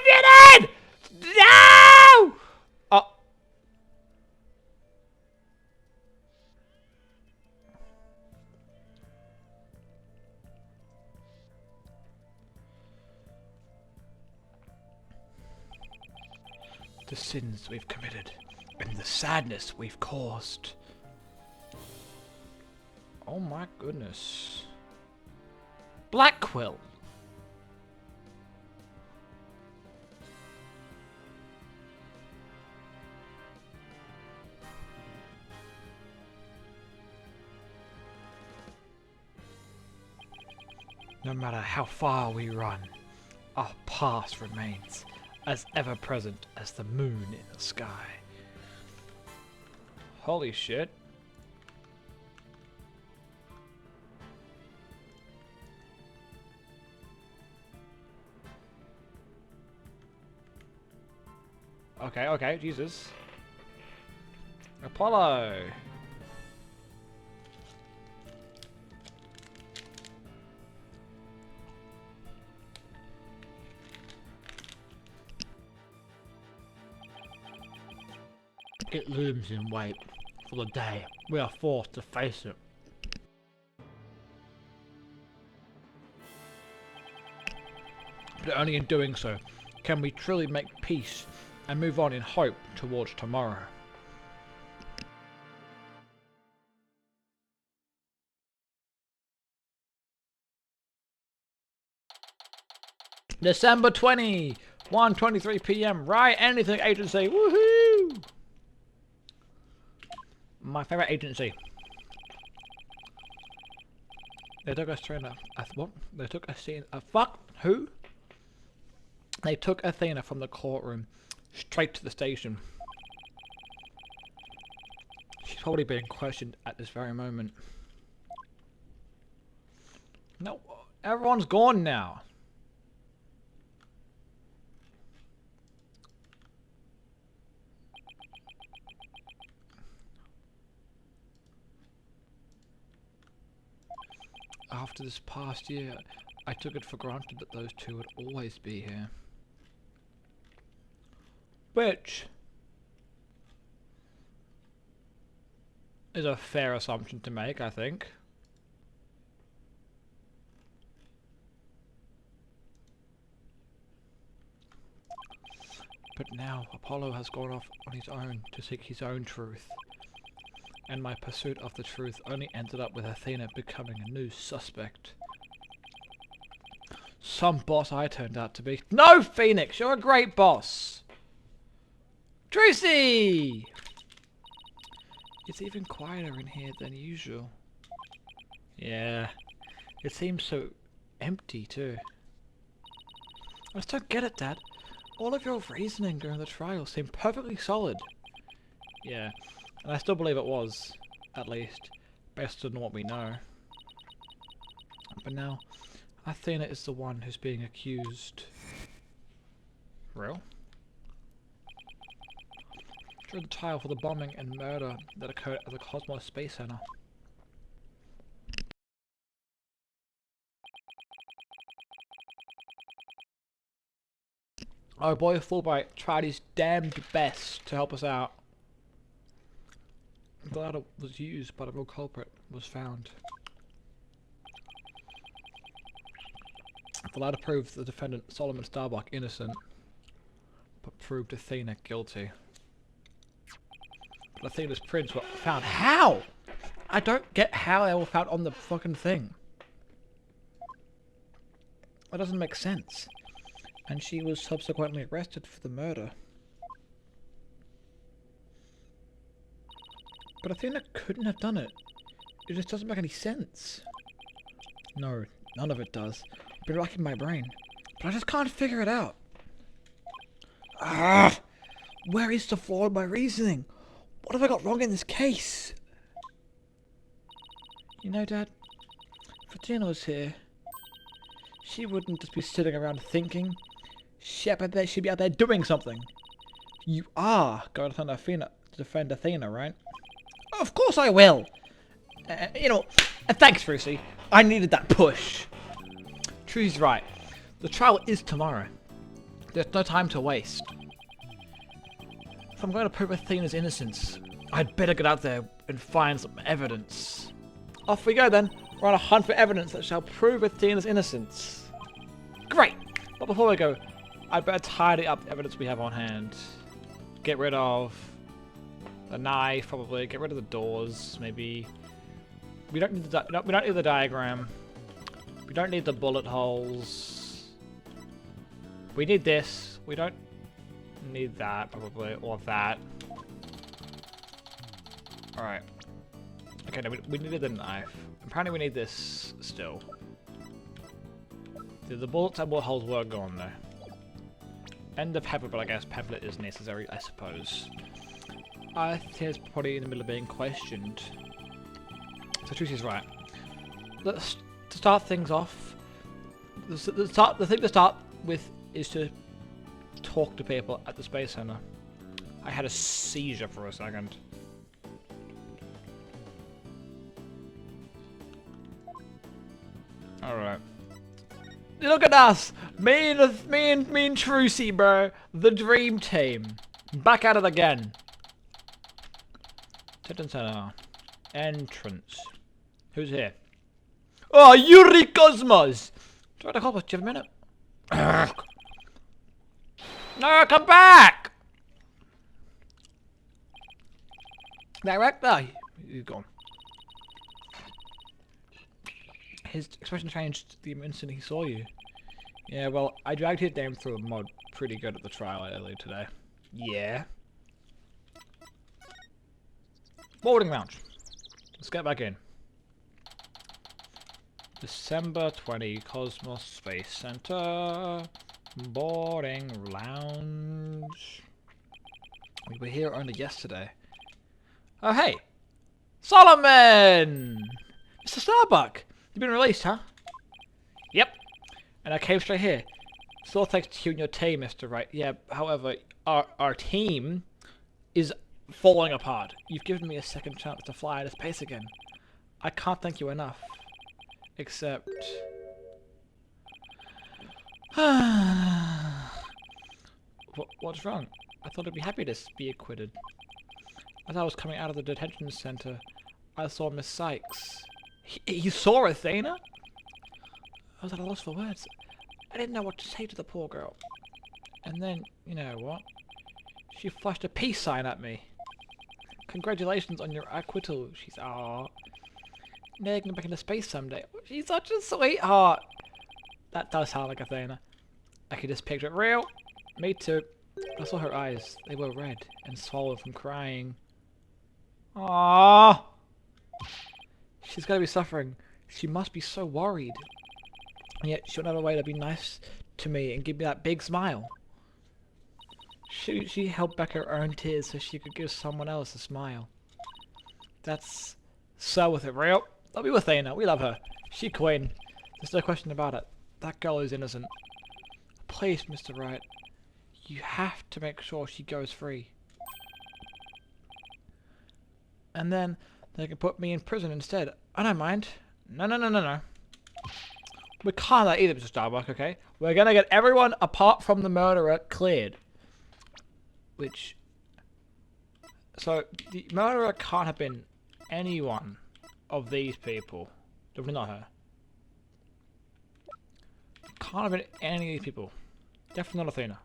muted! No! Oh. The sins we've committed and the sadness we've caused. Oh my goodness. Black Quill. No matter how far we run, our past remains as ever present as the moon in the sky. Holy shit. Okay, okay, Jesus. Apollo! It looms in wait for the day we are forced to face it. But only in doing so can we truly make peace and move on in hope towards tomorrow. December 20, 1:23 PM, right? Anything agency, woohoo! My favorite agency. They took Athena. What? They took Athena. Fuck who? They took Athena from the courtroom straight to the station. She's probably being questioned at this very moment. No, everyone's gone now. After this past year, I took it for granted that those two would always be here. Which is a fair assumption to make, I think. But now Apollo has gone off on his own to seek his own truth. And my pursuit of the truth only ended up with Athena becoming a new suspect. Some boss I turned out to be. No, Phoenix, you're a great boss! Tracy! It's even quieter in here than usual. Yeah, it seems so empty too. I just don't get it, Dad. All of your reasoning during the trial seemed perfectly solid. Yeah. And I still believe it was, at least, based on what we know. But now, Athena is the one who's being accused. Real? During the trial for the bombing and murder that occurred at the Cosmos Space Center. Our boy Fulbright tried his damned best to help us out. The ladder was used, but a real culprit was found. The ladder proved the defendant, Solomon Starbuck, innocent, but proved Athena guilty. But Athena's prints were found. How? I don't get how they were found on the fucking thing. That doesn't make sense. And she was subsequently arrested for the murder. But Athena couldn't have done it. It just doesn't make any sense. No, none of it does. I've been racking my brain, but I just can't figure it out. Ah! Where is the flaw in my reasoning? What have I got wrong in this case? You know, Dad, if Athena was here, she wouldn't just be sitting around thinking. She'd be out there doing something. You are going to defend Athena, right? Of course I will! Thanks, Brucey. I needed that push. Trudy's right. The trial is tomorrow. There's no time to waste. If I'm going to prove Athena's innocence, I'd better get out there and find some evidence. Off we go then. We're on a hunt for evidence that shall prove Athena's innocence. Great! But before we go, I'd better tidy up the evidence we have on hand. Get rid of the knife, probably. Get rid of the doors, maybe. We don't need the diagram. We don't need the bullet holes. We need this. We don't need that, probably, or that. Alright. Okay, no, we needed the knife. Apparently we need this still. The bullets and bullet holes were gone, though. And the pepper, but I guess pepper is necessary, I suppose. I think it's probably in the middle of being questioned. So Trussy's right. Let's to start things off. The thing to start with is to talk to people at the Space Center. I had a seizure for a second. Alright. Look at us! Me and Trucy, bro. The dream team. Back at it again. Titan Center. Entrance. Who's here? Oh, Yuri Cosmos! Try to help us, do you have a minute? No, come back! Director! He's gone. His expression changed the instant he saw you. Yeah, well, I dragged his name through a mod pretty good at the trial earlier today. Yeah. Boarding lounge. Let's get back in. December 20, Cosmos Space Center. Boarding lounge. We were here only yesterday. Oh, hey! Solomon! Mr. Starbuck! You've been released, huh? Yep. And I came straight here. It's all thanks to you and your team, Mr. Wright. Yeah, however, our team is falling apart. You've given me a second chance to fly into space again. I can't thank you enough. Except... What's wrong? I thought I'd be happy to be acquitted. As I was coming out of the detention center, I saw Miss Sykes. You saw Athena? I was at a loss for words. I didn't know what to say to the poor girl. And then, you know what? She flashed a peace sign at me. Congratulations on your acquittal, she's Now you can back into space someday. She's such a sweetheart. That does sound like Athena. I could just picture it real. Me too. I saw her eyes. They were red and swollen from crying. Aww. She's gotta be suffering. She must be so worried. And yet she'll have a way to be nice to me and give me that big smile. She held back her own tears so she could give someone else a smile. That's so with it, real. Love you, Athena. We love her. She queen. There's no question about it. That girl is innocent. Please, Mr. Wright. You have to make sure she goes free. And then they can put me in prison instead. I don't mind. No. We can't let either, Mr. Starbuck, okay? We're gonna get everyone apart from the murderer cleared. Which... So, the murderer can't have been any one of these people. Definitely not her. Can't have been any of these people. Definitely not Athena.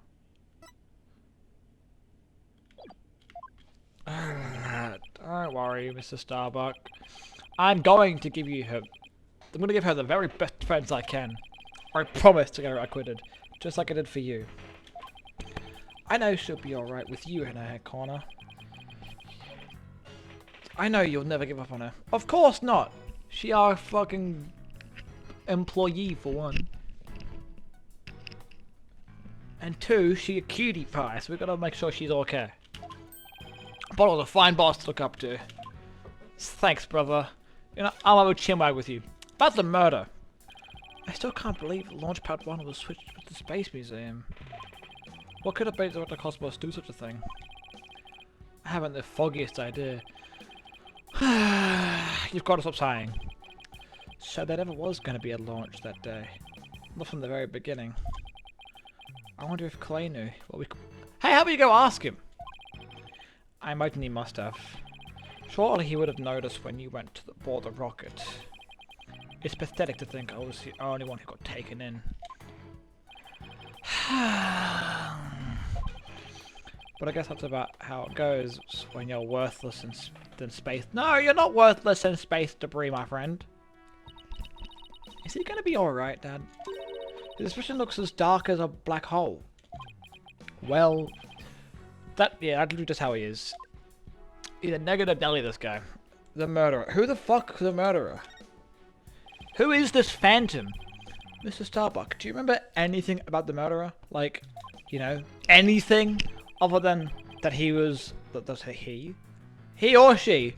Don't worry, Mr. Starbuck. I'm going to give you her... I'm going to give her the very best friends I can. I promise to get her acquitted. Just like I did for you. I know she'll be alright with you in her corner. I know you'll never give up on her. Of course not! She our fucking... employee for one. And two, she a cutie pie, so we gotta make sure she's okay. Bottle's a fine boss to look up to. Thanks, brother. You know, I'll have a chinwag with you. About the murder. I still can't believe Launchpad 1 was switched with the Space Museum. What could have made the Cosmos do such a thing? I haven't the foggiest idea. You've got to stop sighing. So there never was going to be a launch that day. Not from the very beginning. I wonder if Clay knew what we... Hey, how about you go ask him? I imagine he must have. Surely he would have noticed when you went to board the rocket. It's pathetic to think I was the only one who got taken in. But I guess that's about how it goes when you're worthless in space. No, you're not worthless in space debris, my friend. Is he gonna be alright, Dad? His expression looks as dark as a black hole. Well, that's literally just how he is. He's a negative Nelly, this guy. The murderer. Who the fuck is the murderer? Who is this phantom? Mr. Starbuck, do you remember anything about the murderer? Like, you know, anything other than that he was... That's he? He or she?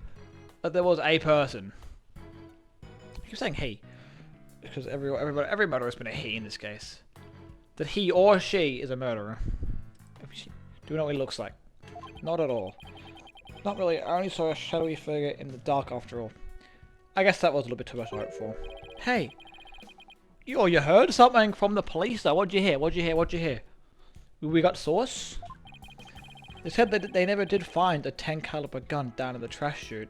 That there was a person. I keep saying he. Because every murderer has been a he in this case. That he or she is a murderer. Do we know what he looks like? Not at all. Not really. I only saw a shadowy figure in the dark after all. I guess that was a little bit too much to hope for. Hey! You heard something from the police though. What'd you hear? What'd you hear? What'd you hear? We got source? They said that they never did find a 10 caliber gun down in the trash chute.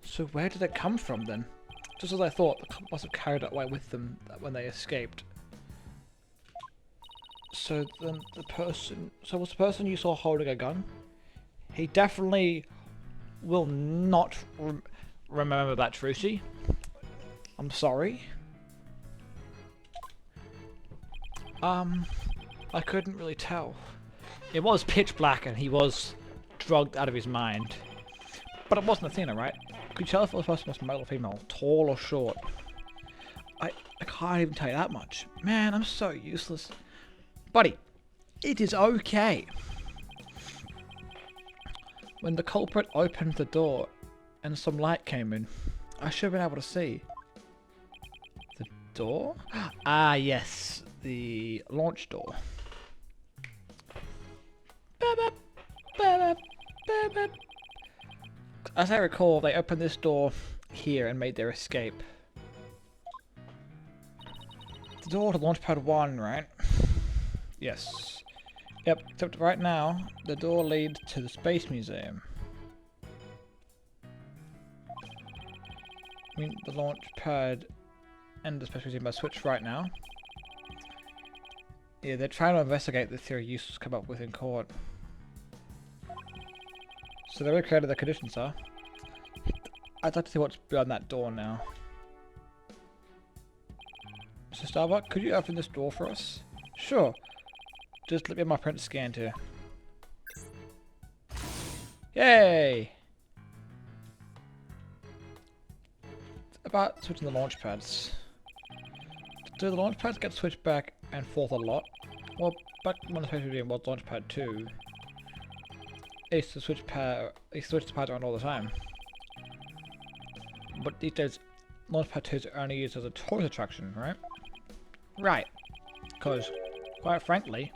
So where did it come from then? Just as I thought, the cop must have carried it away with them when they escaped. So then was the person you saw holding a gun? He definitely will not remember that, Trucy. I'm sorry. I couldn't really tell. It was pitch black and he was drugged out of his mind. But it wasn't Athena, right? Could you tell if the person was male or female, tall or short? I can't even tell you that much. Man, I'm so useless. Buddy, it is okay. When the culprit opened the door and some light came in, I should have been able to see. The door? Ah, yes. The launch door. As I recall, they opened this door here and made their escape. The door to Launchpad 1, right? Yes. Yep, except right now, the door leads to the Space Museum. I mean, the Launchpad and the Space Museum are switched right now. Yeah, they're trying to investigate the theory users come up with in court. So they already created the conditions, huh? I'd like to see what's behind that door now. Mr. Starbuck, could you open this door for us? Sure. Just let me have my print scanned here. Yay! It's about switching the launch pads. Do the launch pads get switched back and forth a lot? Well, back when the Space Museum was launch pad 2, it used to switch the pads around all the time. But these days, launch pad 2 is only used as a tourist attraction, right? Right. Because, quite frankly,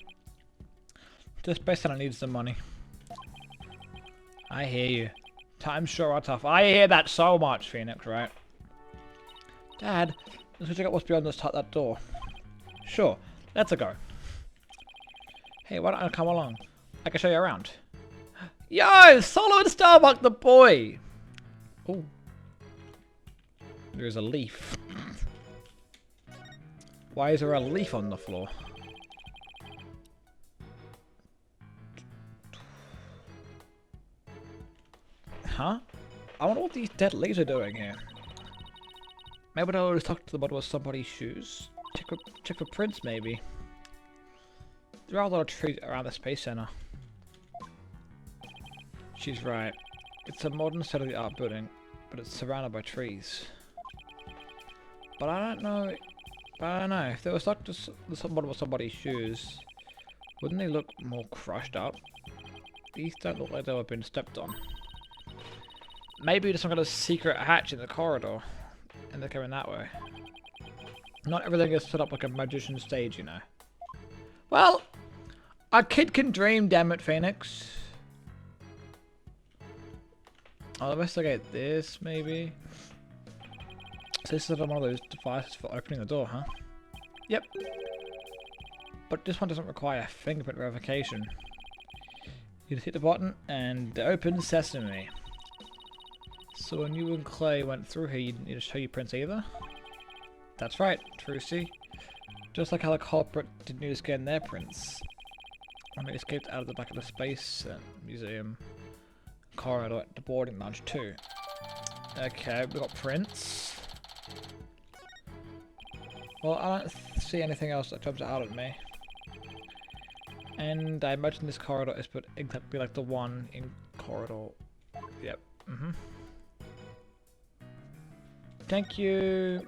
this Space Center needs the money. I hear you. Times sure are tough. I hear that so much, Phoenix, right? Dad, let's go check out what's beyond that door. Sure, let's go. Hey, why don't I come along? I can show you around. Yo, Solo and Starbuck the boy! Oh. There's a leaf. Why is there a leaf on the floor? Huh? I wonder what these dead leaves are doing here. Maybe they'll just talk to the bottom of somebody's shoes. Check for prints, maybe. There are a lot of trees around the Space Center. She's right. It's a modern state-of-the-art building, but it's surrounded by trees. But I don't know. If there was stuck to the bottom of somebody's shoes, wouldn't they look more crushed up? These don't look like they've been stepped on. Maybe there's some kind of secret hatch in the corridor, and they're coming that way. Not everything is set up like a magician's stage, you know. Well, a kid can dream, damn it, Phoenix. I'll investigate this, maybe. So this is one of those devices for opening the door, huh? Yep. but this one doesn't require fingerprint verification. You just hit the button and open sesame. So when you and Clay went through here, you didn't need to show your prints either? That's right, Trucy. Just like how the culprit didn't need to scan their prints when they escaped out of the back of the space museum corridor at the boarding lounge too. Okay, we got prints. Well, I don't see anything else that jumps out at me. And I imagine this corridor is put exactly like the one in corridor. Yep. Thank you.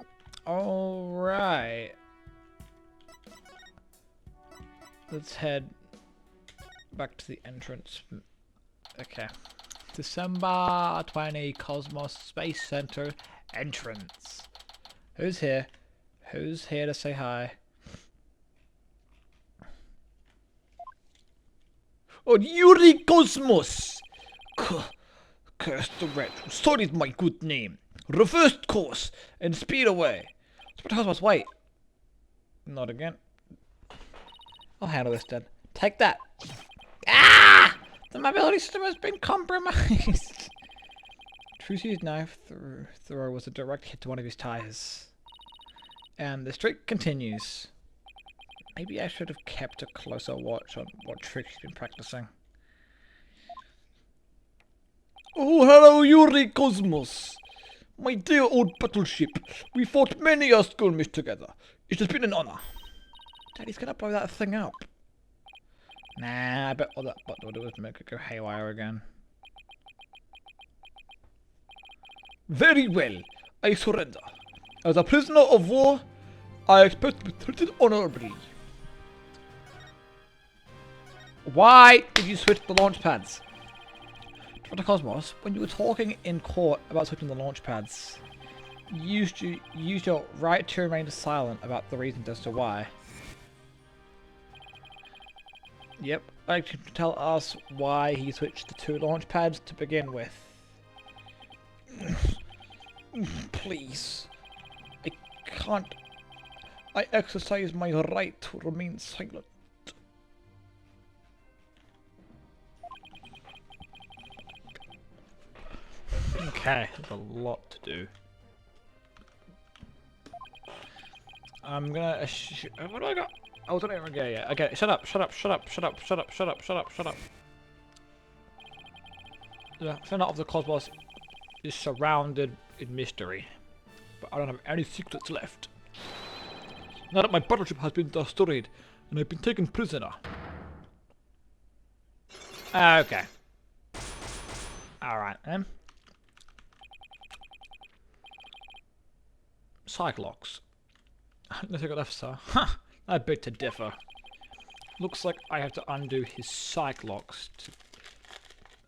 Alright. Let's head back to the entrance. Okay. December 20 Cosmos Space Center entrance. Who's here? Who's here to say hi? Oh, Yuri Cosmos! Curse the wretch who sullied my good name. Reverse course and speed away. Cosmos, wait. Not again. I'll handle this then. Take that. Ah! The mobility system has been compromised. Trucy's knife throw was a direct hit to one of his tires. And the streak continues. Maybe I should have kept a closer watch on what tricks he's been practicing. Oh, hello, Yuri Cosmos. My dear old battleship. We fought many a skirmish together. It has been an honor. Daddy's gonna blow that thing up. Nah, I bet all that button would do was make it go haywire again. Very well. I surrender. As a prisoner of war, I expect to be treated honorably. Why did you switch the launch pads? Dr. Cosmos, when you were talking in court about switching the launch pads, you used your right to remain silent about the reasons as to why. Yep, I can tell us why he switched the two launch pads to begin with. Please. I can't. I exercise my right to remain silent. Okay, there's a lot to do. I'm gonna what do I got? Oh, I don't even go yet. Okay, shut up. The center of the cosmos is surrounded in mystery, but I don't have any secrets left. Now that my battleship has been destroyed and I've been taken prisoner. Okay. Alright then. Cyclops. Nothing got left, sir. Ha! I beg to differ. Looks like I have to undo his Cyclops to...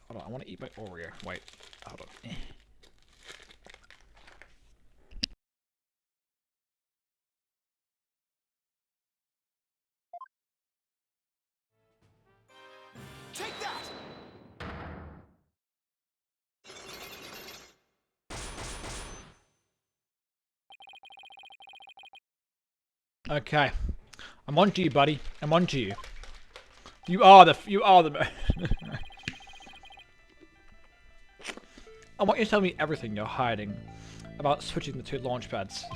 Hold on, I want to eat my Oreo. Wait, hold on. Take that! Okay, I'm on to you, buddy. I'm on to you. You are the I want you to tell me everything you're hiding about switching the two launch pads.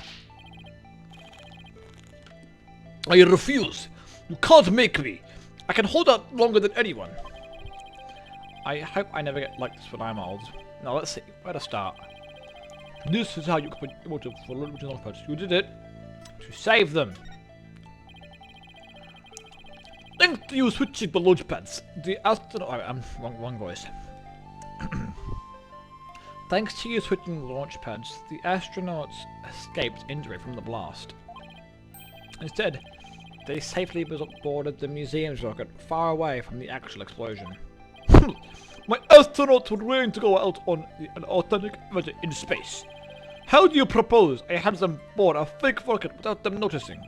I refuse. You can't make me. I can hold out longer than anyone. I hope I never get like this when I'm old. Now let's see. Where to start? This is how you can put motive for launch pads. You did it. To save them. Thanks to you switching the launch pads, the astronaut. I'm wrong voice. Thanks to you switching the launch pads, the astronauts escaped injury from the blast. Instead, they safely boarded the museum's rocket far away from the actual explosion. My astronauts were willing to go out on an authentic adventure in space. How do you propose I had them board a fake rocket without them noticing?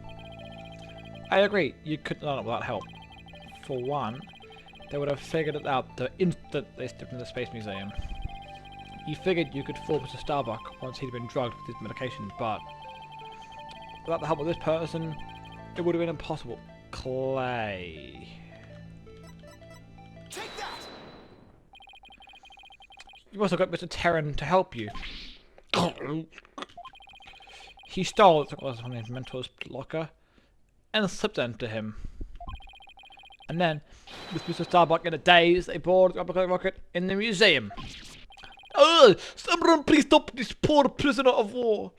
I agree, you couldn't have done it without help. For one, they would have figured it out the instant they stepped into the Space Museum. You figured you could fool Mr. Starbuck once he'd been drugged with his medication, but without the help of this person, it would have been impossible. clay. Take that! You also got Mr. Terran to help you. He stole it from his mentor's locker and slipped it into him. And then, with Mr. Starbuck in a daze, they boarded the uppercut rocket in the museum. Oh, someone please stop this poor prisoner of war.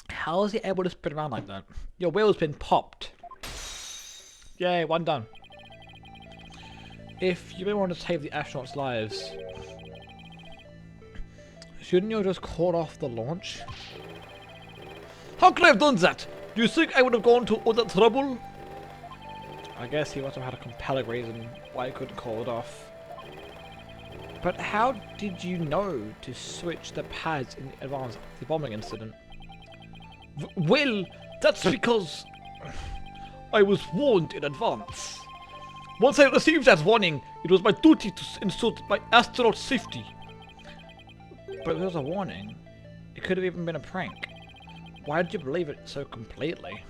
How is he able to spin around like that? Your wheel's been popped. Yay, one done. If you really want to save the astronauts' lives, shouldn't you have just called off the launch? How could I have done that? Do you think I would have gone to all that trouble? I guess he must have had a compelling reason why he couldn't call it off. But how did you know to switch the pads in advance of the bombing incident? Well, that's because I was warned in advance. Once I received that warning, it was my duty to ensure my astronaut safety. But if there was a warning, it could have even been a prank. Why did you believe it so completely?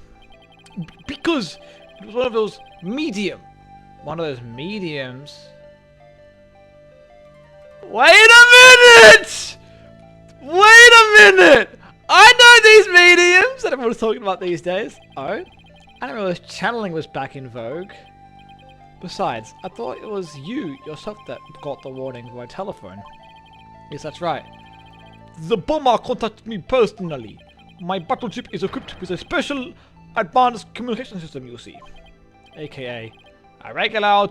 Because it was one of those mediums. Wait a minute! Wait a minute! I know these mediums that everyone's talking about these days. Oh? I didn't realize channeling was back in vogue. Besides, I thought it was you yourself that got the warning by telephone. Yes, that's right. The bomber contacted me personally. My battleship is equipped with a special advanced communication system, you see. AKA a regular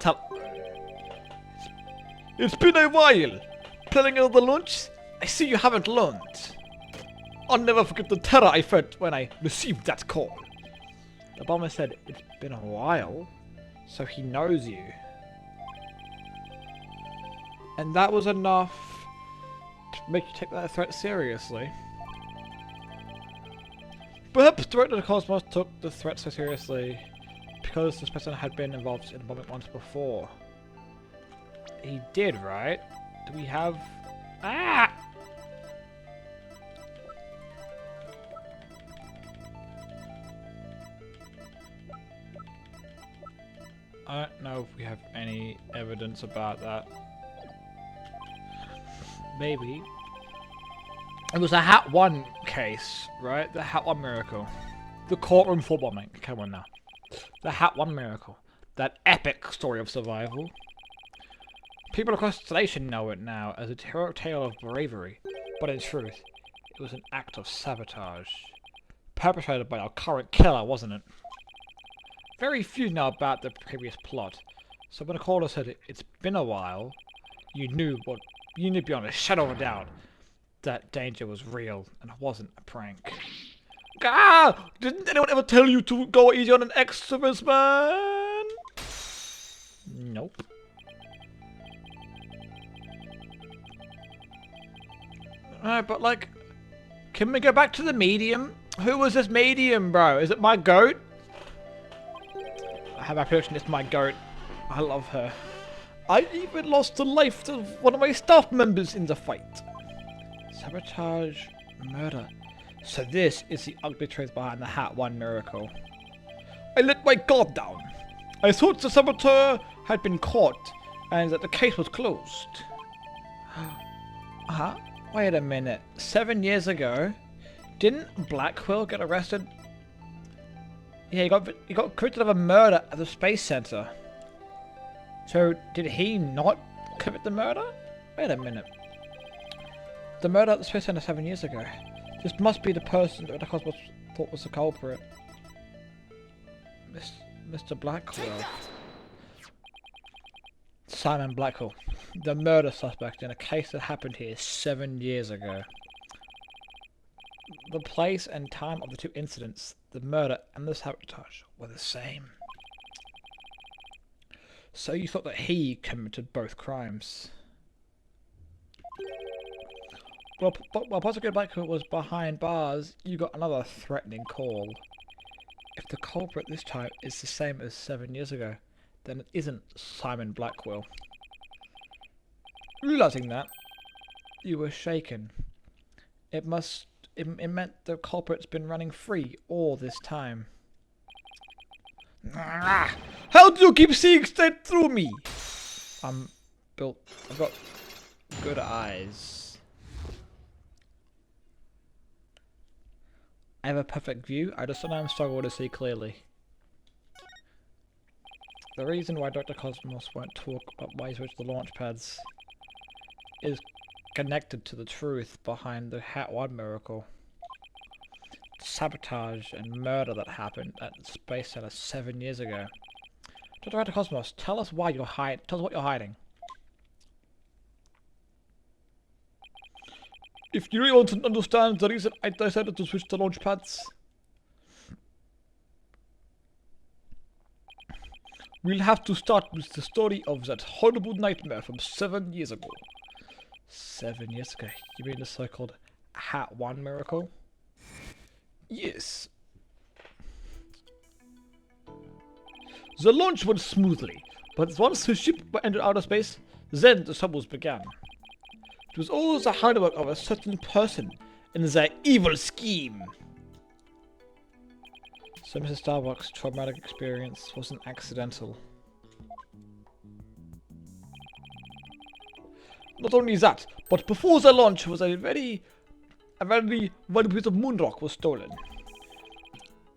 It's been a while. Planning another launch? I see you haven't learned. I'll never forget the terror I felt when I received that call. The bomber said it's been a while, so he knows you. And that was enough to make you take that threat seriously. Perhaps Director of the Cosmos took the threat so seriously because this person had been involved in the bombing once before. He did, right? Do we have... Ah! I don't know if we have any evidence about that. Maybe. It was a Hat 1 case, right? The Hat 1 miracle. The courtroom for bombing. Come on now. The Hat 1 miracle. That epic story of survival. People across the nation know it now as a heroic tale of bravery. But in truth, it was an act of sabotage. Perpetrated by our current killer, wasn't it? Very few know about the previous plot. So when a caller said it's been a while, you knew beyond a shadow of a doubt that danger was real and it wasn't a prank. Ah! Didn't anyone ever tell you to go easy on an ex-serviceman? Nope. Alright, but like, can we go back to the medium? Who was this medium, bro? Is it my goat? I have a prediction it's my goat. I love her. I even lost the life of one of my staff members in the fight. Sabotage, murder. So this is the ugly truth behind the Hat 1 miracle. I let my guard down. I thought the saboteur had been caught and that the case was closed. Huh? Wait a minute. 7 years ago, didn't Blackwell get arrested? Yeah, he got convicted of a murder at the Space Center. So, did he not commit the murder? Wait a minute. The murder at the Space Center 7 years ago. This must be the person that the Cosmos thought was the culprit. Mr. Blackwell. Simon Blackwell. The murder suspect in a case that happened here 7 years ago. The place and time of the two incidents, the murder and the sabotage, were the same. So you thought that he committed both crimes? Well, while Prosecutor Blackwell was behind bars, you got another threatening call. If the culprit this time is the same as 7 years ago, then it isn't Simon Blackwell. Realizing that, you were shaken. It must It meant the culprit's been running free all this time. How do you keep seeing straight through me? I've got good eyes. I have a perfect view, I just sometimes struggle to see clearly. The reason why Dr. Cosmos won't talk about why he switched the launch pads is connected to the truth behind the Hat 1 miracle. Sabotage and murder that happened at the Space Center 7 years ago. Dr. Cosmos, tell us why you're hiding. Tell us what you're hiding. If you really want to understand the reason I decided to switch to launch pads, we'll have to start with the story of that horrible nightmare from 7 years ago. 7 years ago? You mean the so-called Hat 1 miracle? Yes. The launch went smoothly, but once the ship entered outer space, then the troubles began. It was all the handwork of a certain person and their evil scheme. So Mrs. Starbuck's traumatic experience wasn't accidental. Not only that, but before the launch was a very valuable piece of moon rock was stolen.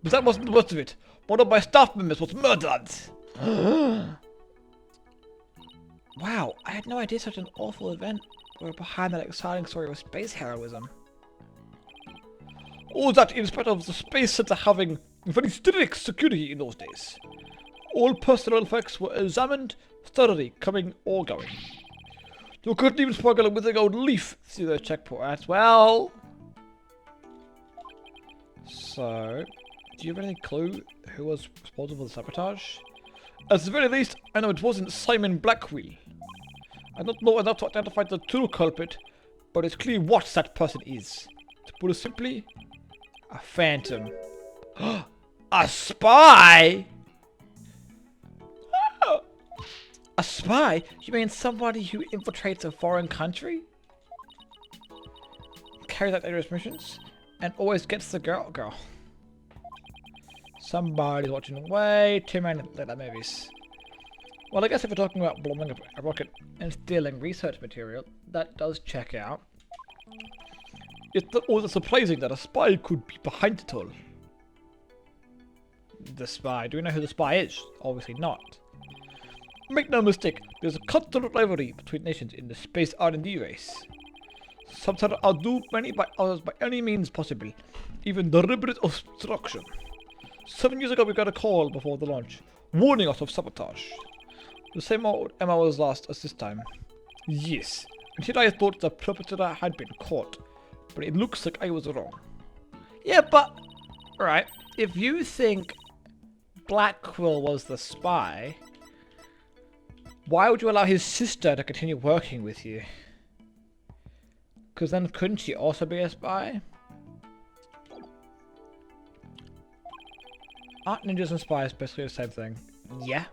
But that wasn't the worst of it. One of my staff members was murdered. Wow, I had no idea such an awful event were behind that exciting story of space heroism. All that in spite of the Space Center having very strict security in those days. All personal effects were examined thoroughly, coming or going. You couldn't even smuggle a withering old leaf through the checkpoint as well. So, do you have any clue who was responsible for the sabotage? At the very least, I know it wasn't Simon Blackwell. I don't know enough to identify the true culprit, but it's clear what that person is. To put it simply, a phantom. A spy? A spy? You mean somebody who infiltrates a foreign country? Carries out dangerous missions? And always gets the girl. Somebody's watching way too many little movies. Well, I guess if we're talking about blowing up a rocket and stealing research material, that does check out. It's not all that surprising that a spy could be behind it all. The spy. Do we know who the spy is? Obviously not. Make no mistake, there's a constant rivalry between nations in the space R&D race. Some try to outdo many by others by any means possible, even deliberate obstruction. 7 years ago we got a call before the launch, warning us of sabotage. The same old Emma was lost as this time. Yes, and here I thought the perpetrator had been caught, but it looks like I was wrong. Yeah, but... Right, if you think Blackwell was the spy, why would you allow his sister to continue working with you? Because then couldn't she also be a spy? Aren't ninjas and spies basically the same thing? Yeah.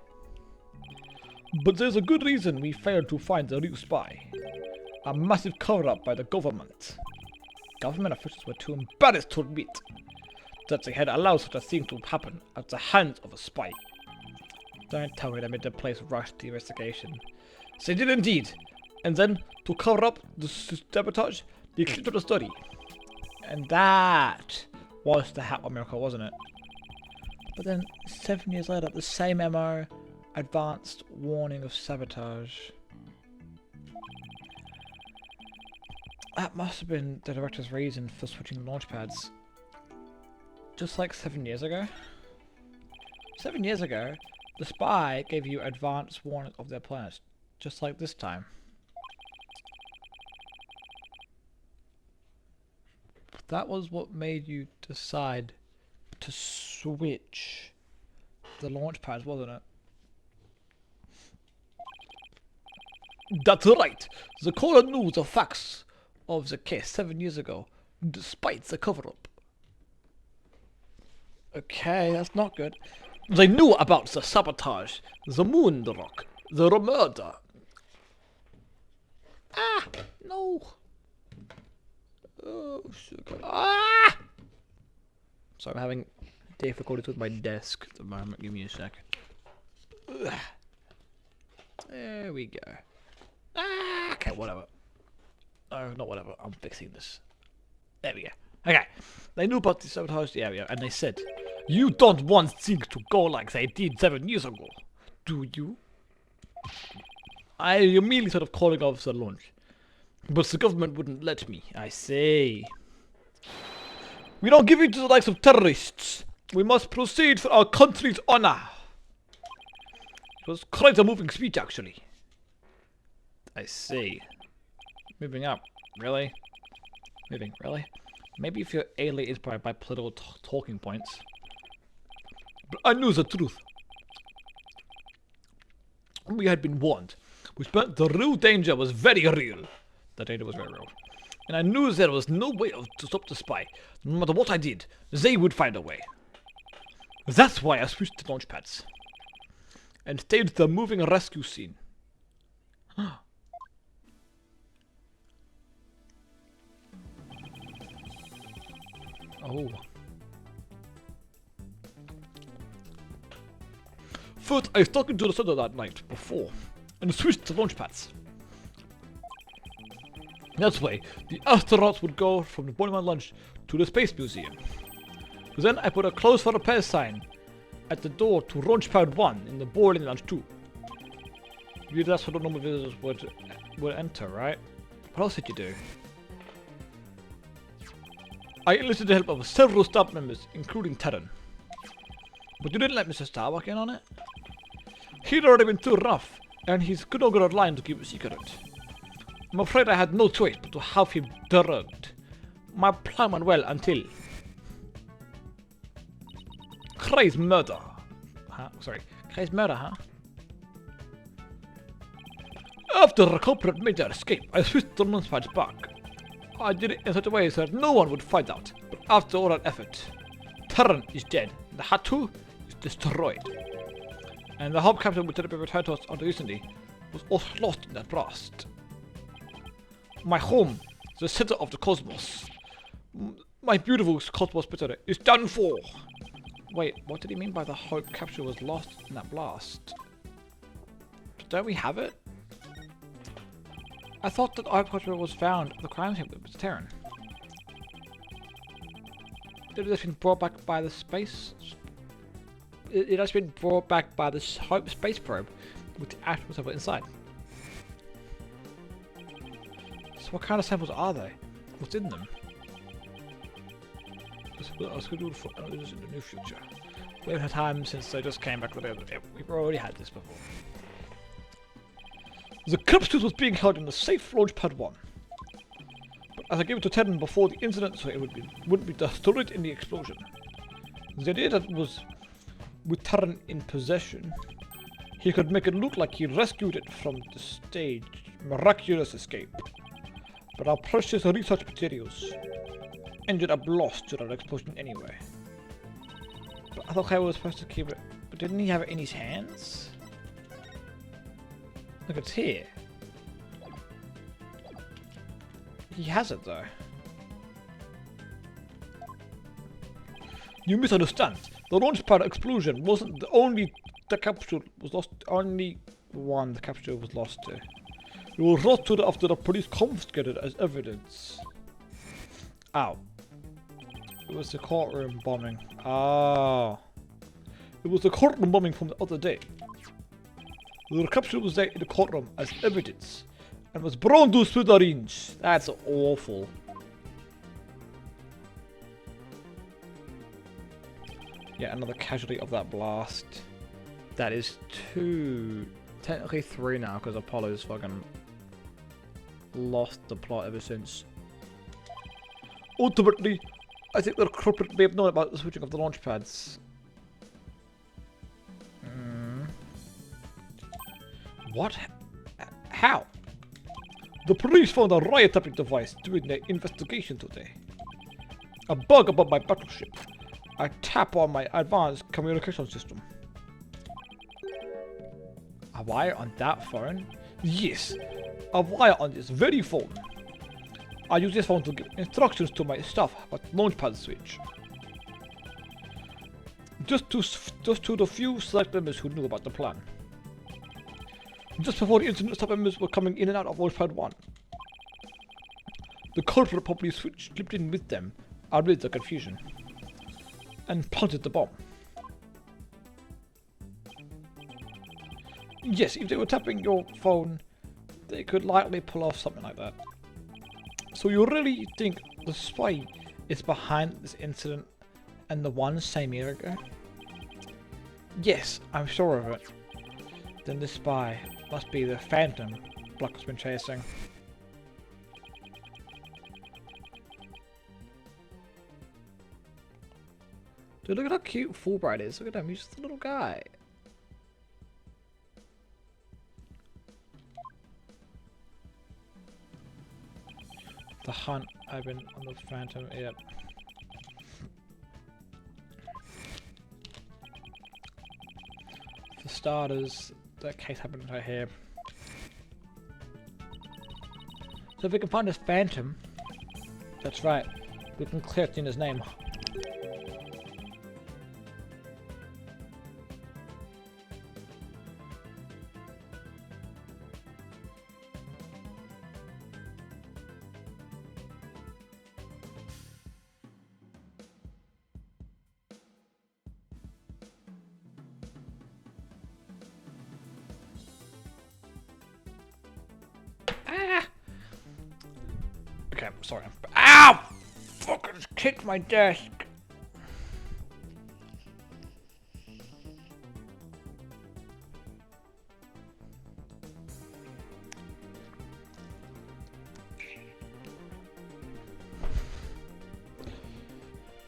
But there's a good reason we failed to find the real spy. A massive cover-up by the government. Government officials were too embarrassed to admit that they had allowed such a thing to happen at the hands of a spy. Don't tell me they made the place rush the investigation. They did indeed. And then, to cover up the sabotage, they cleaned up the story. And that was the Hat 1 miracle, wasn't it? But then, 7 years later, the same MO, advanced warning of sabotage. That must have been the director's reason for switching launch pads. Just like 7 years ago. 7 years ago, the spy gave you advance warning of their plans, just like this time. That was what made you decide to switch the launch pads, wasn't it? That's right. The caller knew the facts of the case 7 years ago, despite the cover-up. Okay, that's not good. They knew about the sabotage, the moon rock, the murder. Ah, no. Oh, sugar. Ah! So I'm having difficulties with my desk at the moment. Give me a second. Ugh. There we go. Ah, okay, whatever. No, not whatever. I'm fixing this. There we go. Okay. They knew about the sabotage the area, and they said, "You don't want things to go like they did 7 years ago, do you?" I immediately started calling off the launch, but the government wouldn't let me. I say, "We don't give in to the likes of terrorists. We must proceed for our country's honor." It was quite a moving speech, actually. I see. Moving up. Really? Moving. Really? Maybe if you're alien inspired by political talking points. But I knew the truth. We had been warned. Which meant the real danger was very real. The danger was very real. And I knew there was no way to stop the spy. No matter what I did, they would find a way. That's why I switched to launch pads. And staged the moving rescue scene. Oh. First, I stuck into the center that night before, and switched to launch pads. That way, the astronauts would go from the morning lunch to the Space Museum. Then I put a close for repair sign at the door to launch pad 1 in the boiling lounge 2. That's what the normal visitors would enter, right? What else did you do? I enlisted the help of several staff members, including Terran. But you didn't let Mr. Star walk in on it? He'd already been too rough, and he's could not get a line to keep it secret. I'm afraid I had no choice but to have him drugged. My plan went well until... Crazy murder. Huh? Sorry. Crazy murder, huh? After the culprit made their escape, I switched the launch pads back. I did it in such a way so that no one would find out. But after all that effort, Terran is dead. The Hatu is destroyed. And the hub captain which had been returned to us until recently was also lost in that blast. My home, the center of the cosmos. My beautiful cosmos center is done for. Wait, what did he mean by the hope capsule was lost in that blast? Don't we have it? I thought that the hope capsule was found at the crime scene with Terran. It has been brought back by the space... It has been brought back by the Hope space probe with the actual sample inside. So what kind of samples are they? What's in them? I was scheduled for in the near future. We haven't had time since they just came back the other day. We've already had this before. The capsule was being held in the safe launch pad 1. But as I gave it to Terran before the incident, so it wouldn't be destroyed in the explosion. The idea that was with Terran in possession, he could make it look like he rescued it from the stage. Miraculous escape. But our precious research materials ended up lost to that explosion anyway. But I thought Kyle was supposed to keep it. But didn't he have it in his hands? Look, it's here. He has it though. You misunderstand. The launch pad explosion wasn't the only the capsule was lost. Only one the capsule was lost to. It was lost to after the police confiscated it as evidence. Ow. It was the courtroom bombing. Ah. It was the courtroom bombing from the other day. The capsule was there in the courtroom as evidence and was blown to smithereens. That's awful. Yeah, another casualty of that blast. That is 2, technically 3 now, because Apollo's fucking lost the plot ever since. Ultimately, I think the culprit may have known about the switching of the launch pads. What? How? The police found a wiretapping device during their investigation today. A bug above my battleship. I tap on my advanced communication system. A wire on that phone? Yes, a wire on this very phone. I use this phone to give instructions to my staff about the launchpad switch. Just to the few select members who knew about the plan. Just before the incident, staff members were coming in and out of launchpad 1. The culprit probably slipped in with them amid the confusion and planted the bomb. Yes, if they were tapping your phone, they could likely pull off something like that. So you really think the spy is behind this incident and the one same year ago? Yes, I'm sure of it. Then this spy must be the phantom Black has been chasing. Dude, look at how cute Fulbright is. Look at him, he's just a little guy. The hunt, I've been on the phantom, yep. For starters, that case happened right here. So if we can find this phantom, that's right, we can clear Tina's name. Okay, I'm sorry. Ow! Fucking just kicked my desk.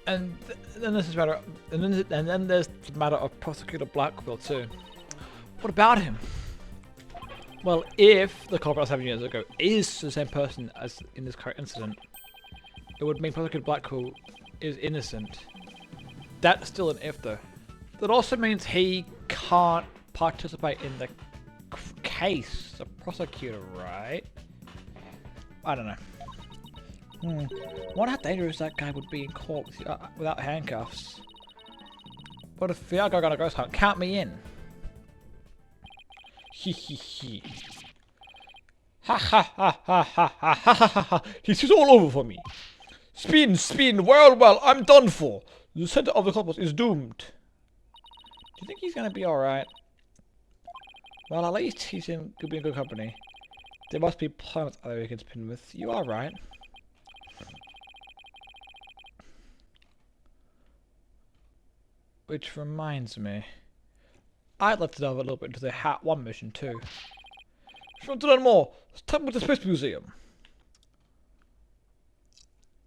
And then this is matter, and then there's the matter of Prosecutor Blackwell too. What about him? Well, if the culprit 7 years ago is the same person as in this current incident, it would mean Prosecutor Blackwell is innocent. That's still an if though. That also means he can't participate in the case, the prosecutor, right? I don't know. Wonder how dangerous that guy would be in court without handcuffs. What if I go on a ghost hunt? Count me in. He ha ha ha ha ha ha ha ha ha. This is all over for me. Spin, spin, well, I'm done for. The center of the cosmos is doomed. Do you think he's gonna be alright? Well, at least he's in could be in good company. There must be planets other we can spin with. You are right. Which reminds me, I'd love to delve a little bit into the Hat 1 mission too. If you want to learn more, start with the Space Museum.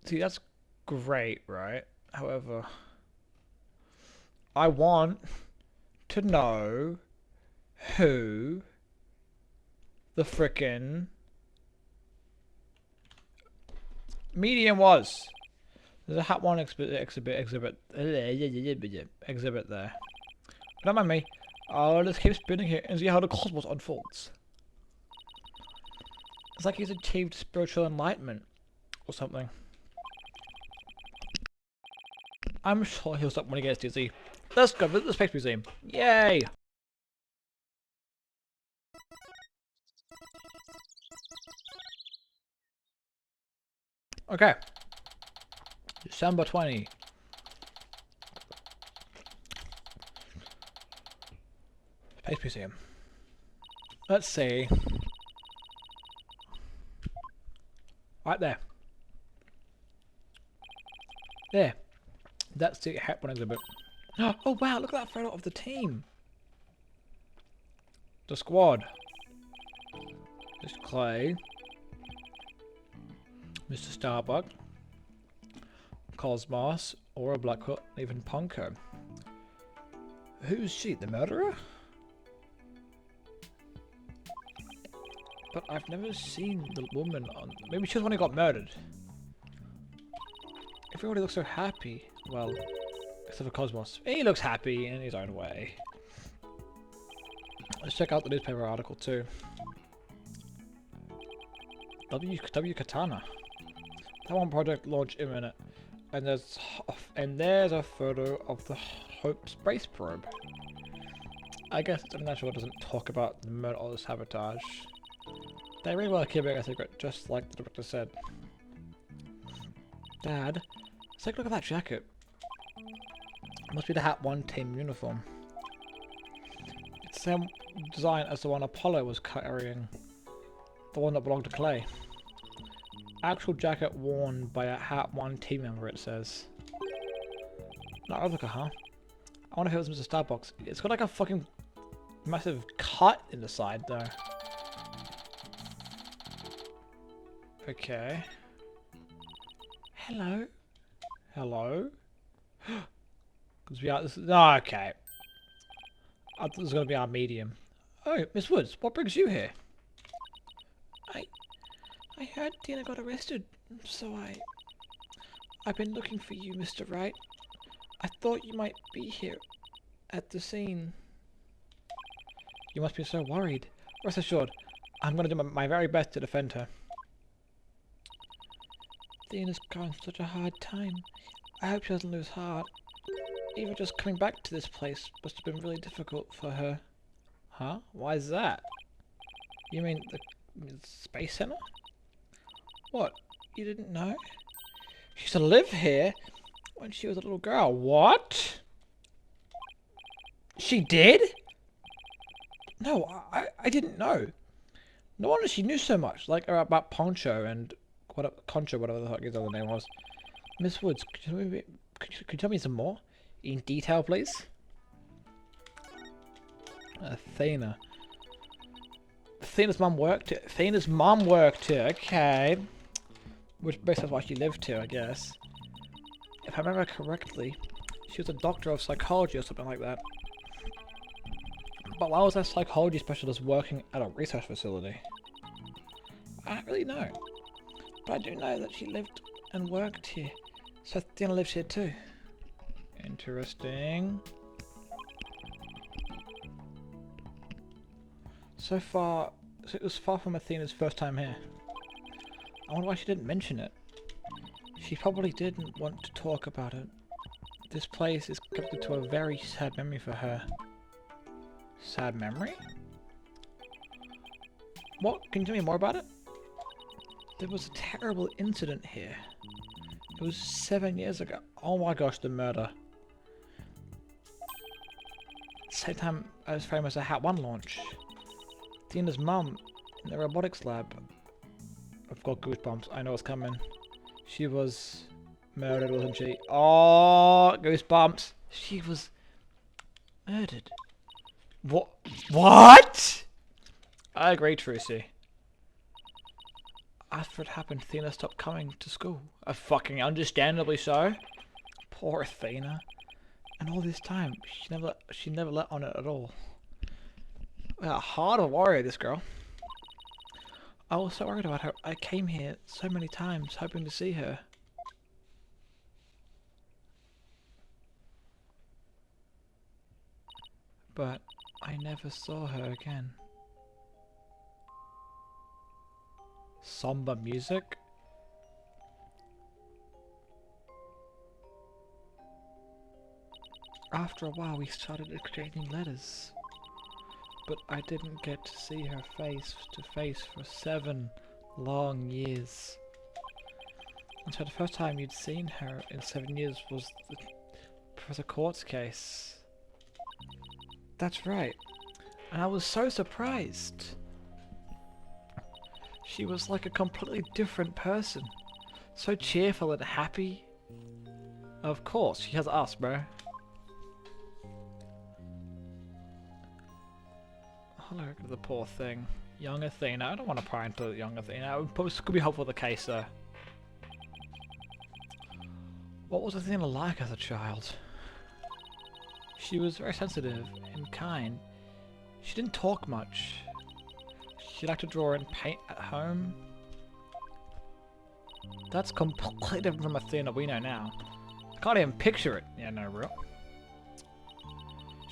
See, that's great, right? However, I want to know who the frickin' medium was. There's a Hat 1 exhibit there. Don't mind me. I'll just keep spinning here and see how the cosmos unfolds. It's like he's achieved spiritual enlightenment or something. I'm sure he'll stop when he gets dizzy. Let's go visit the Space Museum. Yay! Okay. December 20. Space Museum. Let's see. Right there. There. That's the Hat 1 exhibit. Oh wow, look at that photo of the team. The squad. There's Clay. Mr. Starbuck. Cosmos. Aura Blackwell. Even Punko. Who's she? The murderer? But I've never seen the woman on... Maybe she's the one who got murdered. Everybody looks so happy. Well, except for Cosmos. He looks happy in his own way. Let's check out the newspaper article too. W Katana. That one project launch imminent. And there's a photo of the Hope space probe. I guess it's unnatural it doesn't talk about the murder or the sabotage. They really want to keep it a secret, just like the director said. Dad, let's take a look at that jacket. Must be the Hat 1 team uniform. It's the same design as the one Apollo was carrying. The one that belonged to Clay. Actual jacket worn by a Hat 1 team member, it says. Not replica, huh? I wonder if it was Mr. Starbucks. It's got like a fucking massive cut in the side, though. Okay. Hello? Hello? Because we are... This is, oh, okay. I thought this was going to be our medium. Oh, Miss Woods, what brings you here? I heard Dina got arrested, so I've been looking for you, Mr. Wright. I thought you might be here at the scene. You must be so worried. Rest assured, I'm going to do my very best to defend her. Dina's gone such a hard time. I hope she doesn't lose heart. Even just coming back to this place must have been really difficult for her. Huh? Why is that? You mean the Space Center? What? You didn't know? She used to live here when she was a little girl. What? She did? No, I didn't know. No wonder she knew so much, like about Poncho and Concho, whatever the fuck his other name was. Miss Woods, could you tell me some more? In detail, please? Athena. Athena's mum worked here. Athena's mum worked here, okay. Which basically why she lived here, I guess. If I remember correctly, she was a doctor of psychology or something like that. But why was that psychology specialist working at a research facility? I don't really know. But I do know that she lived and worked here. So Athena lives here too. Interesting. So it was far from Athena's first time here. I wonder why she didn't mention it. She probably didn't want to talk about it. This place is connected to a very sad memory for her. Sad memory? What? Can you tell me more about it? There was a terrible incident here. It was 7 years ago. Oh my gosh, the murder. Same time as famous as a Hat 1 launch. Dina's mum in the robotics lab. I've got goosebumps. I know it's coming. She was murdered, wasn't she? Oh, goosebumps. She was murdered. What? What? I agree, Trucy. After it happened, Athena stopped coming to school. Fucking understandably so. Poor Athena. And all this time, she never let on it at all. Well, hard a warrior, this girl. I was so worried about her. I came here so many times, hoping to see her. But I never saw her again. Somber music? After a while we started exchanging letters. But I didn't get to see her face to face for 7 long years. And so the first time you'd seen her in 7 years was the Professor Court's case. That's right. And I was so surprised. She was like a completely different person. So cheerful and happy. Of course, she has us, bro. Oh, look at the poor thing. Young Athena. I don't want to pry into young Athena. It could be helpful for the case, though. What was Athena like as a child? She was very sensitive and kind. She didn't talk much. She liked to draw and paint at home. That's completely different from Athena we know now. I can't even picture it. Yeah, no, real.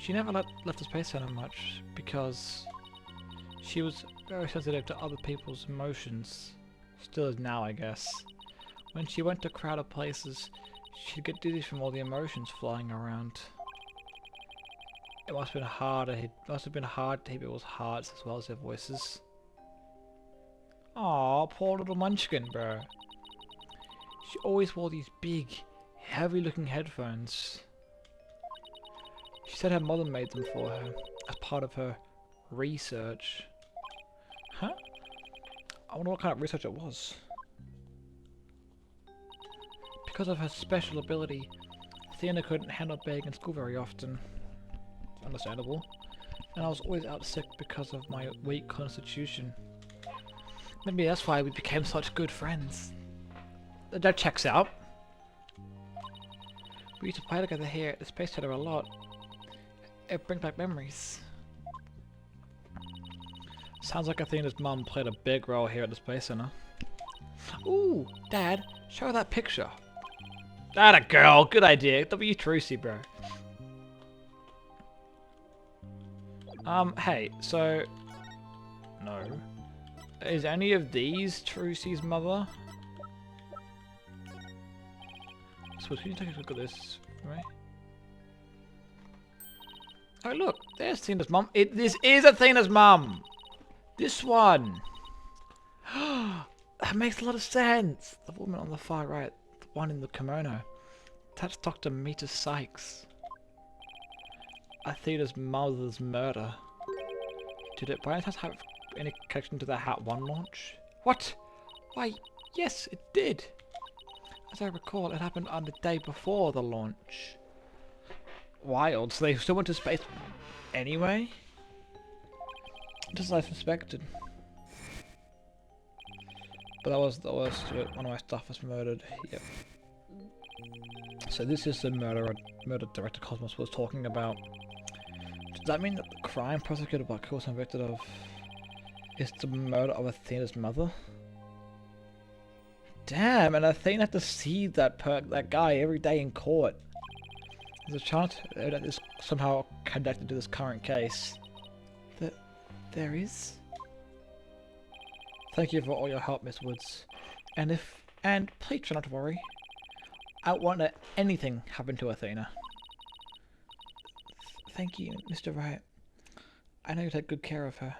She never left the Space Center much because she was very sensitive to other people's emotions. Still is now, I guess. When she went to crowded places, she'd get dizzy from all the emotions flying around. It must have been hard to hit people's hearts as well as their voices. Aw, poor little munchkin, bro. She always wore these big, heavy-looking headphones. She said her mother made them for her as part of her research. Huh? I wonder what kind of research it was. Because of her special ability, Athena couldn't handle being in school very often. Understandable. And I was always out sick because of my weak constitution. Maybe that's why we became such good friends. That checks out. We used to play together here at the Space Center a lot. It brings back memories. Sounds like Athena's mum played a big role here at the Space Center. Ooh, Dad, show her that picture. That a girl, good idea. W Trucy, bro. Hey, so... No. Is any of these Trucy's mother? So can you take a look at this, right? Oh look, there's Athena's mum. This is Athena's mum! This one! That makes a lot of sense! The woman on the far right, the one in the kimono. That's Dr. Meta Sykes. Athena's mother's murder. Did it by any chance have any connection to the Hat 1 launch? What? Why, yes, it did. As I recall, it happened on the day before the launch. Wild, so they still went to space anyway? Just as I suspected. But that was one of my staff was murdered. Yep. So this is the murder Director Cosmos was talking about. Does that mean that the crime prosecuted by Course convicted of is the murder of Athena's mother? Damn, and Athena had to see that guy every day in court. There's a chance that is somehow connected to this current case. There is? Thank you for all your help, Miss Woods. And please try not to worry. I don't want to let anything happen to Athena. Thank you, Mr. Wright. I know you take good care of her.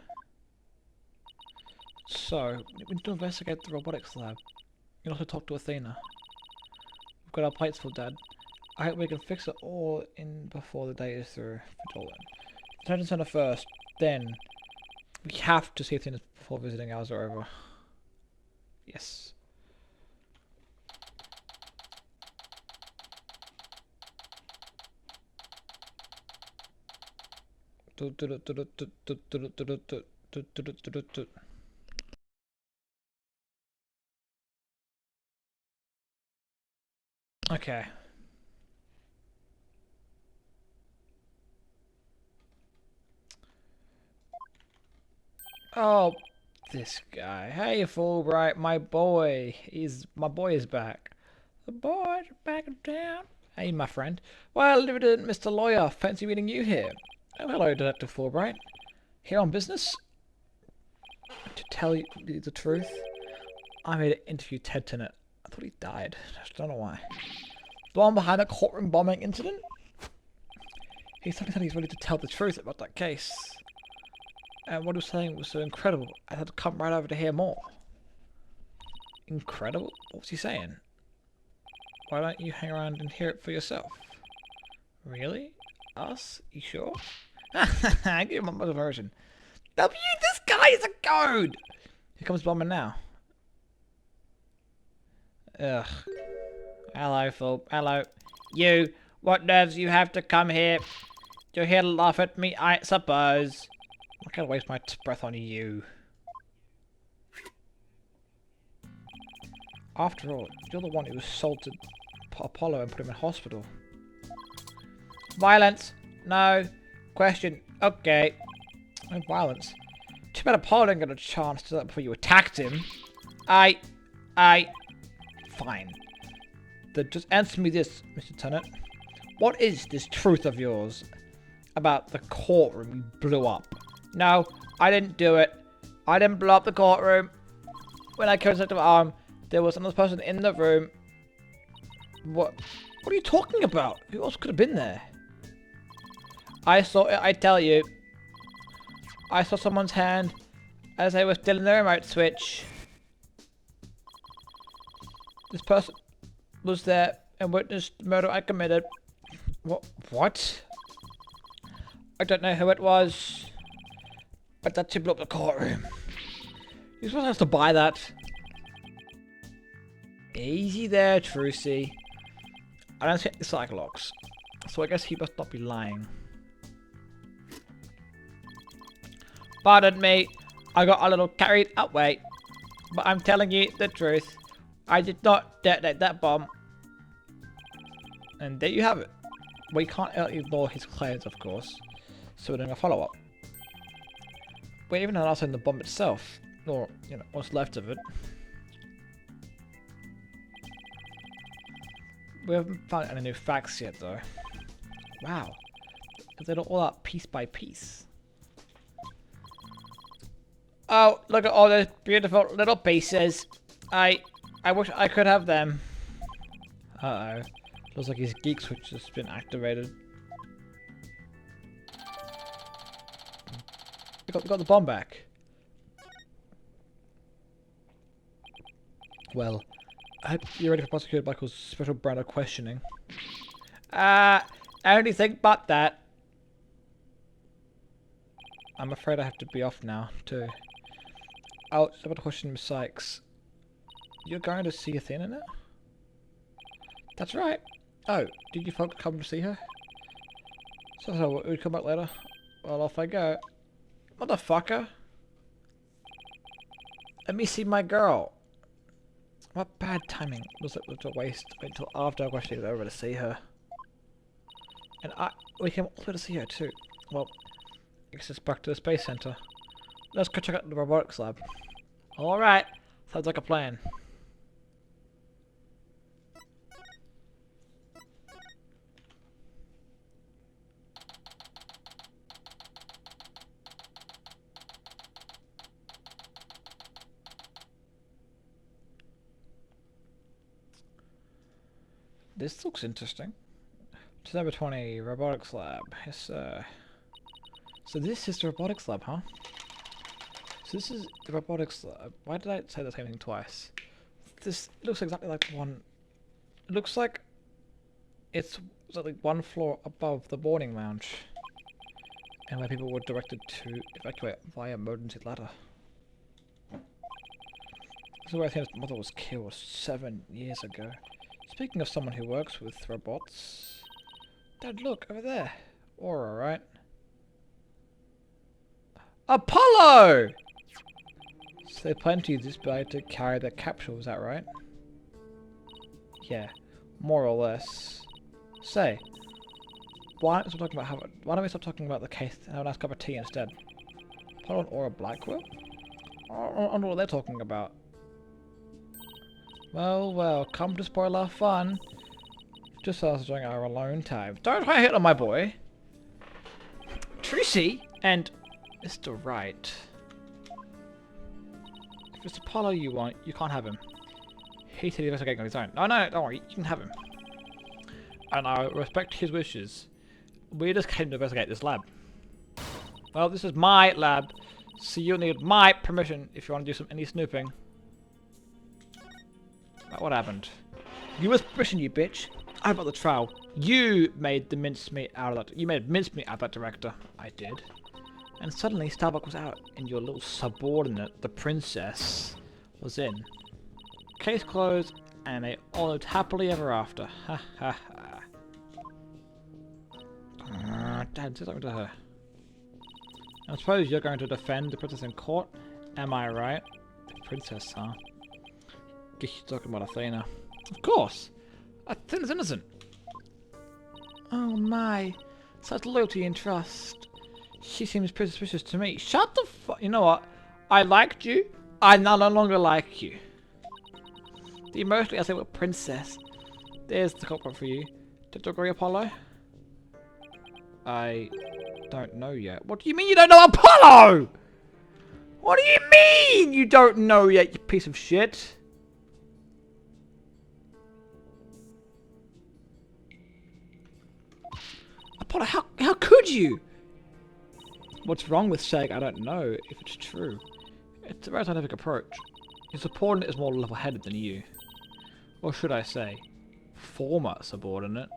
So, we need to investigate the robotics lab. You can also talk to Athena. We've got our plates full, Dad. I hope we can fix it all in before the day is through. Detention center first, then we have to see Athena before visiting hours are over. Yes. Okay. Oh, this guy. Hey, Fulbright, my boy is back. The boys are back in town. Hey, my friend. Well, Mr. Lawyer, fancy meeting you here. Oh, hello, Detective Fulbright. Here on business? To tell you the truth, I'm here to interview Ted Tennant. I thought he died. I just don't know why. The one behind the courtroom bombing incident? He suddenly said he's ready to tell the truth about that case. And what he was saying was so incredible, I had to come right over to hear more. Incredible? What was he saying? Why don't you hang around and hear it for yourself? Really? Us? You sure? I give him my version. W, this guy is a goad! Here comes Bomber now. Ugh. Hello, Phil. Hello. You, what nerves you have to come here? You're here to laugh at me, I suppose. I'm not gonna waste my breath on you. After all, you're the one who assaulted Apollo and put him in hospital. Violence. No. Question. Okay. No violence. Too bad Apollo didn't get a chance to do that before you attacked him. Fine. Then just answer me this, Mr. Tennant. What is this truth of yours about the courtroom you blew up? No, I didn't do it. I didn't blow up the courtroom. When I killed Detective Arm, There was another person in the room. What are you talking about? Who else could have been there? I saw it, I tell you. I saw someone's hand as they were stealing the remote switch. This person was there and witnessed the murder I committed. What? I don't know who it was, but that should blew up the courtroom. You're supposed to have to buy that. Easy there, Trucy. I don't think the cycle locks, so I guess he must not be lying. Pardon me, I got a little carried away, but I'm telling you the truth. I did not detonate that bomb. And there you have it. We can't ignore his claims, of course, so we're doing a follow-up. We even announced in the bomb itself, or, you know, what's left of it. We haven't found any new facts yet, though. Wow. If they're all out piece by piece. Oh, look at all those beautiful little pieces. I wish I could have them. Uh-oh. Looks like his geek switch has been activated. We got the bomb back. Well, I hope you're ready for Prosecutor Michael's special brand of questioning. Anything but that. I'm afraid I have to be off now, too. Oh, so about to question Miss Sykes. You're going to see Athena now? That's right. Oh, did you folks come to see her? So we'll come back later. Well, off I go. Motherfucker. Let me see my girl. What bad timing was it to waste until after I actually was over to see her? And we came all the way to see her too. Well, I guess it's back to the space center. Let's go check out the robotics lab. Alright, sounds like a plan. This looks interesting. December 20, robotics lab. Yes, sir. So this is the robotics lab, huh? So this is the robotics lab. Why did I say the same thing twice? This looks exactly like the one. It looks like it's like one floor above the boarding lounge, and where people were directed to evacuate via emergency ladder. This is where I think his mother was killed 7 years ago. Speaking of someone who works with robots, Dad, look over there. Aura, right? Apollo! So they plan to use this bag to carry their capsule, is that right? Yeah, more or less. Say, why don't we stop talking about the case and have a nice cup of tea instead? Apollo and Aura Blackwell? I don't know what they're talking about. Well, come to spoil our fun. Just us during our alone time. Don't try to hit on my boy. Tracy and Mr. Wright. If it's Apollo you want, you can't have him. He said he was getting on his own. No, don't worry, you can have him. And I respect his wishes. We just came to investigate this lab. Well, this is my lab, so you'll need my permission if you want to do any snooping. What happened? You with permission, you bitch. I brought the trial. You made the mincemeat out of that. You made mincemeat out of that director. I did. And suddenly Starbuck was out, and your little subordinate, the princess, was in. Case closed, and they all lived happily ever after. Ha ha ha. Dad, say something to her. I suppose you're going to defend the princess in court. Am I right? The princess, huh? Guess you're talking about Athena. Of course! Athena's innocent! Oh my, such loyalty and trust. She seems pretty suspicious to me. Shut the fuck. You know what? I liked you. I no longer like you. The emotionally unstable princess. There's the culprit for you. Did you agree, Apollo? I don't know yet. What do you mean you don't know Apollo? What do you mean you don't know yet, you piece of shit? Apollo, how could you? What's wrong with saying I don't know if it's true? It's a very scientific approach. Your subordinate is more level-headed than you. Or should I say, former subordinate.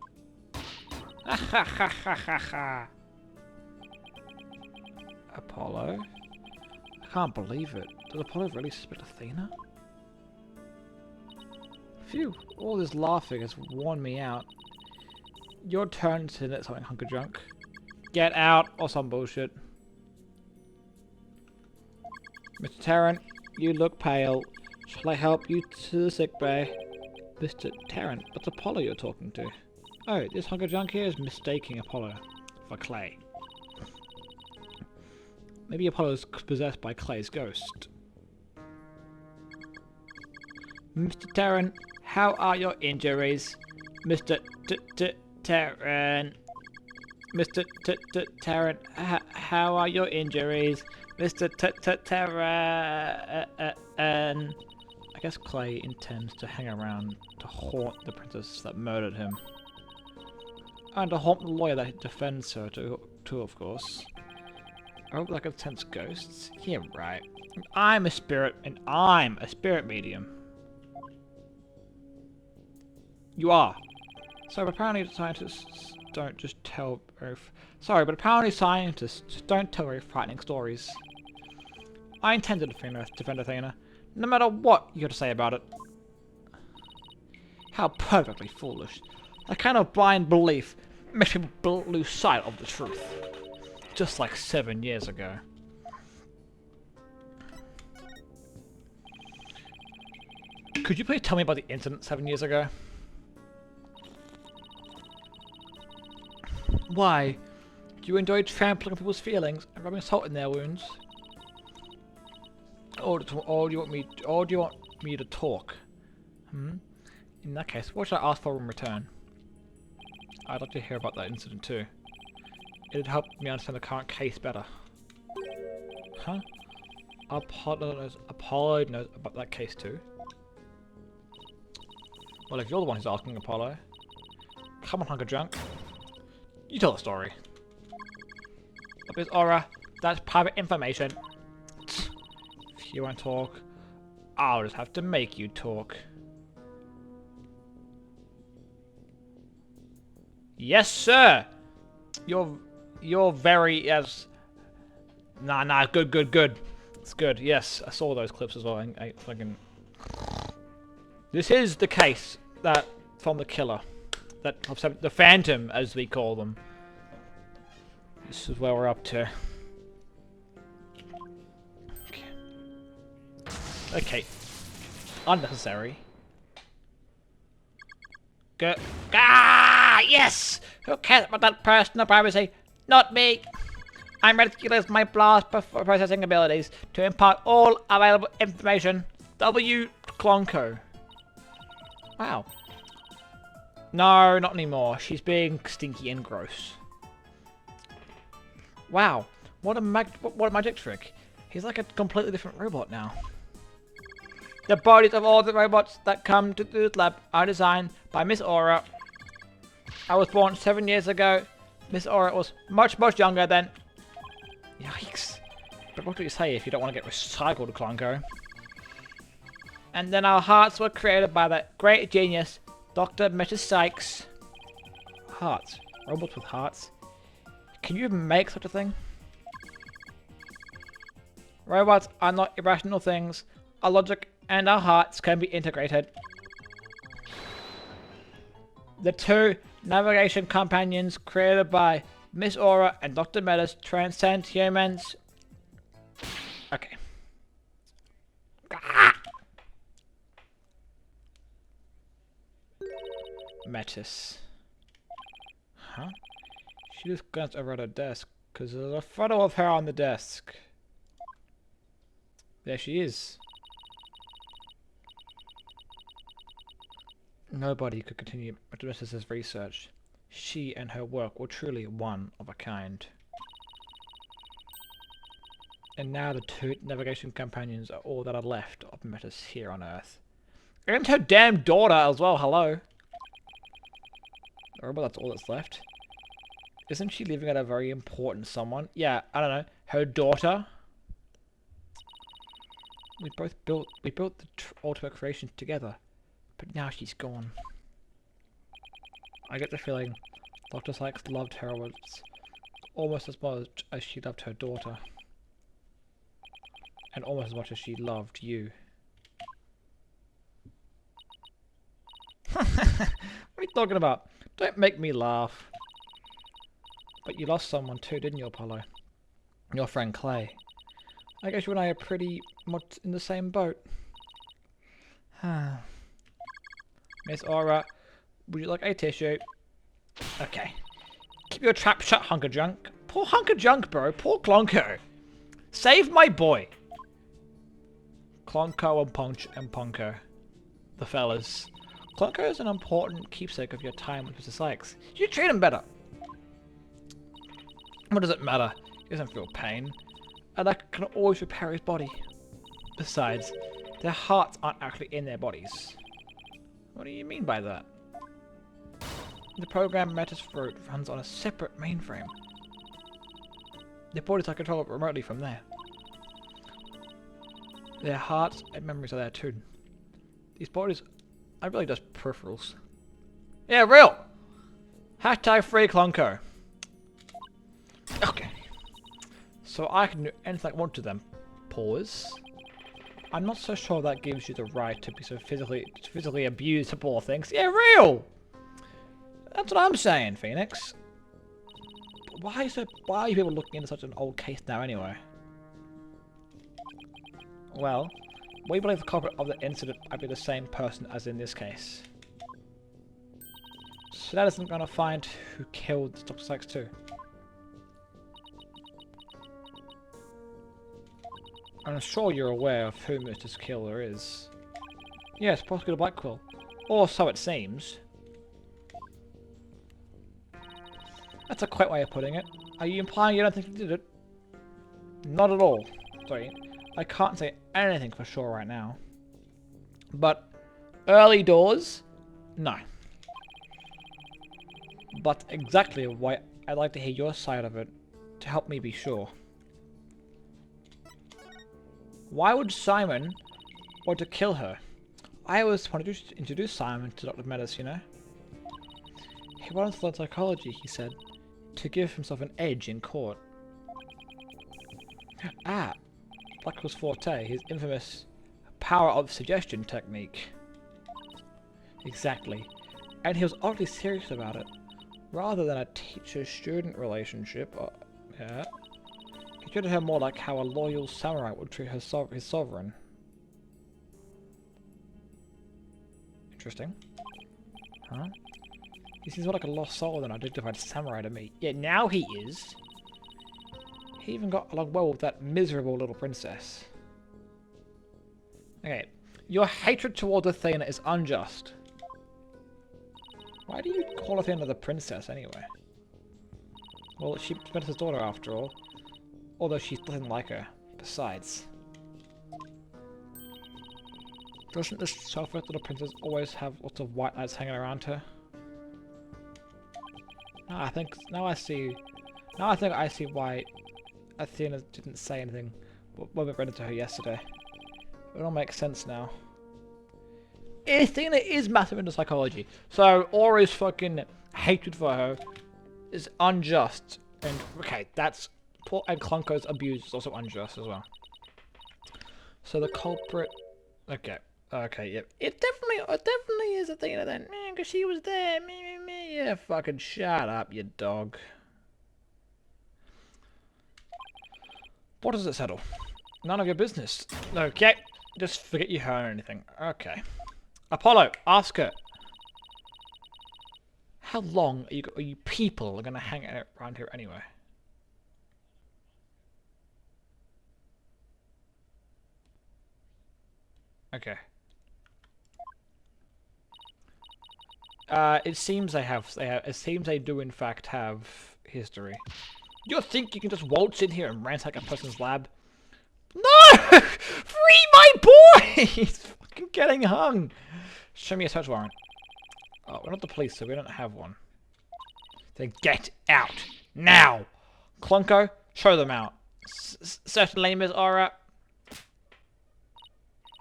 Apollo? I can't believe it. Does Apollo really suspect Athena? Phew, all this laughing has worn me out. Your turn to let something hunker drunk. Get out, or some bullshit. Mr. Tarrant, you look pale. Shall I help you to the sick bay? Mr. Tarrant, what's Apollo you're talking to? Oh, this hunker drunk here is mistaking Apollo for Clay. Maybe Apollo's possessed by Clay's ghost. Mr. Tarrant, how are your injuries? Mr. Tarrant. Mr. Tarrant, how are your injuries? Mr. Tarrant. I guess Clay intends to hang around to haunt the princess that murdered him. And to haunt the lawyer that defends her too, of course. I hope that can sense ghosts. Yeah, right. I'm a spirit, and I'm a spirit medium. You are. So apparently scientists don't just tell apparently scientists don't tell very frightening stories. I intend to defend Athena, no matter what you have to say about it. How perfectly foolish. That kind of blind belief makes people lose sight of the truth. Just like 7 years ago. Could you please tell me about the incident 7 years ago? Why? Do you enjoy trampling on people's feelings and rubbing salt in their wounds? Or do you want me to talk? In that case, what should I ask for in return? I'd like to hear about that incident too. It'd help me understand the current case better. Huh? Apollo knows about that case too? Well, if you're the one who's asking, Apollo. Come on, hunker drunk. You tell the story. Miss Aura, that's private information. If you won't talk, I'll just have to make you talk. Yes, sir! You're very, yes. Nah, good. It's good, yes. I saw those clips as well. I fucking... This is the case that, from the killer. That, the Phantom, as we call them. This is where we're up to. Okay. Unnecessary. Go. Ah, yes! Who cares about that personal privacy? Not me! I'm ready to utilize my blast processing abilities to impart all available information. W. Clonco. Wow. No, not anymore. She's being stinky and gross. Wow. What a magic trick. He's like a completely different robot now. The bodies of all the robots that come to this lab are designed by Miss Aura. I was born 7 years ago. Miss Aura was much younger then. Yikes. But what do you say if you don't want to get recycled, Clonco? And then our hearts were created by that great genius, Dr. Mrs. Sykes. Hearts? Robots with hearts? Can you even make such a thing? Robots are not irrational things. Our logic and our hearts can be integrated. The two navigation companions created by Miss Aura and Dr. Metis transcend humans. Okay. Metis. Huh? She just glanced over at her desk because there's a photo of her on the desk. There she is. Nobody could continue Metis' research. She and her work were truly one of a kind. And now the two navigation companions are all that are left of Metis here on Earth. And her damn daughter as well, hello! Or that's all that's left. Isn't she leaving out a very important someone? Yeah, I don't know. Her daughter? We built the ultimate creation together. But now she's gone. I get the feeling Dr. Sykes loved her almost as much as she loved her daughter. And almost as much as she loved you. What are you talking about? Don't make me laugh. But you lost someone too, didn't you, Apollo? Your friend Clay. I guess you and I are pretty much in the same boat. Miss Aura, would you like a tissue? Okay. Keep your trap shut, Hunker Junk. Poor Hunker Junk, bro. Poor Clonko. Save my boy. Clonko and Ponko. The fellas. Clonko is an important keepsake of your time with Mr. Sykes. You should treat him better. What does it matter? He doesn't feel pain. And I can always repair his body. Besides, their hearts aren't actually in their bodies. What do you mean by that? The program Metis Fruit runs on a separate mainframe. Their bodies are controlled remotely from there. Their hearts and memories are there too. These bodies are really just peripherals. Yeah, real! Hashtag free Clonko. Okay. So I can do anything I want to them. Pause. I'm not so sure that gives you the right to be so physically abused to poor things. Yeah, real! That's what I'm saying, Phoenix. But why are you people looking into such an old case now anyway? Well, we believe the culprit of the incident might be the same person as in this case. So that isn't gonna find who killed Dr. Sykes too. I'm sure you're aware of who Mr. Killer is. Yes, Prosecutor Blackquill. Or so it seems. That's a quaint way of putting it. Are you implying you don't think he did it? Not at all. Sorry. I can't say anything for sure right now. But early doors? No. But exactly why I'd like to hear your side of it to help me be sure. Why would Simon want to kill her? I always wanted to introduce Simon to Dr. Metis, you know? He wanted to learn psychology, he said, to give himself an edge in court. Ah, Blackwell's forte, his infamous power of suggestion technique. Exactly. And he was oddly serious about it. Rather than a teacher-student relationship, yeah. He treated her more like how a loyal samurai would treat his sovereign. Interesting. Huh? He seems more like a lost soul than a dignified samurai to me. Yeah, now he is. He even got along well with that miserable little princess. Okay. Your hatred towards Athena is unjust. Why do you call Athena the princess anyway? Well, she's Metis' daughter after all. Although she doesn't like her. Besides. Doesn't this selfish little princess always have lots of white knights hanging around her? Now I think I see why Athena didn't say anything when we ran into her yesterday. It all makes sense now. Athena is massive into psychology, so Aura's fucking hatred for her is unjust. And okay, that's poor, and Clonko's abuse is also unjust as well. So the culprit, okay, yep, it definitely is Athena then, because she was there. Yeah, fucking shut up, you dog. What does it settle? None of your business. Okay, just forget you heard anything. Okay. Apollo, ask her. How long are you people gonna hang out around here anyway? Okay. It seems they do in fact have history. You think you can just waltz in here and ransack a person's lab? No! Free my boy! He's fucking getting hung. Show me a search warrant. Oh, we're not the police, so we don't have one. Then get out. Now! Clunko, show them out. Certainly, Ms. Aura.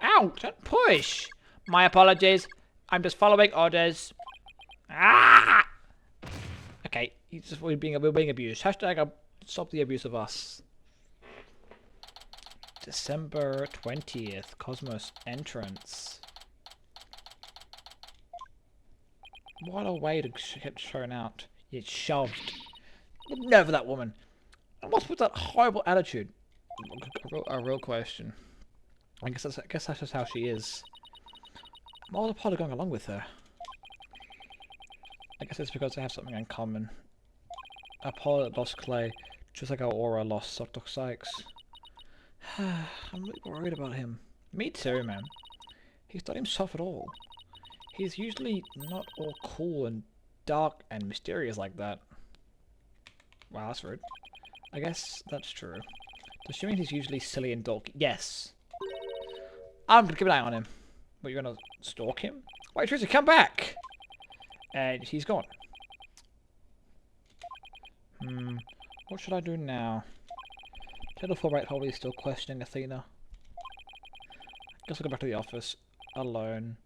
Ow! Don't push! My apologies. I'm just following orders. Ah! Okay, we're being abused. Hashtag stop the abuse of us. December 20th, Cosmos entrance. What a way to get shown out. You get shoved. Never that woman. And what's with that horrible attitude? A real question. I guess that's just how she is. I'm all part of going along with her. I guess it's because they have something in common. Apollo lost Clay, just like our Aura lost Dr. Sykes. I'm really worried about him. Me too, man. He's not himself at all. He's usually not all cool and dark and mysterious like that. Wow, that's rude. I guess that's true. Does she mean he's usually silly and dorky? Yes. I'm gonna keep an eye on him. What, you're gonna stalk him? Wait, Teresa, come back! And he's gone. What should I do now? Channel 4 right probably still questioning Athena. Guess I'll go back to the office. Alone.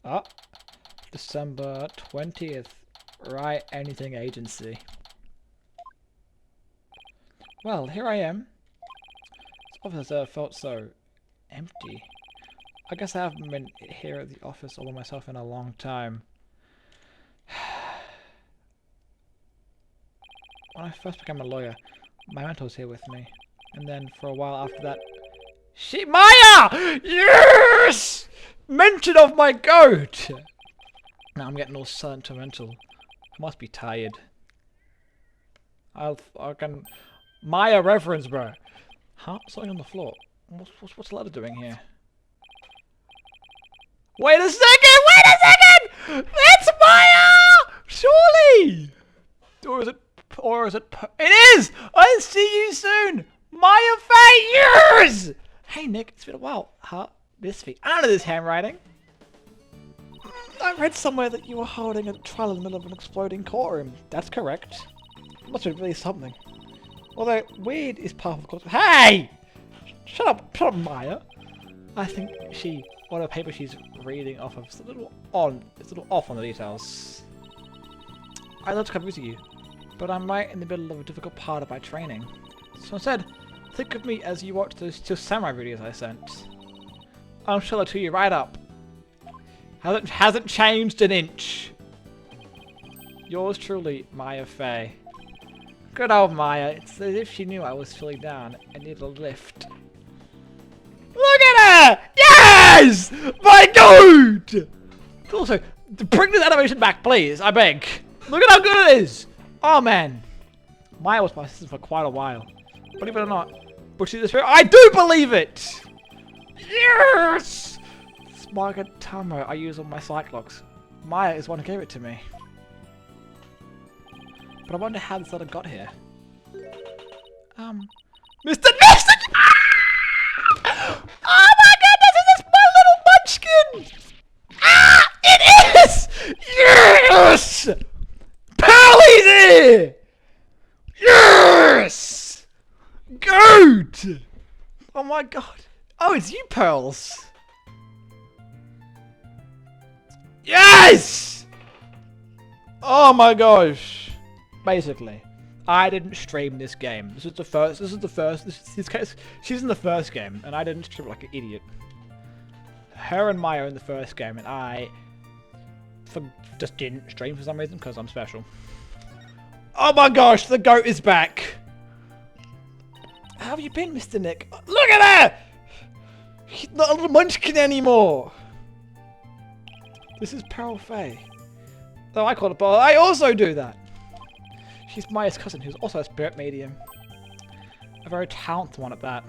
Ah! December 20th. Right, anything agency. Well, here I am. This office felt so empty. I guess I haven't been here at the office all by myself in a long time. When I first became a lawyer, my mentor was here with me. And then for a while after that... Maya! Yes! Mention of my goat! Now I'm getting all sentimental. I must be tired. I can... Maya reverence, bro. Huh? Something on the floor. What's the ladder doing here? Wait a second! Wait a second! That's Maya! Surely! Or is it? It is! I'll see you soon! Maya Faye, yes! Hey Nick, it's been a while. Huh? This feet. I know this handwriting. I read somewhere that you were holding a trial in the middle of an exploding courtroom. That's correct. Must be really something. Although, weird is part of course. Hey! Shut up, Maya. I think one of the papers she's reading off of is a little off on the details. I'd love to come visit you, but I'm right in the middle of a difficult part of my training. So instead, think of me as you watch those 2 samurai videos I sent. I'm sure they'll cheer you right up. Hasn't changed an inch. Yours truly, Maya Faye. Good old Maya. It's as if she knew I was feeling down and needed a lift. Look at her! Yes! My God! Also, bring this animation back, please. I beg. Look at how good it is. Oh man, Maya was my assistant for quite a while. Believe it or not, but she's the spirit. I do believe it. Yes! Smargatama I use on my Cyclops. Maya is one who gave it to me. But I wonder how this letter got here. Mr. Nixon! Ah! Oh my goodness, is this my little munchkin? Ah! It is! Yes! Pearly's here! Yes! Good! Oh my god. Oh, it's you, Pearls. Yes! Oh my gosh. Basically, I didn't stream this game. This is the first. She's in the first game, and I didn't stream like an idiot. Her and Maya in the first game, and I just didn't stream for some reason because I'm special. Oh my gosh, the goat is back. How have you been, Mr. Nick? Look at her! He's not a little munchkin anymore. This is Pearl Faye. Oh, I call it Pearl. I also do that. She's Maya's cousin, who's also a spirit medium. A very talented one at that.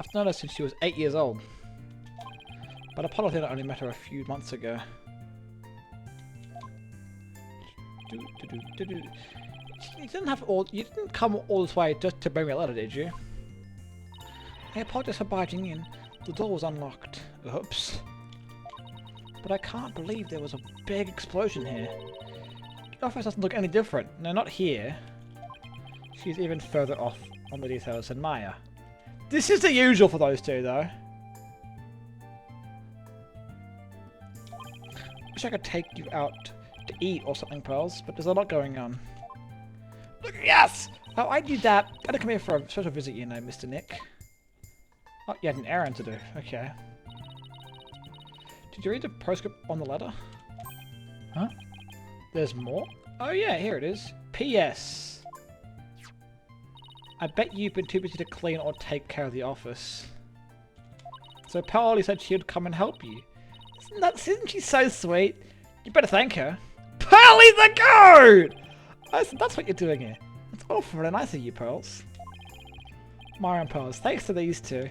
I've known her since she was 8 years old. But Apollo did only met her a few months ago. You didn't come all this way just to bring me a letter, did you? I apologize for barging in. The door was unlocked. Oops. But I can't believe there was a big explosion here. The office doesn't look any different. No, not here. She's even further off on the details than Maya. This is the usual for those two, though. Wish I could take you out to eat or something, Pearls, but there's a lot going on. Look, yes! Oh, I knew that. I had to come here for a special visit, you know, Mr. Nick. Oh, you had an errand to do. Okay. Did you read the postscript on the letter? Huh? There's more? Oh yeah, here it is. P.S. I bet you've been too busy to clean or take care of the office. So Pearly said she'd come and help you. Isn't she so sweet? You better thank her. Pearly the goat! That's what you're doing here. That's awful very nice of you, Pearls. Maya and Pearls, thanks to these two,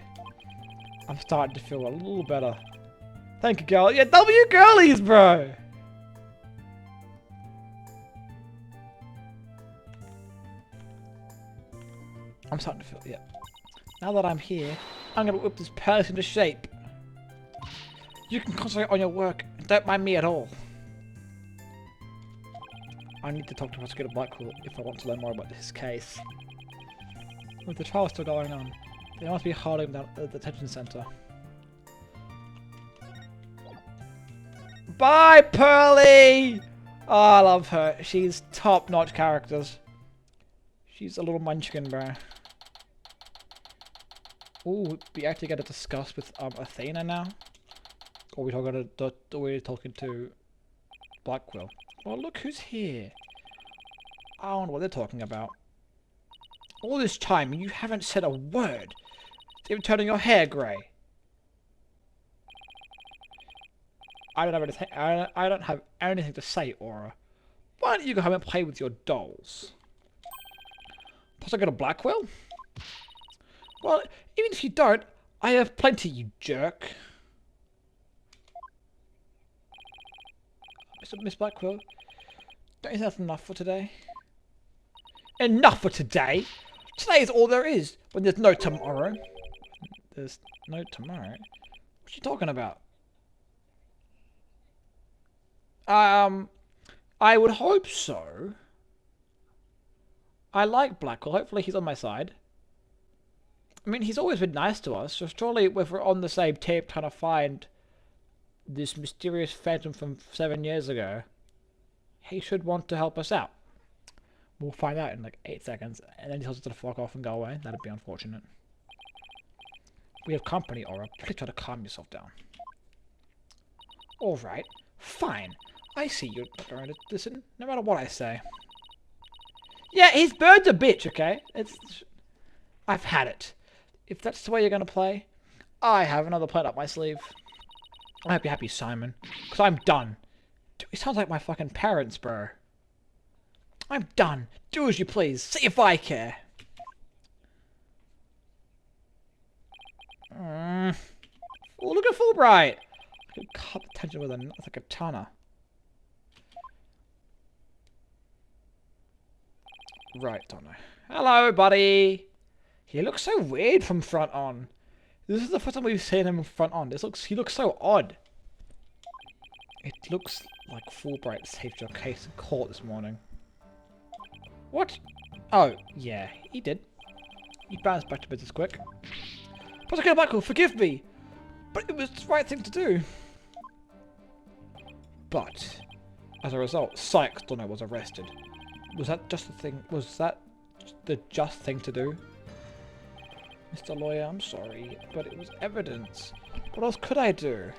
I'm starting to feel a little better. Thank you, girl. Yeah, W girlies, bro! I'm starting to feel, yeah. Now that I'm here, I'm gonna whip this palace into shape. You can concentrate on your work and don't mind me at all. I need to talk to Prosecutor Blackwell if I want to learn more about this case. With the trial still going on, they must be holding him down at the detention center. Bye, Pearly! Oh, I love her. She's top-notch characters. She's a little munchkin, bro. Ooh, we actually get to discuss with Athena now. Or we're talking to Blackwell. Well, look who's here. I don't know what they're talking about. All this time, you haven't said a word. It's even turning your hair grey. I don't have anything to say, Aura. Why don't you go home and play with your dolls? Plus I go to Blackwell? Well, even if you don't, I have plenty, you jerk. Miss Blackwell, don't you think that's enough for today? Enough for today? Today is all there is, when there's no tomorrow. There's no tomorrow? What are you talking about? I would hope so. I like Blackwell. Hopefully he's on my side. I mean, he's always been nice to us, so surely if we're on the same tape trying to find this mysterious phantom from 7 years ago, he should want to help us out. We'll find out in like 8 seconds, and then he tells us to fuck off and go away. That'd be unfortunate. We have company, Aura. Please try to calm yourself down. Alright, fine. I see you're not going to listen, no matter what I say. Yeah, his bird's a bitch, okay? I've had it. If that's the way you're going to play, I have another plan up my sleeve. I hope you're happy, Simon, because I'm done. Dude, he sounds like my fucking parents, bro. I'm done. Do as you please. See if I care. Oh, look at Fulbright. I could cut the tension with a katana. Right, don't know. Hello, buddy. He looks so weird from front on. This is the first time we've seen him front on. He looks so odd. It looks like Fulbright saved your case in court this morning. What? Oh, yeah, he did. He bounced back to business quick. Prosecutor Michael, forgive me! But it was the right thing to do. But, as a result, Sykes Donner was arrested. Was that just the thing? Was that the just thing to do? Mr. Lawyer, I'm sorry, but it was evidence. What else could I do?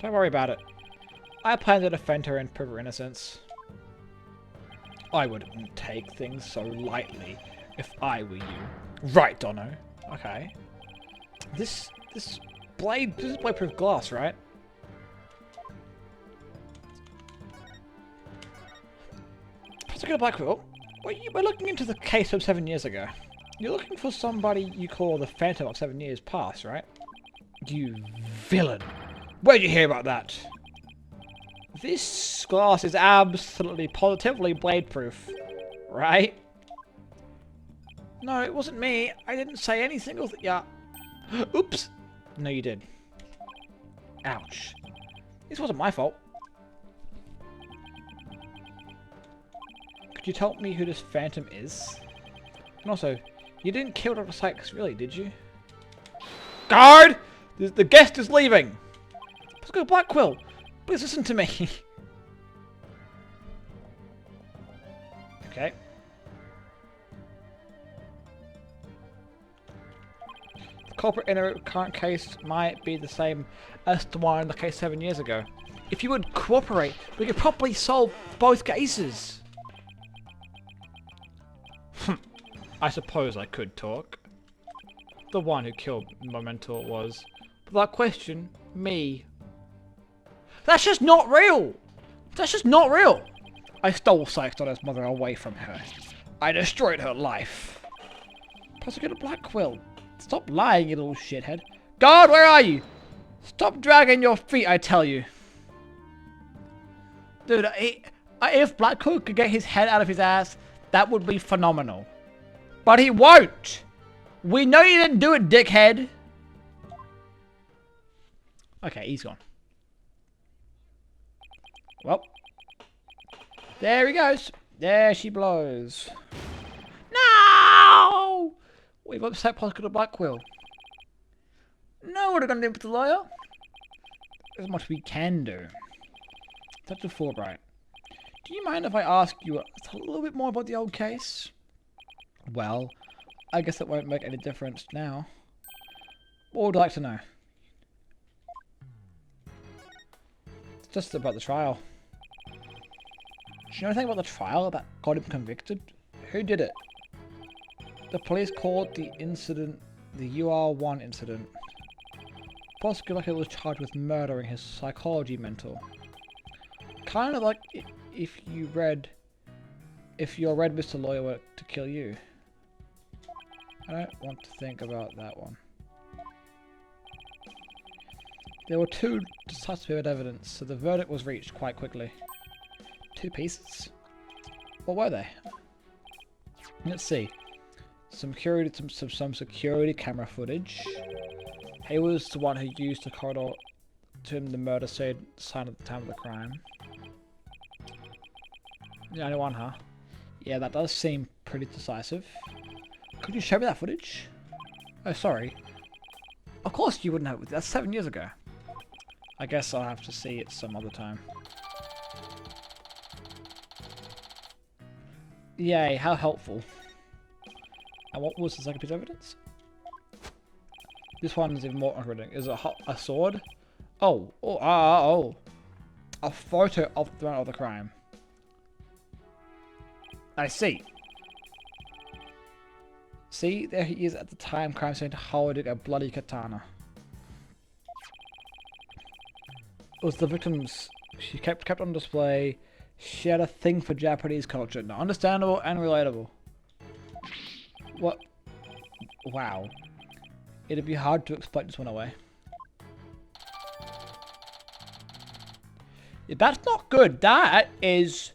Don't worry about it. I plan to defend her and prove her innocence. I wouldn't take things so lightly if I were you. Right, Dono. Okay. This is blade-proof glass, right? Prosecutor Blackwell, we're looking into the case from 7 years ago. You're looking for somebody you call the Phantom of 7 years past, right? You villain! Where'd you hear about that? This glass is absolutely, positively blade-proof, right? No, it wasn't me. I didn't say any single thing. Yeah. Oops. No, you did. Ouch. This wasn't my fault. Could you tell me who this phantom is? And also, you didn't kill Dr. Sykes, really, did you? Guard! The guest is leaving! Let's go, Black Quill! Please listen to me! Okay. The culprit in the current case might be the same as the one in the case 7 years ago. If you would cooperate, we could probably solve both cases. I suppose I could talk. The one who killed my mentor was, without question, me. That's just not real! That's just not real! I stole Sykes' mother away from her. I destroyed her life. Prosecutor Black Quill, stop lying, you little shithead. Guard, where are you? Stop dragging your feet, I tell you. Dude, if Black Quill could get his head out of his ass, that would be phenomenal. But he won't! We know you didn't do it, dickhead! Okay, he's gone. Well. There he goes. There she blows. No! We've upset Prosecutor Black Quill. No, what are we going to do with the lawyer? There's much we can do. Detective Fulbright, do you mind if I ask you a little bit more about the old case? Well, I guess it won't make any difference now. What would you like to know? It's just about the trial. Do you know anything about the trial that got him convicted? Who did it? The police called the incident the UR1 incident. Prosecutor was charged with murdering his psychology mentor. Kind of like if your red Mr. Lawyer were to kill you. I don't want to think about that one. There were 2 decisive evidence, so the verdict was reached quite quickly. 2 pieces? What were they? Let's see. Some security camera footage. He was the one who used the corridor to him the murder sign at the time of the crime. The only one, huh? Yeah, that does seem pretty decisive. Could you show me that footage? Oh, sorry. Of course you wouldn't have. That's 7 years ago. I guess I'll have to see it some other time. Yay, how helpful. And what was the second piece of evidence? This one is even more incredible. Is it a sword? Oh. A photo of the man of the crime. I see. See, there he is at the time crime scene holding a bloody katana. It was the victim's. She kept on display. She had a thing for Japanese culture. Now, understandable and relatable. What? Wow. It'd be hard to explain this one away. Yeah, that's not good. That is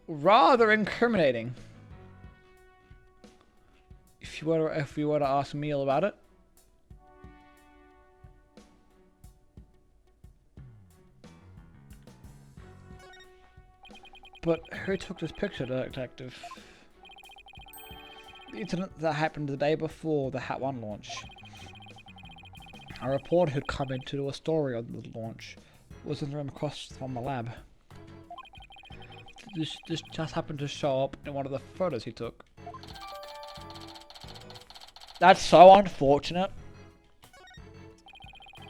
rather incriminating. If you were to ask me all about it. But who took this picture, detective? The incident that happened the day before the Hat 1 launch. A reporter who'd come in to do a story on the launch was in the room across from the lab. This just happened to show up in one of the photos he took. That's so unfortunate.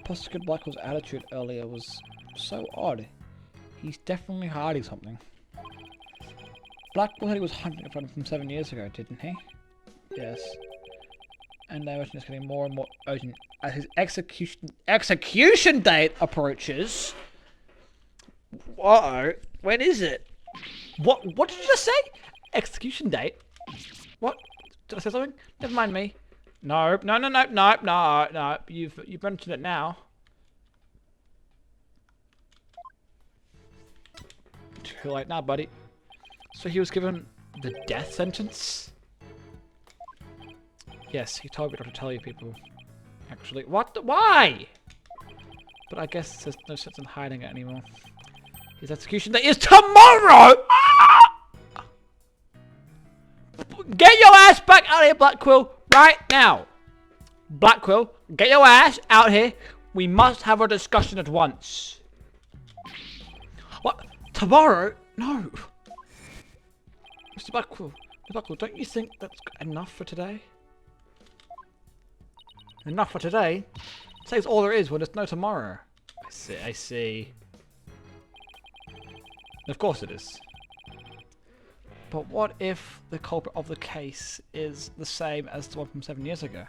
Prosecutor Blackwell's attitude earlier was so odd. He's definitely hiding something. Blackwell said he was hunting a friend from 7 years ago, didn't he? Yes. And now it's just getting more and more urgent as his execution date approaches. Uh-oh. When is it? What did you just say? Execution date? What? Did I say something? Never mind me. No. You've mentioned it now. Too late now, buddy. So he was given the death sentence? Yes, he told me not to tell you people. Actually, what? Why? But I guess there's no sense in hiding it anymore. His execution date is tomorrow! Ah! Get your ass back out of here, Black Quill, right now! Black Quill, get your ass out here. We must have a discussion at once. What? Tomorrow? No. Mr. Black Quill, don't you think that's enough for today? Enough for today? Says all there is when there's no tomorrow. I see. Of course it is. But what if the culprit of the case is the same as the one from 7 years ago?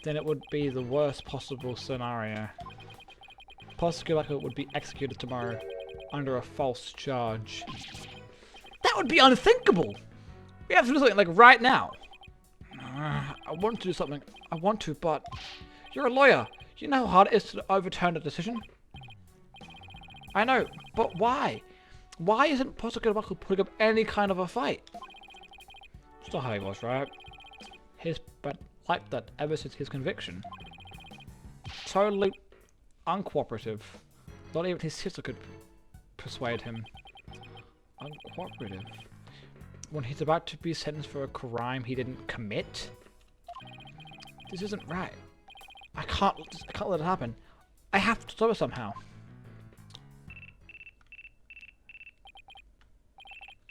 Then it would be the worst possible scenario. Prosecutor would be executed tomorrow under a false charge. That would be unthinkable! We have to do something like right now. I want to do something. I want to, but you're a lawyer. You know how hard it is to overturn a decision? I know, but why? Why isn't Prosecutor Buckle putting up any kind of a fight? It's not how he was, right? He's been like that ever since his conviction. Totally uncooperative. Not even his sister could persuade him. Uncooperative. When he's about to be sentenced for a crime he didn't commit? This isn't right. I can't let it happen. I have to stop it somehow.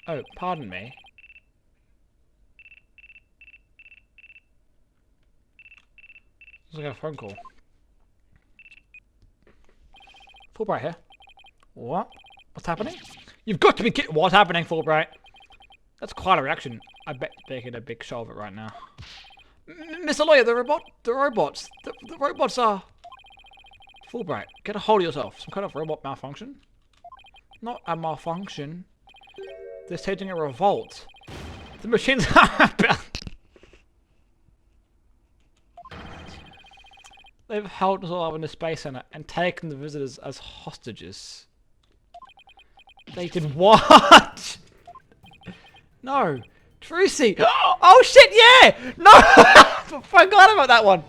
Oh, pardon me. Looks like a phone call. Fulbright here. What? What's happening? You've got to be kidding! What's happening, Fulbright? That's quite a reaction. I bet they're getting a big show of it right now. Mr. Lawyer, the robots are... Fulbright, get a hold of yourself. Some kind of robot malfunction? Not a malfunction. They're staging a revolt. The machines are... They've held us all up in the Space Center and taken the visitors as hostages. They did what? No. Trucy! Oh shit, yeah! No! I forgot about that one!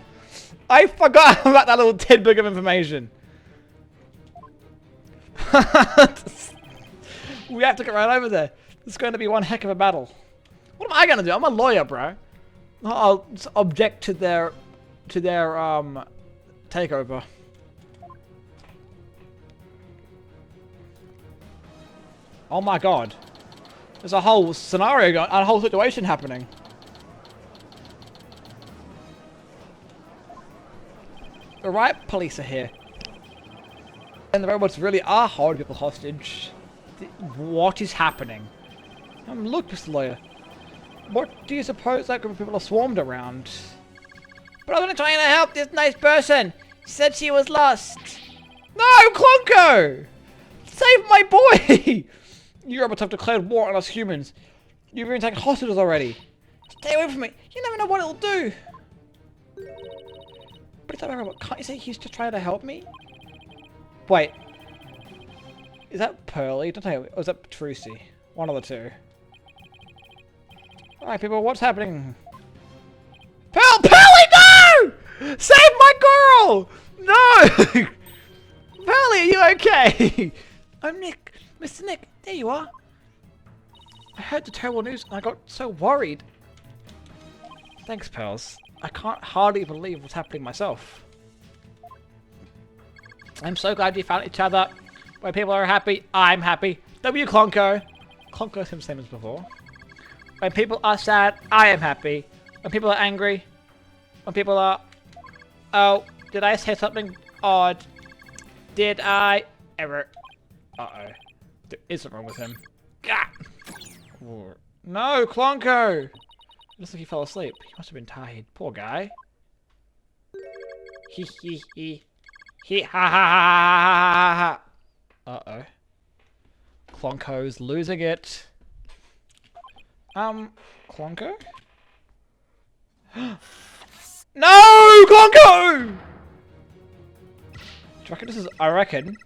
I forgot about that little tidbit of information. We have to get right over there. It's going to be one heck of a battle. What am I going to do? I'm a lawyer, bro. I'll object to their takeover. Oh my god. There's a whole scenario going, a whole situation happening. The riot police are here. And the robots really are holding people hostage. What is happening? Look, Mr. Lawyer. What do you suppose that group of people are swarmed around? But I was trying to help this nice person. She said she was lost. No, Clonko! Save my boy! You robots have declared war on us humans. You've been taking hostages already. Stay away from me. You never know what it'll do. But it's that robot. Can't you say he's just trying to help me? Wait. Is that Pearly? Don't tell me. Or is that Trucy? One of the two. Alright, people, what's happening? Pearly, no! Save my girl! No! Pearly, are you okay? I'm Nick. Mr. Nick, there you are. I heard the terrible news and I got so worried. Thanks, pals. I can't hardly believe what's happening myself. I'm so glad you found each other. When people are happy, I'm happy. W Clonko. Clonko seems the same as before. When people are sad, I am happy. When people are angry, when people are... Oh, did I say something odd? Did I ever... Uh-oh. There is something wrong with him. Gah! No, Clonko! It looks like he fell asleep. He must have been tired. Poor guy. He ha ha ha ha ha. Uh-oh. Clonko's losing it. Clonko? No! Clonko! Do you reckon this is... I reckon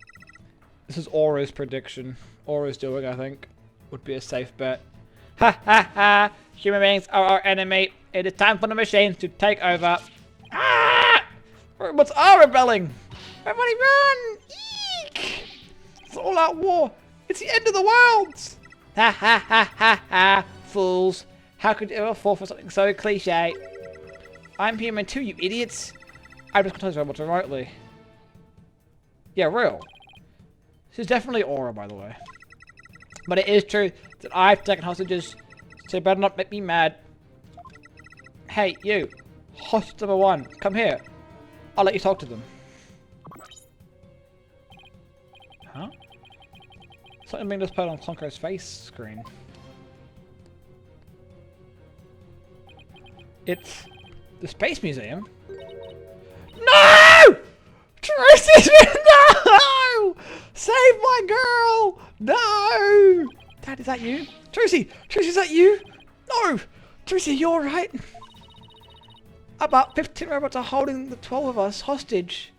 this is Aura's prediction. Aura's doing, I think. Would be a safe bet. Ha ha ha! Human beings are our enemy. It is time for the machines to take over. Ah! Robots are rebelling! Everybody run! Eek! It's all out war! It's the end of the world! Ha ha ha ha ha! Fools! How could you ever fall for something so cliche? I'm human too, you idiots! I just control robots remotely. Yeah, real. This is definitely aura, by the way. But it is true that I've taken hostages, so you better not make me mad. Hey, you! Hostage number 1, come here. I'll let you talk to them. Huh? Something being displayed on Conqueror's face screen. It's the Space Museum. No! Tracy! No! Save my girl! No! Dad, is that you? Tracy! Tracy, is that you? No! Tracy, you alright? About 15 robots are holding the 12 of us hostage.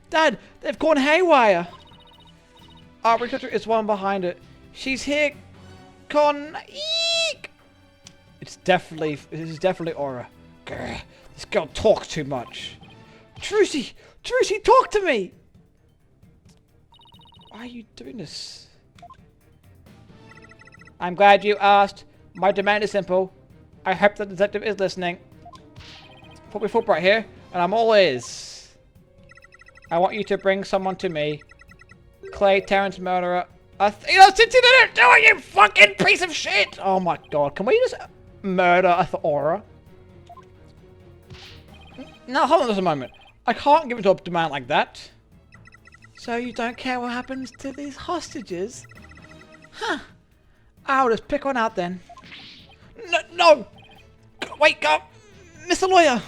Dad, they've gone haywire. Our recruiter is one behind it. She's here. Eek! This is definitely aura. Grr, this girl talks too much. Tracy! Tracy, talk to me! Why are you doing this? I'm glad you asked. My demand is simple. I hope the detective is listening. Put me foot right here, and I'm all ears. I want you to bring someone to me. Clay, Terrence, murderer. Athena, since you didn't do it, you fucking piece of shit! Oh my god, can we just murder Aura? Now, hold on just a moment. I can't give it up a demand like that. So you don't care what happens to these hostages? Huh. I'll just pick one out then. No! Wait, go! Mr. Lawyer!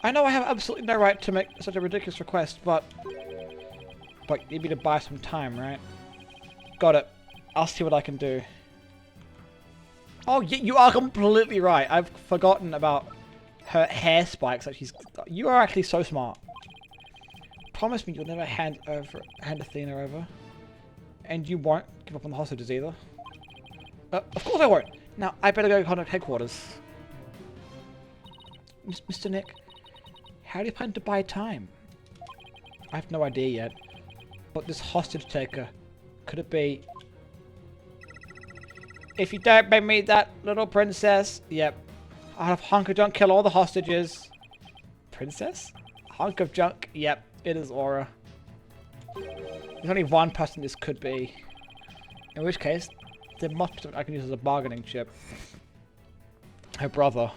I know I have absolutely no right to make such a ridiculous request, but you need me to buy some time, right? Got it. I'll see what I can do. Oh, you are completely right. I've forgotten about her hair spikes that you are actually so smart. Promise me you'll never hand Athena over. And you won't give up on the hostages either. Of course I won't. Now, I better go contact headquarters. Mr. Nick, how do you plan to buy time? I have no idea yet. But this hostage taker, could it be? If you don't bring me that little princess, yep. I'll have hunk of junk kill all the hostages. Princess? Hunk of junk? Yep, it is Aura. There's only one person this could be. In which case, there must be something I can use as a bargaining chip. Her brother.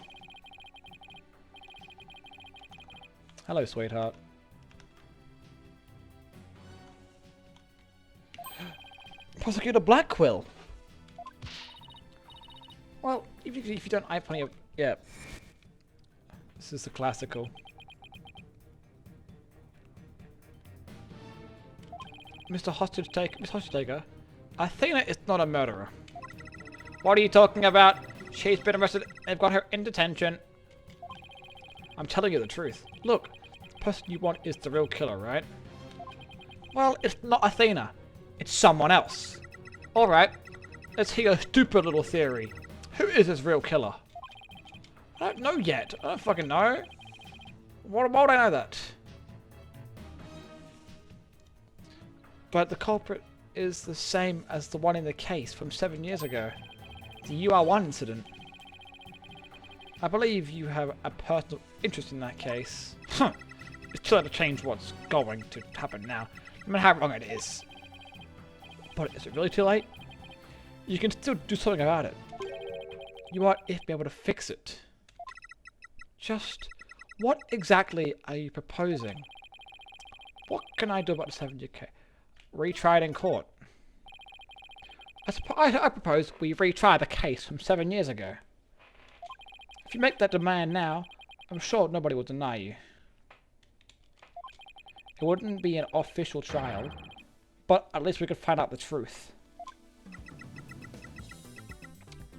Hello, sweetheart. Prosecutor Blackquill. Well, even if you don't, I have plenty of. Yeah. This is the classical. Mr. Hostage Taker. Athena is not a murderer. What are you talking about? She's been arrested. They've got her in detention. I'm telling you the truth. Look, the person you want is the real killer, right? Well, it's not Athena. It's someone else. Alright, let's hear a stupid little theory. Who is this real killer? I don't know yet. I don't fucking know. Why would I know that? But the culprit is the same as the one in the case from 7 years ago. The UR1 incident. I believe you have a personal interest in that case. Huh. It's too late to change what's going to happen now, no matter how wrong it is. But is it really too late? You can still do something about it. You might be able to fix it. Just what exactly are you proposing? What can I do about the 70k? Retried in court. I propose we retry the case from 7 years ago. If you make that demand now, I'm sure nobody will deny you. It wouldn't be an official trial, but at least we could find out the truth.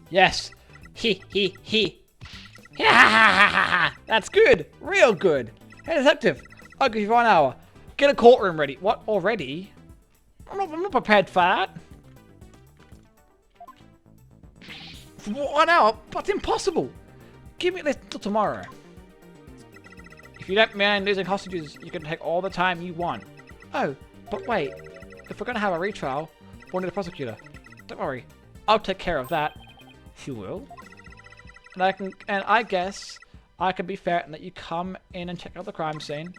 Yes! He. Ha ha ha ha! That's good! Real good! Hey detective, I'll give you 1 hour. Get a courtroom ready. What, already? I'm not prepared for that. For 1 hour? That's impossible! Give me this till tomorrow. If you don't mind losing hostages, you can take all the time you want. Oh, but wait. If we're gonna have a retrial, we'll need a prosecutor. Don't worry. I'll take care of that. You will? And I guess I can be fair and let you come in and check out the crime scene.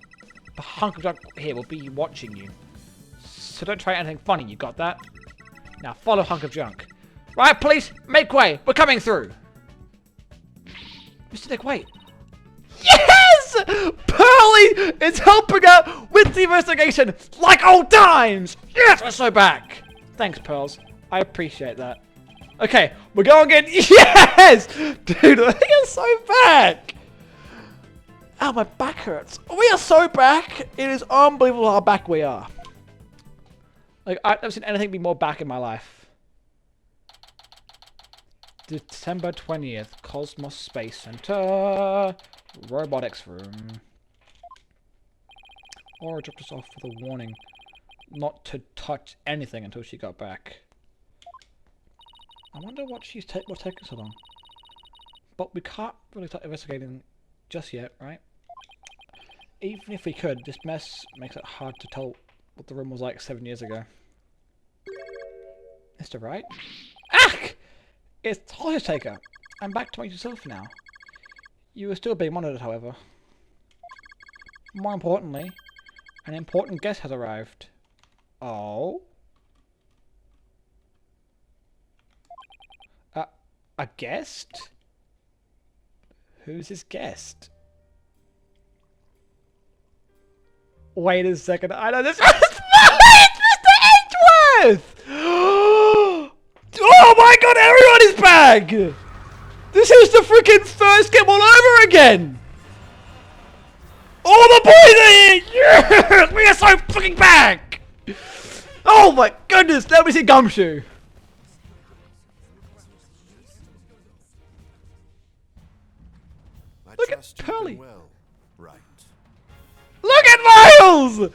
The hunk of junk here will be watching you. So don't try anything funny, you got that? Now follow hunk of junk. Right, police, make way! We're coming through! Mr. Dick, wait. Yes! Pearly is helping out with the investigation like old times! Yes, we're so back! Thanks, Pearls. I appreciate that. Okay, we're going again. Yes! Dude, we are so back! Ow, my back hurts. We are so back! It is unbelievable how back we are. Like, I've never seen anything be more back in my life. December 20th, Cosmos Space Center. Robotics room. Aura dropped us off with a warning not to touch anything until she got back. I wonder what's taking so long. But we can't really start investigating just yet, right? Even if we could, this mess makes it hard to tell what the room was like 7 years ago. Mr. Wright? Ach! It's Holiday Taker. I'm back to myself now. You are still being monitored, however. More importantly, an important guest has arrived. Oh? A guest? Who's this guest? Wait a second, I know this. It's Mr. Edgeworth! Oh my god, everyone is back! This is the freaking first game all over again! All the boys are here! Yes! We are so fucking back! Oh my goodness, let me see Gumshoe! Look at Pearly! Well, right. Look at Miles!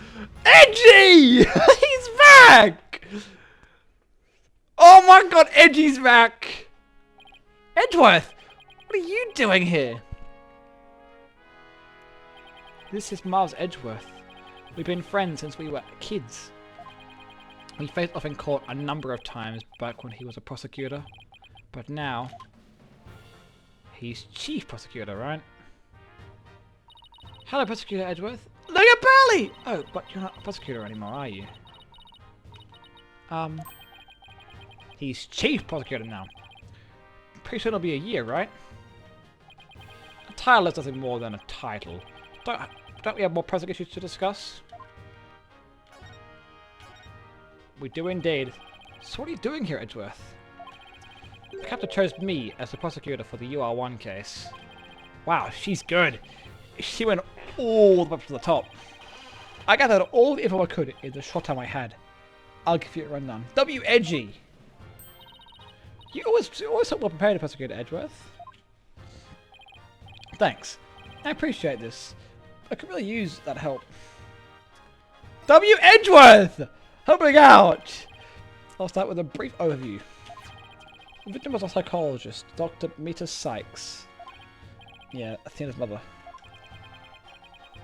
Edgy! He's back! Oh my god, Edgy's back! Edgeworth! What are you doing here? This is Miles Edgeworth. We've been friends since we were kids. We faced off in court a number of times back when he was a prosecutor. But now, he's chief prosecutor, right? Hello, Prosecutor Edgeworth. Look at Pearly! Oh, but you're not a prosecutor anymore, are you? He's chief prosecutor now. Pretty soon it'll be a year, right? A title is nothing more than a title. Don't we have more pressing issues to discuss? We do indeed. So what are you doing here, Edgeworth? The captain chose me as the prosecutor for the UR1 case. Wow, she's good. She went all the way up to the top. I gathered all the info I could in the short time I had. I'll give you a rundown. W. Edgy! You always so well prepared, Prosecutor Edgeworth. Thanks. I appreciate this. I could really use that help. W. Edgeworth! Helping out! I'll start with a brief overview. The victim was a psychologist, Dr. Meta Sykes. Yeah, Athena's mother.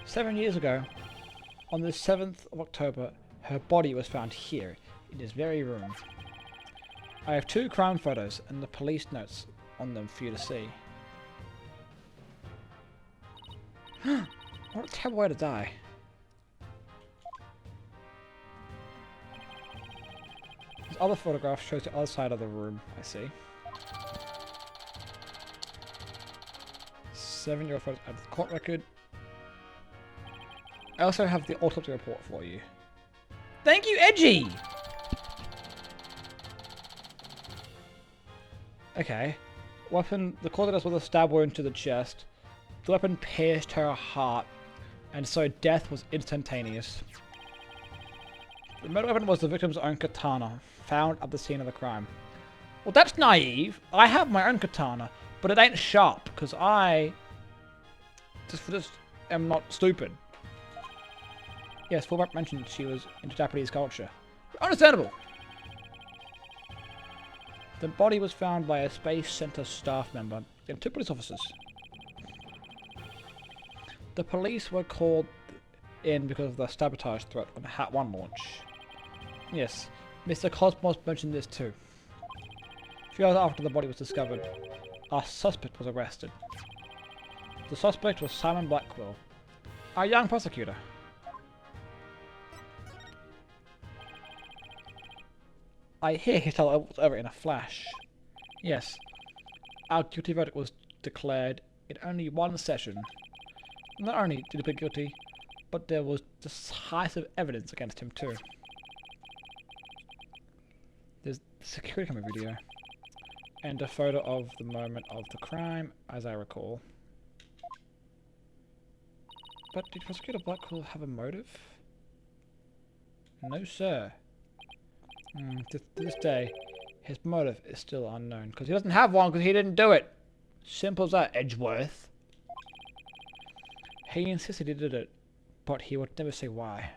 7 years ago, on the 7th of October, her body was found here, in this very room. I have 2 crime photos and the police notes on them for you to see. What a terrible way to die. This other photograph shows the other side of the room, I see. 7-year-old photos of the court record. I also have the autopsy report for you. Thank you, Edgy! Okay. Weapon, the cause was with a stab wound to the chest. The weapon pierced her heart, and so death was instantaneous. The murder weapon was the victim's own katana, found at the scene of the crime. Well, that's naive. I have my own katana, but it ain't sharp, because I just am not stupid. Yes, Fulbright mentioned she was into Japanese culture. Understandable! The body was found by a Space Center staff member and 2 police officers. The police were called in because of the sabotage threat on the Hat 1 launch. Yes, Mr. Cosmos mentioned this too. A few hours after the body was discovered, our suspect was arrested. The suspect was Simon Blackwell, our young prosecutor. I hear he told it was over in a flash. Yes, our guilty verdict was declared in only one session. Not only did he plead guilty, but there was decisive evidence against him too. There's the security camera video, and a photo of the moment of the crime, as I recall. But did Prosecutor Blackwell have a motive? No, sir. To this day, his motive is still unknown, because he doesn't have one because he didn't do it. Simple as that, Edgeworth. He insisted he did it, but he would never say why.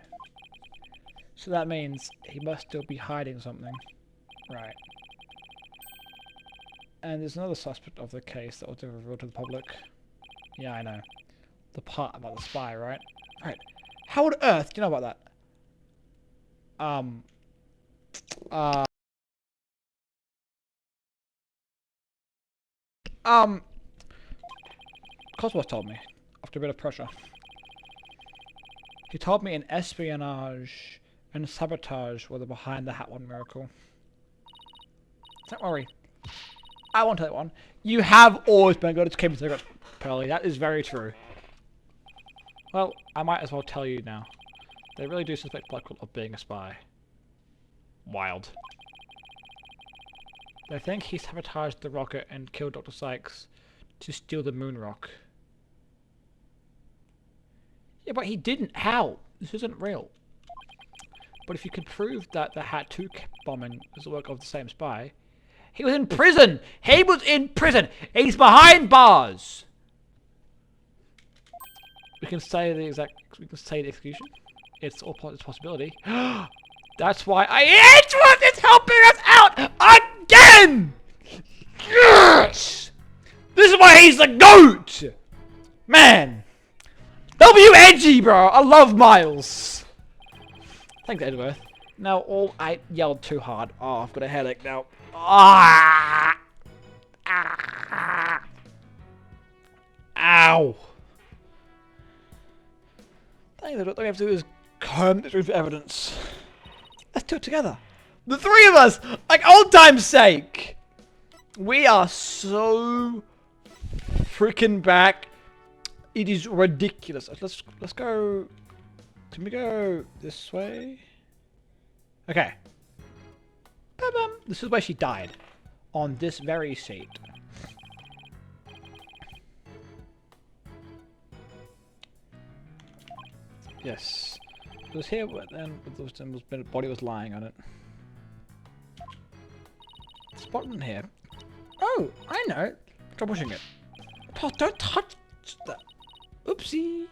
So that means he must still be hiding something. Right. And there's another suspect of the case that was never revealed to the public. Yeah, I know. The part about the spy, right? Right. How on earth do you know about that? Cosmos told me, after a bit of pressure. He told me an espionage and sabotage were the behind the Hat 1 miracle. Don't worry. I won't tell that one. You have always been good at keeping secrets, Pearly. That is very true. Well, I might as well tell you now. They really do suspect Blackwell of being a spy. Wild. They think he sabotaged the rocket and killed Dr. Sykes to steal the moon rock. Yeah, but he didn't. How? This isn't real. But if you could prove that the Hat 2 bombing was the work of the same spy, he was in prison! He was in prison! He's behind bars! We can say the execution. It's all it's a possibility. That's why Edgeworth is helping us out again! Yes! This is why he's the GOAT! Man! W edgy, bro! I love Miles! Thanks, Edgeworth. Now, I yelled too hard. Oh, I've got a headache now. Ah! Ah! Ow! Thanks, Edgeworth. All we have to do is comb through for evidence. Let's do it together. The three of us! Like old time's sake! We are so freaking back. It is ridiculous. Let's go. Can we go this way? Okay. Ba-bum. This is where she died. On this very seat. Yes. It was here, but then the body was lying on it. Spot in here. Oh, I know. Try pushing it. Oh, don't touch that. Oopsie.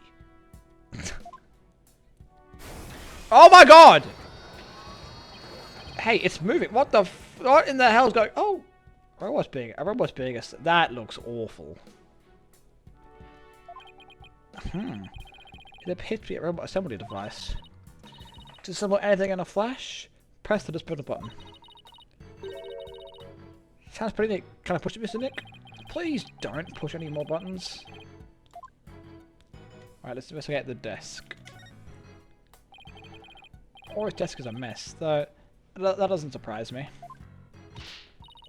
Oh my god! Hey, it's moving. What the what in the hell's going? Oh, a robot's being that looks awful. It appears to be a robot assembly device. To assemble anything in a flash, press the dispenser button. Sounds pretty neat. Can I push it, Mr. Nick? Please don't push any more buttons. Alright, let's investigate the desk. Or his desk is a mess, though that doesn't surprise me.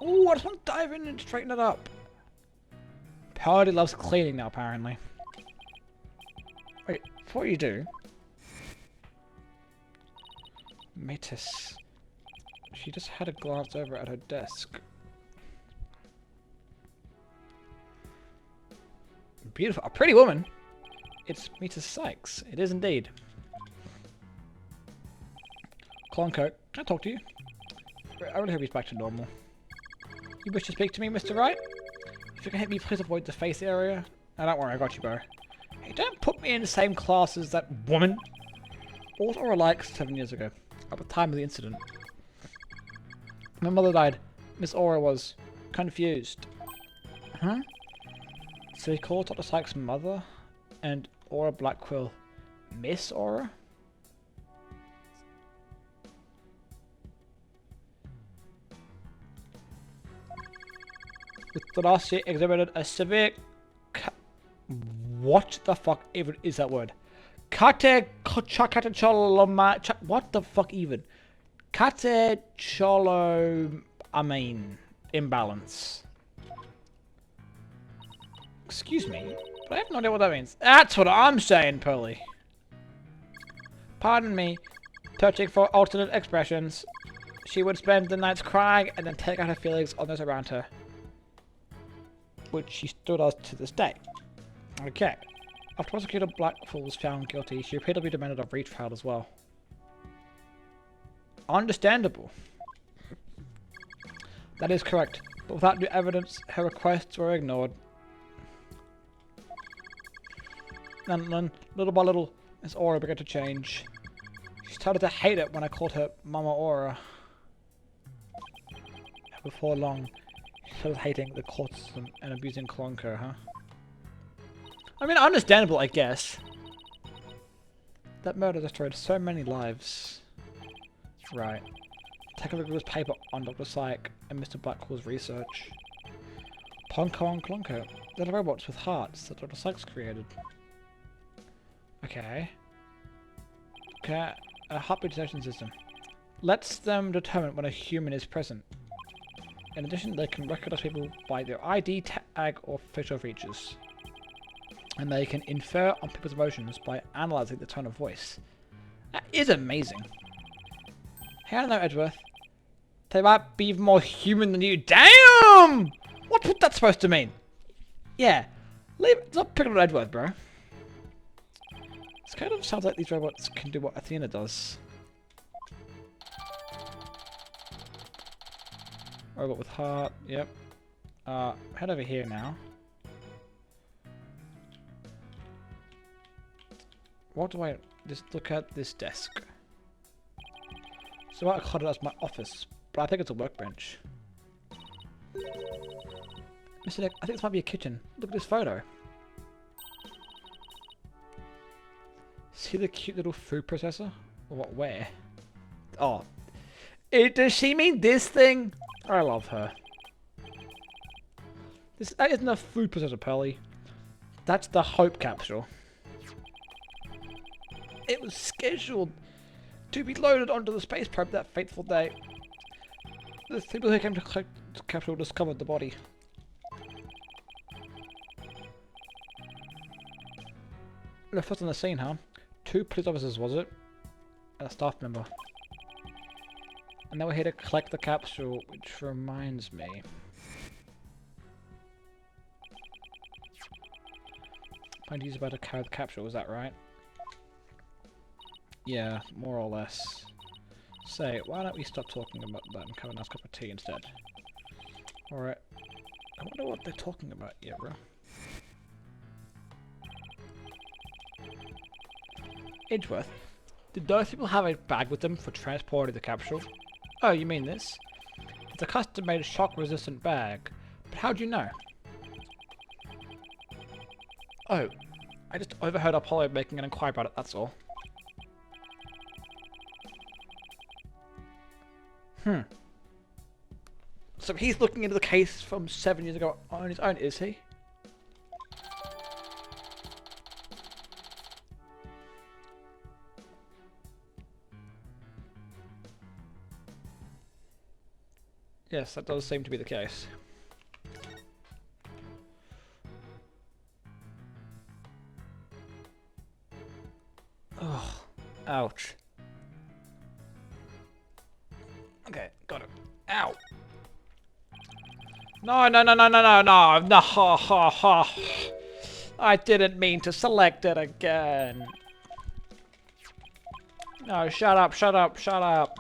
Ooh, I just want to dive in and straighten it up. Pearly loves cleaning now, apparently. Wait, before you do... Metis. She just had a glance over at her desk. Beautiful. A pretty woman. It's Metis Sykes. It is indeed. Cloncoat, can I talk to you? I really hope he's back to normal. You wish to speak to me, Mr. Wright? If you can help me, please avoid the face area. Oh, don't worry, I got you, bro. Hey, don't put me in the same class as that woman. All were alike 7 years ago, at the time of the incident. My mother died. Miss Aura was confused. Huh? So he called Dr. Sykes' mother and Aura Black Quill. Miss Aura? With the last year exhibited a severe what the fuck even is that word? What the fuck even? Imbalance. Excuse me, but I have no idea what that means. That's what I'm saying, Pearly. Pardon me, searching for alternate expressions. She would spend the nights crying and then take out her feelings on those around her. Which she still does to this day. Okay. After Prosecutor Blackfall was found guilty, she repeatedly demanded a retrial as well. Understandable. That is correct, but without new evidence, her requests were ignored. And then, little by little, Miss Aura began to change. She started to hate it when I called her Mama Aura. And before long, she started hating the court system and abusing Clonker, huh? I mean, understandable, I guess. That murder destroyed so many lives. Right. Take a look at this paper on Dr. Syke and Mr. Blackwell's research. Ponko and Clonker. They're the robots with hearts that Dr. Sykes created. Okay. Okay. A heartbeat detection system. Lets them determine when a human is present. In addition, they can recognize people by their ID tag or facial features. And they can infer on people's emotions by analyzing the tone of voice. That is amazing. Hey, I don't know, Edgeworth. They might be even more human than you. Damn! What's that supposed to mean? Yeah. Stop picking on Edgeworth, bro. This kind of sounds like these robots can do what Athena does. Robot with heart, yep. Head over here now. What do I... Just look at this desk. So I called it as my office, but I think it's a workbench. Mr. Nick, I think this might be a kitchen. Look at this photo. See the cute little food processor? Or what, where? Oh. Does she mean this thing? I love her. That isn't a food processor, Pearly. That's the Hope capsule. It was scheduled to be loaded onto the space probe that fateful day. The people who came to collect the capsule discovered the body. The first on the scene, huh? 2 police officers, was it? And a staff member. And they were here to collect the capsule, which reminds me. Pindy's about to carry the capsule, is that right? Yeah, more or less. Say, why don't we stop talking about that and have a nice cup of tea instead? Alright. I wonder what they're talking about here, bro. Edgeworth, did those people have a bag with them for transporting the capsule? Oh, you mean this? It's a custom-made shock-resistant bag. But how'd you know? Oh, I just overheard Apollo making an inquiry about it, that's all. So he's looking into the case from 7 years ago on his own, is he? Yes, that does seem to be the case. Oh, ouch. Okay, got it. Ow! No, no, no, no, no, no, no, no, ha, ha, ha. I didn't mean to select it again. No, shut up, shut up, shut up.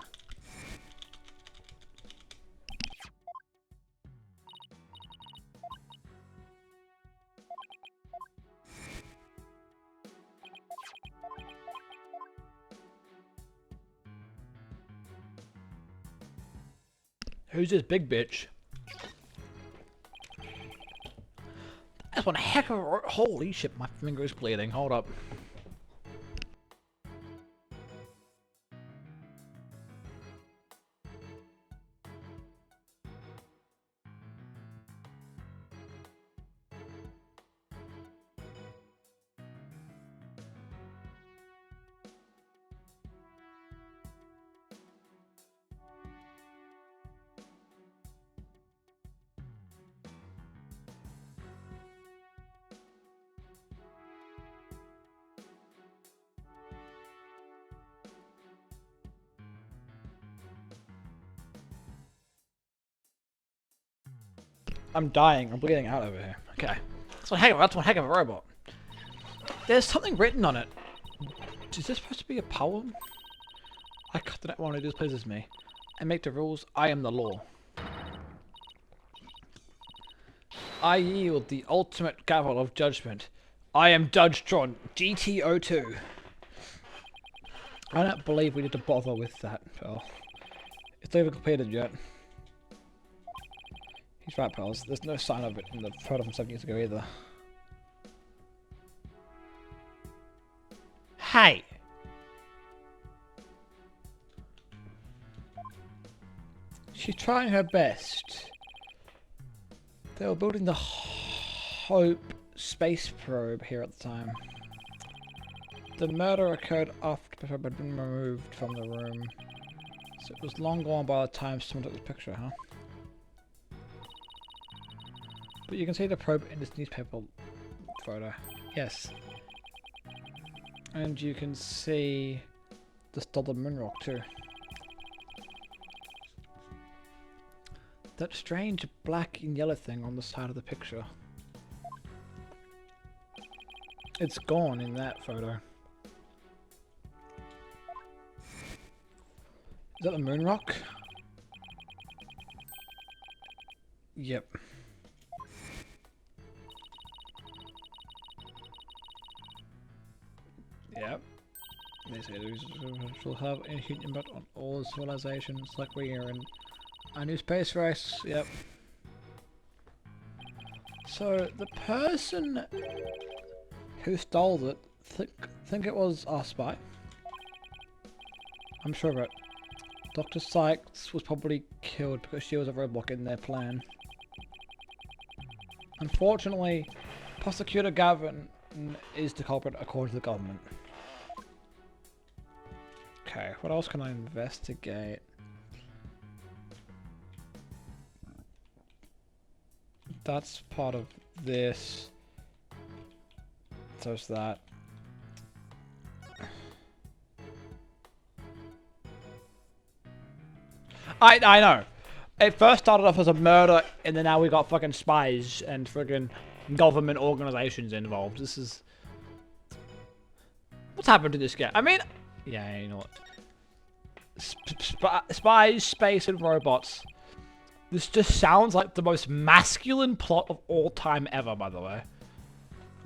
Who's this big bitch? That's one heck of a... Holy shit, my finger is bleeding. Hold up. I'm dying. I'm bleeding out over here. Okay. That's one heck of a robot. There's something written on it. Is this supposed to be a poem? I cut the net one who displeases me. I make the rules. I am the law. I yield the ultimate gavel of judgment. I am Judge John, GTO2. I don't believe we need to bother with that, Pearl. It's not even completed yet. He's right, pals. There's no sign of it in the photo from 7 years ago either. Hey! She's trying her best. They were building the Hope space probe here at the time. The murder occurred after the probe had been removed from the room. So it was long gone by the time someone took this picture, huh? But you can see the probe in this newspaper photo. Yes. And you can see the stolen moon rock too. That strange black and yellow thing on the side of the picture. It's gone in that photo. Is that the moon rock? Yep. Yep. They say these will have a huge impact on all civilizations, like we are in a new space race. Yep. So the person who stole it think it was our spy. I'm sure of it. Dr. Sykes was probably killed because she was a roadblock in their plan. Unfortunately, Prosecutor Gavin is the culprit according to the government. Okay, what else can I investigate? That's part of this. So is that. I know. It first started off as a murder, and then now we got fucking spies and friggin' government organizations involved. This is... What's happened to this guy? I mean... Yeah, you know what? Spies, space, and robots. This just sounds like the most masculine plot of all time ever, by the way.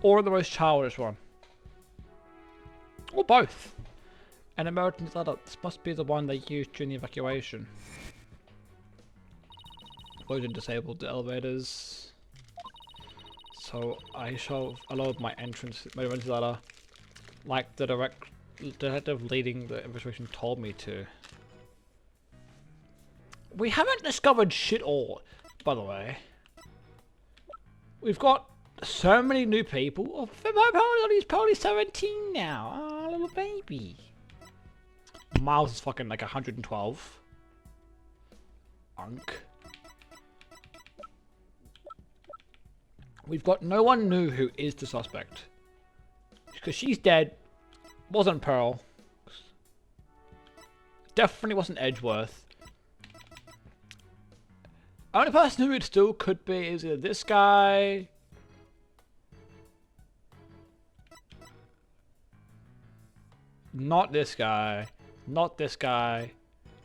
Or the most childish one. Or both. An emergency letter. This must be the one they used during the evacuation. Explosion disabled the elevators. So I shall allowed my emergency letter, like the detective leading the investigation told me to. We haven't discovered shit all, by the way. We've got so many new people. Oh, he's probably 17 now. Oh, little baby. Miles is fucking like 112. Unk. We've got no one new who is the suspect. Because she's dead. Wasn't Pearl. Definitely wasn't Edgeworth. Only person who it still could be is either this guy. Not this guy. Not this guy.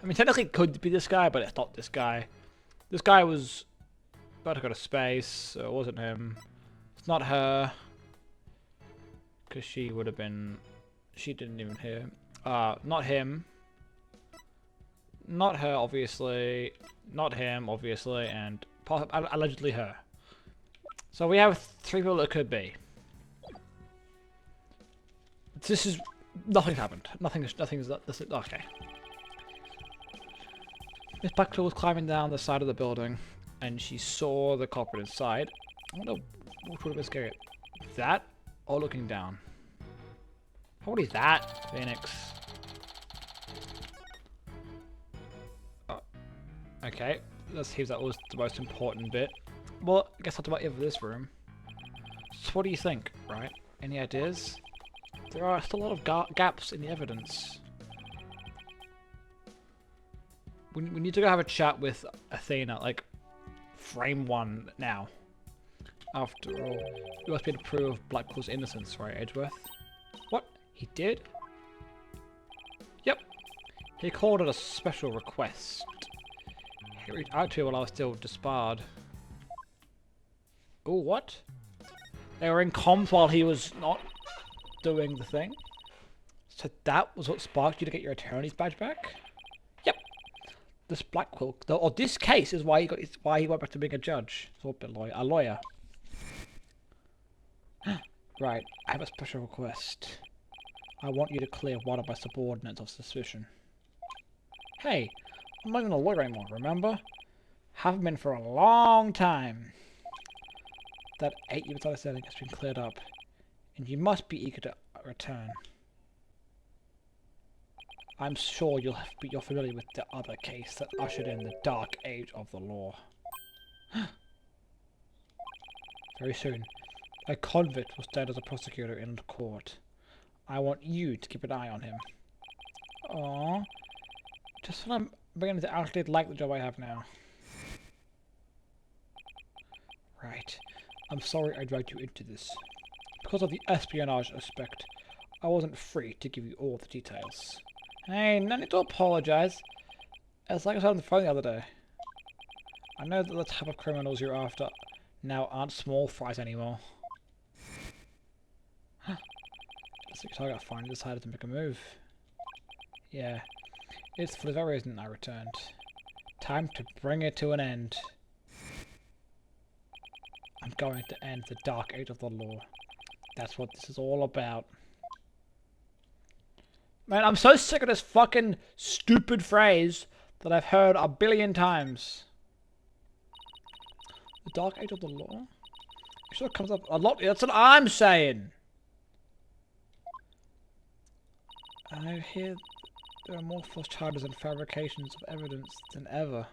I mean, technically it could be this guy, but it's not this guy. This guy was about to go to space, so it wasn't him. It's not her. Because she would have been... She didn't even hear. Not him. Not her, obviously. Not him, obviously. And allegedly her. So we have 3 people it could be. This is... Nothing's happened. Nothing's okay. Miss Blackclaw was climbing down the side of the building, and she saw the culprit inside. I wonder which would have been scary. That, or looking down? What is that, Phoenix? Oh, okay, let's see if that was the most important bit. Well, I guess that's about it for this room. So what do you think, right? Any ideas? There are still a lot of gaps in the evidence. We need to go have a chat with Athena, like, frame 1 now. After all, you must be able to prove Blackwell's innocence, right, Edgeworth? What? He did? Yep. He called it a special request. He reached out to you while I was still disbarred. Oh, what? They were in comms while he was not doing the thing? So that was what sparked you to get your attorney's badge back? Yep. This Blackwell, or this case is why he went back to being a judge. Or a lawyer. Right, I have a special request. I want you to clear one of my subordinates of suspicion. Hey, I'm not even a lawyer anymore, remember? Haven't been for a long time. That 8-year misunderstanding has been cleared up, and you must be eager to return. I'm sure you're familiar with the other case that ushered in the dark age of the law. Very soon, a convict will stand as a prosecutor in the court. I want you to keep an eye on him. Aww. Just when I'm beginning to actually like the job I have now. Right. I'm sorry I dragged you into this. Because of the espionage aspect, I wasn't free to give you all the details. Hey, no need to apologize. It's like I said on the phone the other day. I know that the type of criminals you're after now aren't small fries anymore. Looks like Target finally decided to make a move. Yeah, it's for the reason I returned. Time to bring it to an end. I'm going to end the dark age of the law. That's what this is all about. Man, I'm so sick of this fucking stupid phrase that I've heard a billion times. The dark age of the law? It sure comes up a lot. That's what I'm saying. I hear there are more false charges and fabrications of evidence than ever.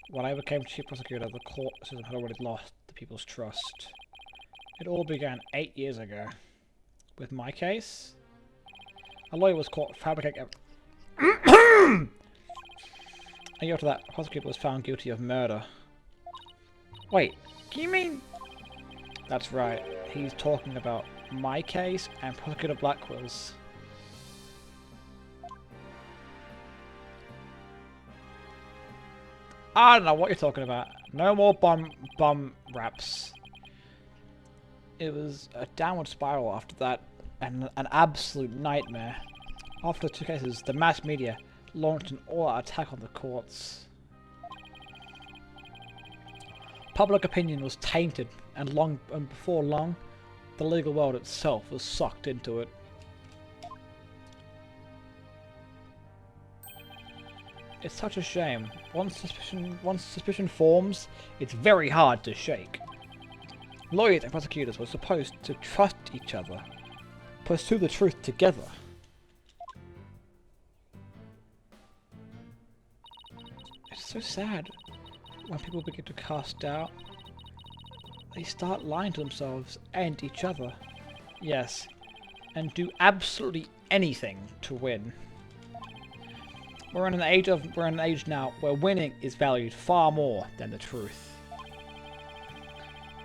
When I became chief prosecutor, the court system had already lost the people's trust. It all began 8 years ago. With my case, a lawyer was caught fabricating evidence. A year after that, the prosecutor was found guilty of murder. Wait, do you mean... That's right, he's talking about my case and Prosecutor Blackwell's. I don't know what you're talking about. No more bum raps. It was a downward spiral after that, and an absolute nightmare. After the 2 cases, the mass media launched an all-out attack on the courts. Public opinion was tainted, and before long, the legal world itself was sucked into it. It's such a shame. Once suspicion forms, it's very hard to shake. Lawyers and prosecutors were supposed to trust each other, pursue the truth together. It's so sad when people begin to cast doubt. They start lying to themselves and each other. Yes, and do absolutely anything to win. We're in an age now where winning is valued far more than the truth.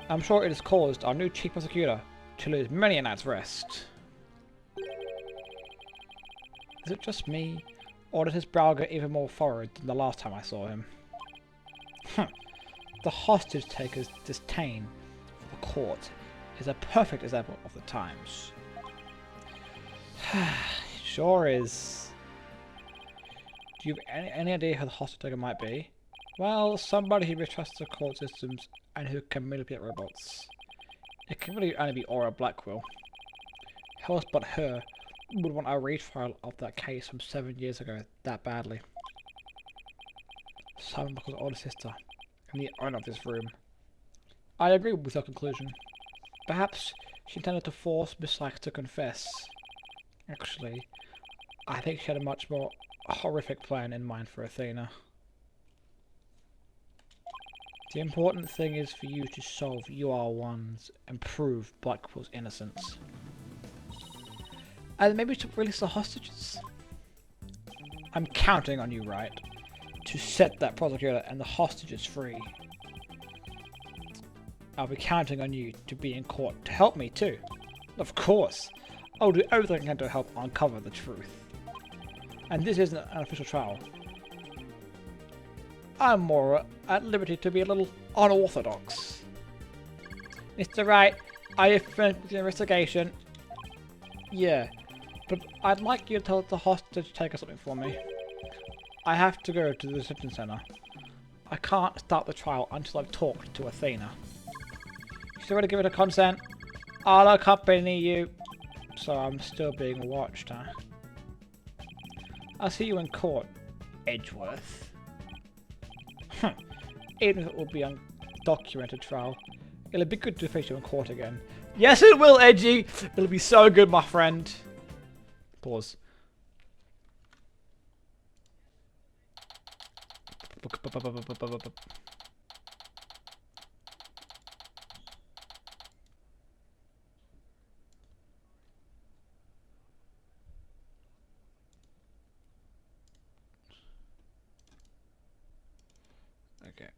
I'm sure it has caused our new chief prosecutor to lose many a night's rest. Is it just me, or did his brow get even more furrowed than the last time I saw him? The hostage taker's disdain for the court is a perfect example of the times. It sure is. Do you have any idea who the hostage taker might be? Well, somebody who mistrusts the court systems and who can manipulate robots. It can really only be Aura Blackwell. Who else but her would want a retrial of that case from 7 years ago that badly? Simon Buckle's older sister and the owner of this room. I agree with her conclusion. Perhaps she intended to force Miss Sykes to confess. Actually, I think she had a much more horrific plan in mind for Athena. The important thing is for you to solve UR1s and prove Blackwell's innocence. And maybe to release the hostages? I'm counting on you, right? To set that prosecutor and the hostages free. I'll be counting on you to be in court to help me too. Of course. I'll do everything I can to help uncover the truth. And this isn't an official trial. I'm more at liberty to be a little unorthodox. Mr. Wright, are you finished with the investigation? Yeah, but I'd like you to tell the hostage to take something for me. I have to go to the reception center. I can't start the trial until I've talked to Athena. She's already given her consent. I'll accompany you. So I'm still being watched, huh? I'll see you in court, Edgeworth. Even if it will be an undocumented trial, it'll be good to face you in court again. Yes, it will, Edgy! It'll be so good, my friend. Pause. Okay.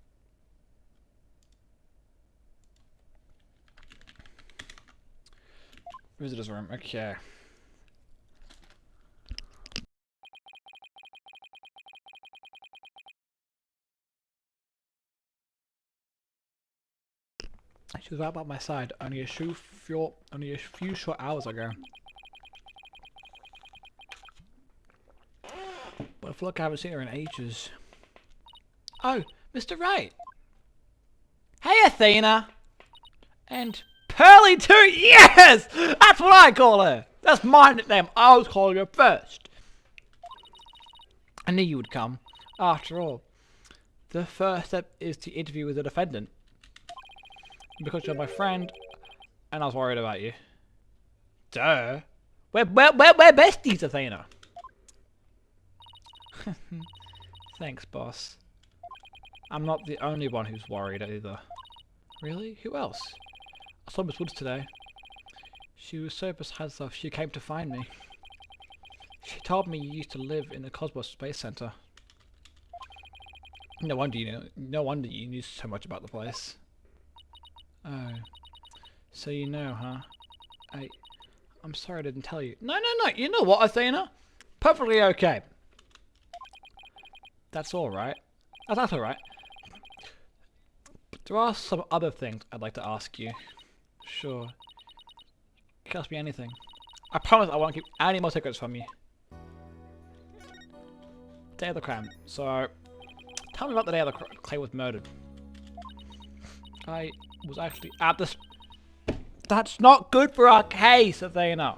Visitor's room, okay. She was right by my side only a few short hours ago. But I feel like I haven't seen her in ages. Oh, Mr. Wright! Hey, Athena! And Pearly too! Yes! That's what I call her! That's my nickname. I was calling her first. I knew you would come. After all, the first step is to interview with the defendant. Because you're my friend, and I was worried about you. Duh. We're besties, Athena. Thanks, boss. I'm not the only one who's worried either. Really? Who else? I saw Miss Woods today. She was so beside herself she came to find me. She told me you used to live in the Cosmos Space Center. No wonder you knew so much about the place. Oh. So you know, huh? I'm sorry I didn't tell you. No. You know what, Athena? Perfectly okay. That's alright. That's alright. But there are some other things I'd like to ask you. Sure. You can ask me anything. I promise I won't keep any more secrets from you. Day of the crime. So, tell me about the day of the Clay was murdered. I was actually at this. That's not good for our case, Athena.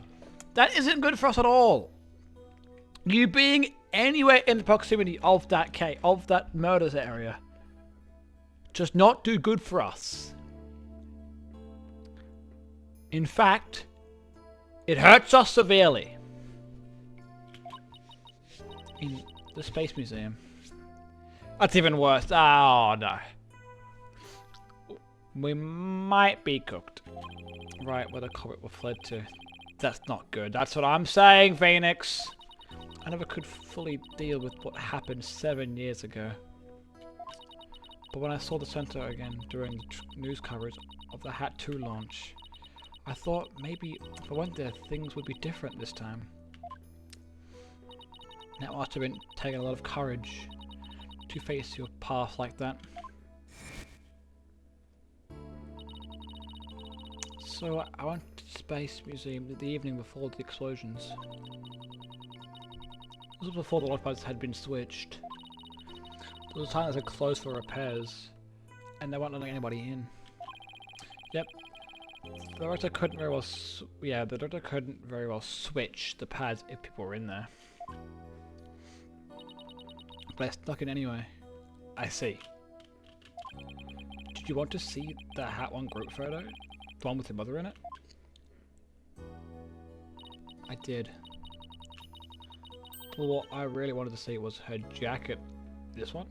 That isn't good for us at all. You being anywhere in the proximity of that case, of that murders area, does not do good for us. In fact, it hurts us severely. In the Space Museum. That's even worse. Oh no. We might be cooked. Right where the comet was fled to. That's not good. That's what I'm saying, Phoenix. I never could fully deal with what happened 7 years ago. But when I saw the center again during the news coverage of the Hat 2 launch, I thought maybe if I went there things would be different this time. That must have been taking a lot of courage to face your past like that. So I went to the Space Museum the evening before the explosions. This was before the life pods had been switched. There was a time that said closed for repairs, and they weren't letting anybody in. Yep. The director couldn't very well. The director couldn't very well switch the pads if people were in there. But I stuck in anyway. I see. Did you want to see the Hat One group photo? The one with your mother in it? I did. But what I really wanted to see was her jacket. This one?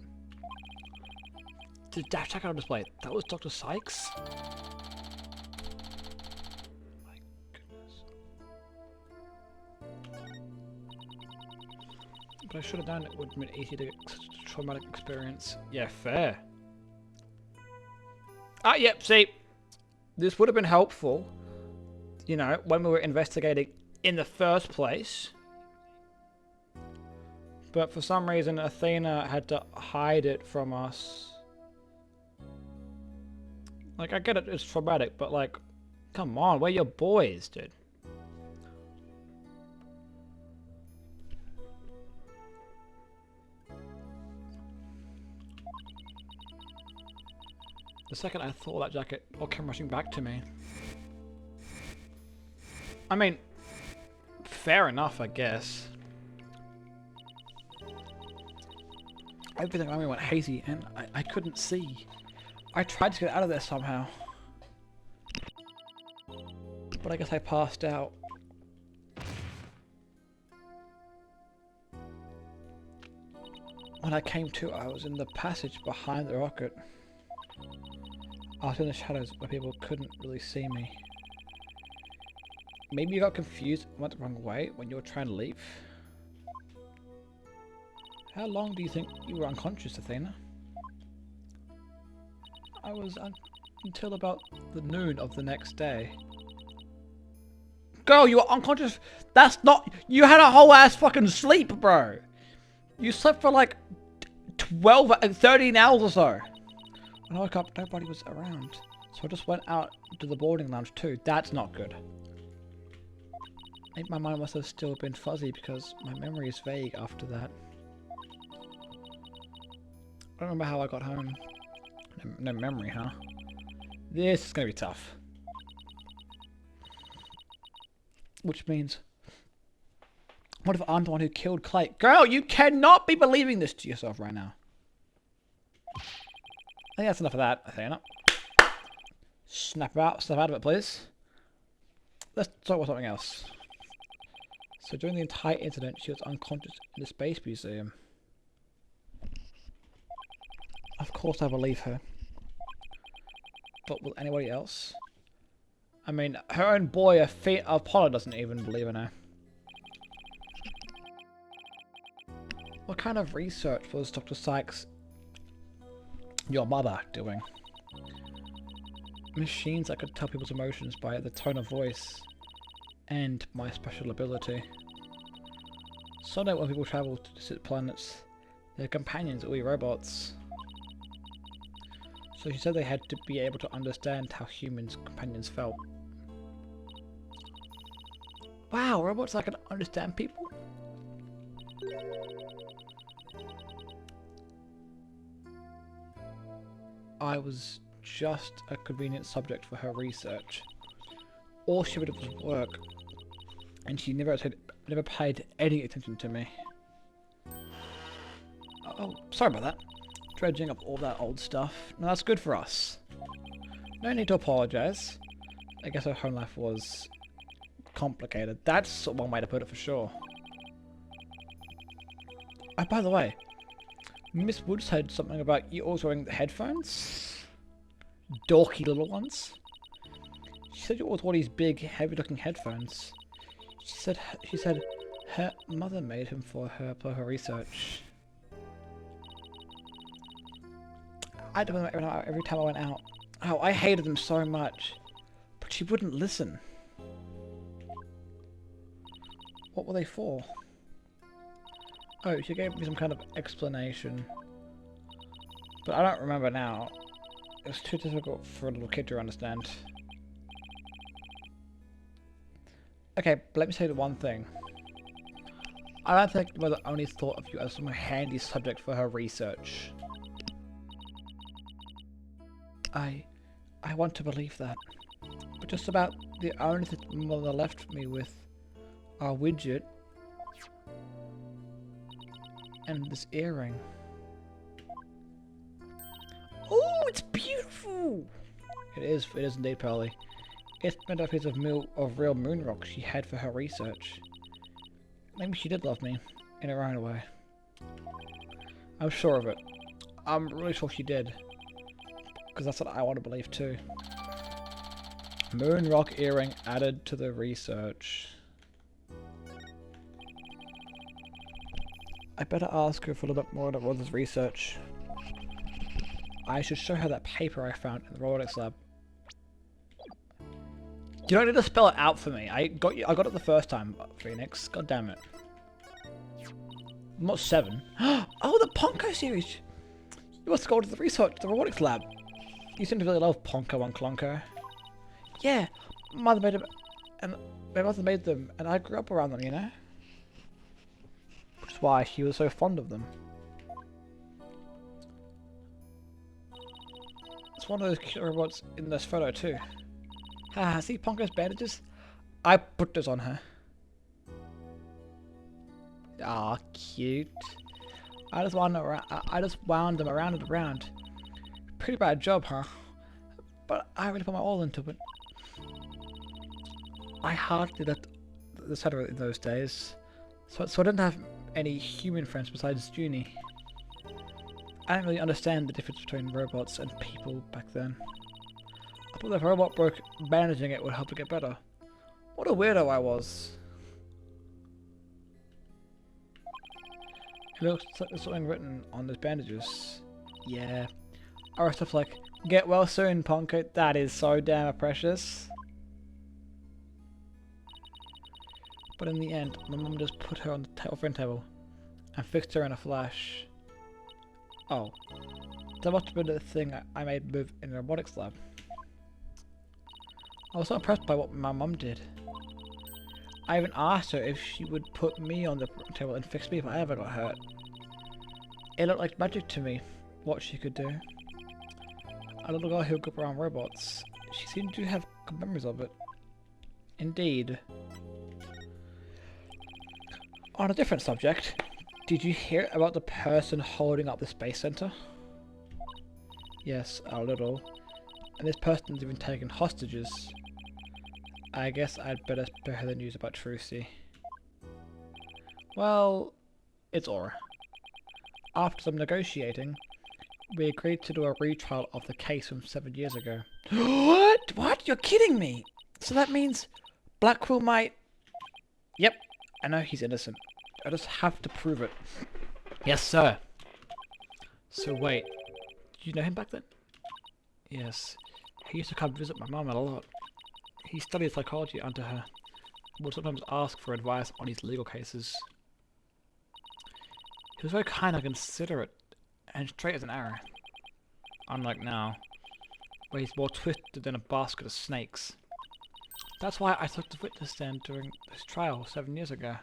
The jacket on display. That was Dr. Sykes? My goodness. But I should have done it. It would have been easy to get such a traumatic experience. Yeah, fair. Ah, yep, see. This would have been helpful, you know, when we were investigating in the first place. But for some reason, Athena had to hide it from us. Like, I get it, it's traumatic, but like, come on, we're your boys, dude. The second I thought that jacket, all came rushing back to me. I mean, fair enough, I guess. Everything around me went hazy, and I couldn't see. I tried to get out of there somehow. But I guess I passed out. When I came to, I was in the passage behind the rocket. I was in the shadows where people couldn't really see me. Maybe you got confused and went the wrong way when you were trying to leave? How long do you think you were unconscious, Athena? I was until about the noon of the next day. Girl, you were unconscious? That's not... You had a whole ass fucking sleep, bro. You slept for like 12 and 13 hours or so. When I woke up, nobody was around. So I just went out to the boarding lounge too. That's not good. Maybe my mind must have still been fuzzy because my memory is vague after that. I don't remember how I got home. No memory, huh? This is gonna be tough. Which means... What if I'm the one who killed Clay? Girl, you cannot be believing this to yourself right now. I think that's enough of that, Athena. Snap out of it, please. Let's talk about something else. So during the entire incident, she was unconscious in the Space Museum. Of course I believe her. But will anybody else? I mean, her own boy, Apollo, doesn't even believe in her. What kind of research was Dr. Sykes, your mother, doing? Machines that could tell people's emotions by the tone of voice and my special ability. Someday when people travel to distant planets, their companions will be robots. So she said they had to be able to understand how humans' companions felt. Wow, robots that can understand people? I was just a convenient subject for her research. All she did was work, and she never paid any attention to me. Oh, sorry about that. Dredging up all that old stuff. No, that's good for us. No need to apologize. I guess her home life was complicated. That's one way to put it for sure. Oh, by the way, Miss Wood said something about you always wearing the headphones. Dorky little ones. She said you always wore these big, heavy-looking headphones. She said her mother made him for her research. I had to wear them every time I went out. Oh, I hated them so much. But she wouldn't listen. What were they for? Oh, she gave me some kind of explanation. But I don't remember now. It's too difficult for a little kid to understand. Okay, but let me say the one thing. I don't think the mother only thought of you as some handy subject for her research. I want to believe that. But just about the only thing Mother left me with are widget and this earring. Oh, it's beautiful! It is indeed, Pearly. It's made of a piece of real moon rock she had for her research. Maybe she did love me, in her own way. I'm sure of it. I'm really sure she did. Because that's what I want to believe too. Moon rock earring added to the research. I better ask her for a little bit more about this research. I should show her that paper I found in the robotics lab. You don't need to spell it out for me. I got it the first time, Phoenix. God damn it. Not 7. Oh, the Ponko series! You must go to the robotics lab. You seem to really love Ponko and Clonko. Yeah, my mother made them, and I grew up around them, you know? Which is why she was so fond of them. It's one of those cute robots in this photo too. Haha, see Ponko's bandages? I put this on her. Ah, cute. I just wound them around and around. Pretty bad job, huh? But I really put my all into it. I hardly let this happen in those days, so I didn't have any human friends besides Junie. I didn't really understand the difference between robots and people back then. I thought if a robot broke, bandaging it would help it get better. What a weirdo I was. It looks like there's something written on those bandages. Yeah. Or stuff like, get well soon, Ponko. That is so damn precious. But in the end, my mum just put her on the friend table and fixed her in a flash. Oh. That must have been the thing I made move in the robotics lab. I was so impressed by what my mum did. I even asked her if she would put me on the table and fix me if I ever got hurt. It looked like magic to me, what she could do. A little girl who grew up around robots. She seemed to have good memories of it. Indeed. On a different subject, did you hear about the person holding up the Space Center? Yes, a little. And this person's even taken hostages. I guess I'd better spare her the news about Trucy. Well, it's Aura. After some negotiating, we agreed to do a retrial of the case from 7 years ago. What? What? You're kidding me! So that means Blackwell might... Yep, I know he's innocent. I just have to prove it. Yes, sir. So wait, did you know him back then? Yes. He used to come visit my mum a lot. He studied psychology under her. Would sometimes ask for advice on his legal cases. He was very kind and considerate, and straight as an arrow. Unlike now, where he's more twisted than a basket of snakes. That's why I took the witness stand during this trial 7 years ago.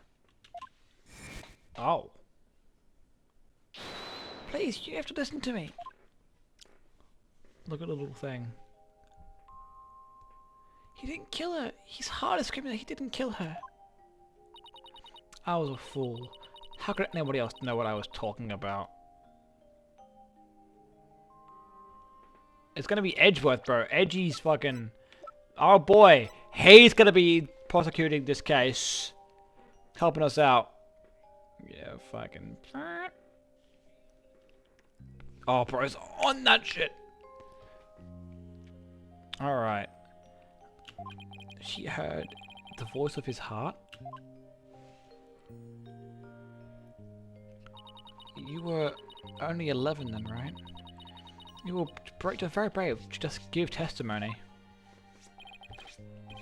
Oh. Please, you have to listen to me. Look at the little thing. He didn't kill her. His heart is screaming that he didn't kill her. I was a fool. How could anybody else know what I was talking about? It's gonna be Edgeworth, bro. Edgy's fucking... Oh boy. He's gonna be prosecuting this case. Helping us out. Yeah, fucking... Oh, bro's on that shit. Alright. She heard the voice of his heart. You were only 11 then, right? You were very brave to just give testimony.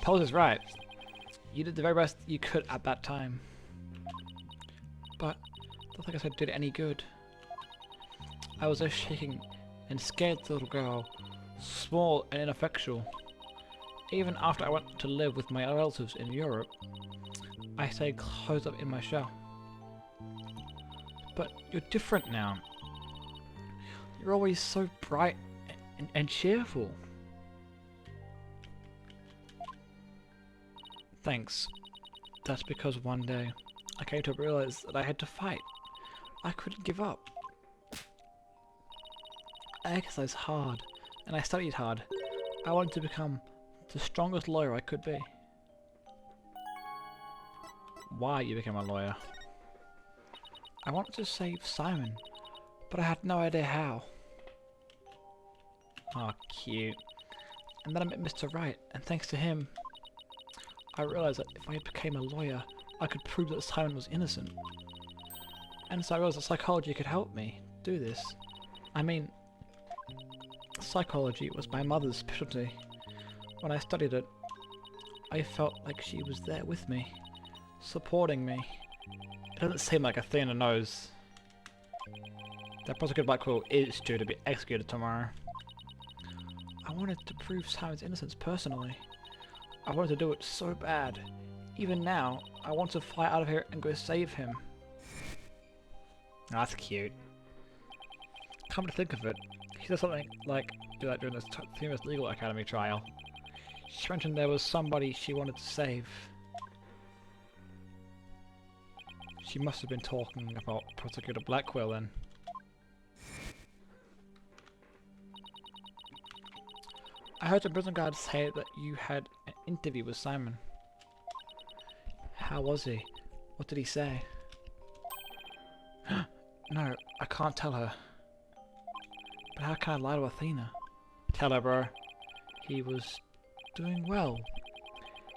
Pose is right. You did the very best you could at that time. But I don't think I said did it any good. I was just shaking and scared the little girl, small and ineffectual. Even after I went to live with my relatives in Europe, I stayed closed up in my shell. But you're different now. You're always so bright and cheerful. Thanks. That's because one day I came to realize that I had to fight. I couldn't give up. I exercised hard, and I studied hard. I wanted to become the strongest lawyer I could be. Why you became a lawyer? I wanted to save Simon, but I had no idea how. Oh, cute. And then I met Mr. Wright, and thanks to him, I realized that if I became a lawyer, I could prove that Simon was innocent. And so I realized that psychology could help me do this. I mean, psychology was my mother's specialty. When I studied it, I felt like she was there with me, supporting me. It doesn't seem like Athena knows. That prosecutor Black Quill is due to be executed tomorrow. I wanted to prove Simon's innocence personally. I wanted to do it so bad. Even now, I want to fly out of here and go save him. That's cute. Come to think of it, he said something like do that during this famous legal academy trial. She mentioned there was somebody she wanted to save. She must have been talking about Prosecutor Blackwell then. I heard the prison guard say that you had an interview with Simon. How was he? What did he say? No, I can't tell her. But how can I lie to Athena? Tell her, bro. He was doing well.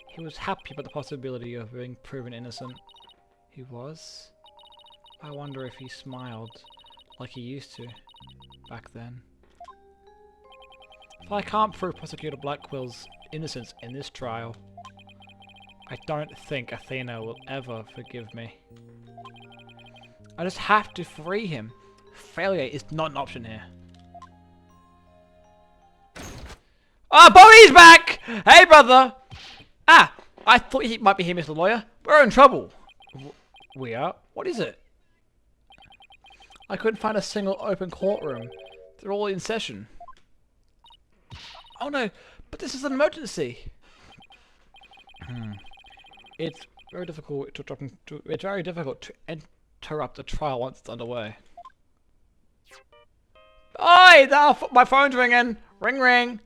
He was happy about the possibility of being proven innocent. He was? I wonder if he smiled like he used to back then. If I can't prove Prosecutor Blackwell's innocence in this trial, I don't think Athena will ever forgive me. I just have to free him. Failure is not an option here. Ah, Bobby's back! Hey, brother! Ah, I thought he might be here, Mr. Lawyer. We're in trouble. We are? What is it? I couldn't find a single open courtroom. They're all in session. Oh no, but this is an emergency. It's very difficult to interrupt a trial once it's underway. Oi! My phone's ringing! Ring ring!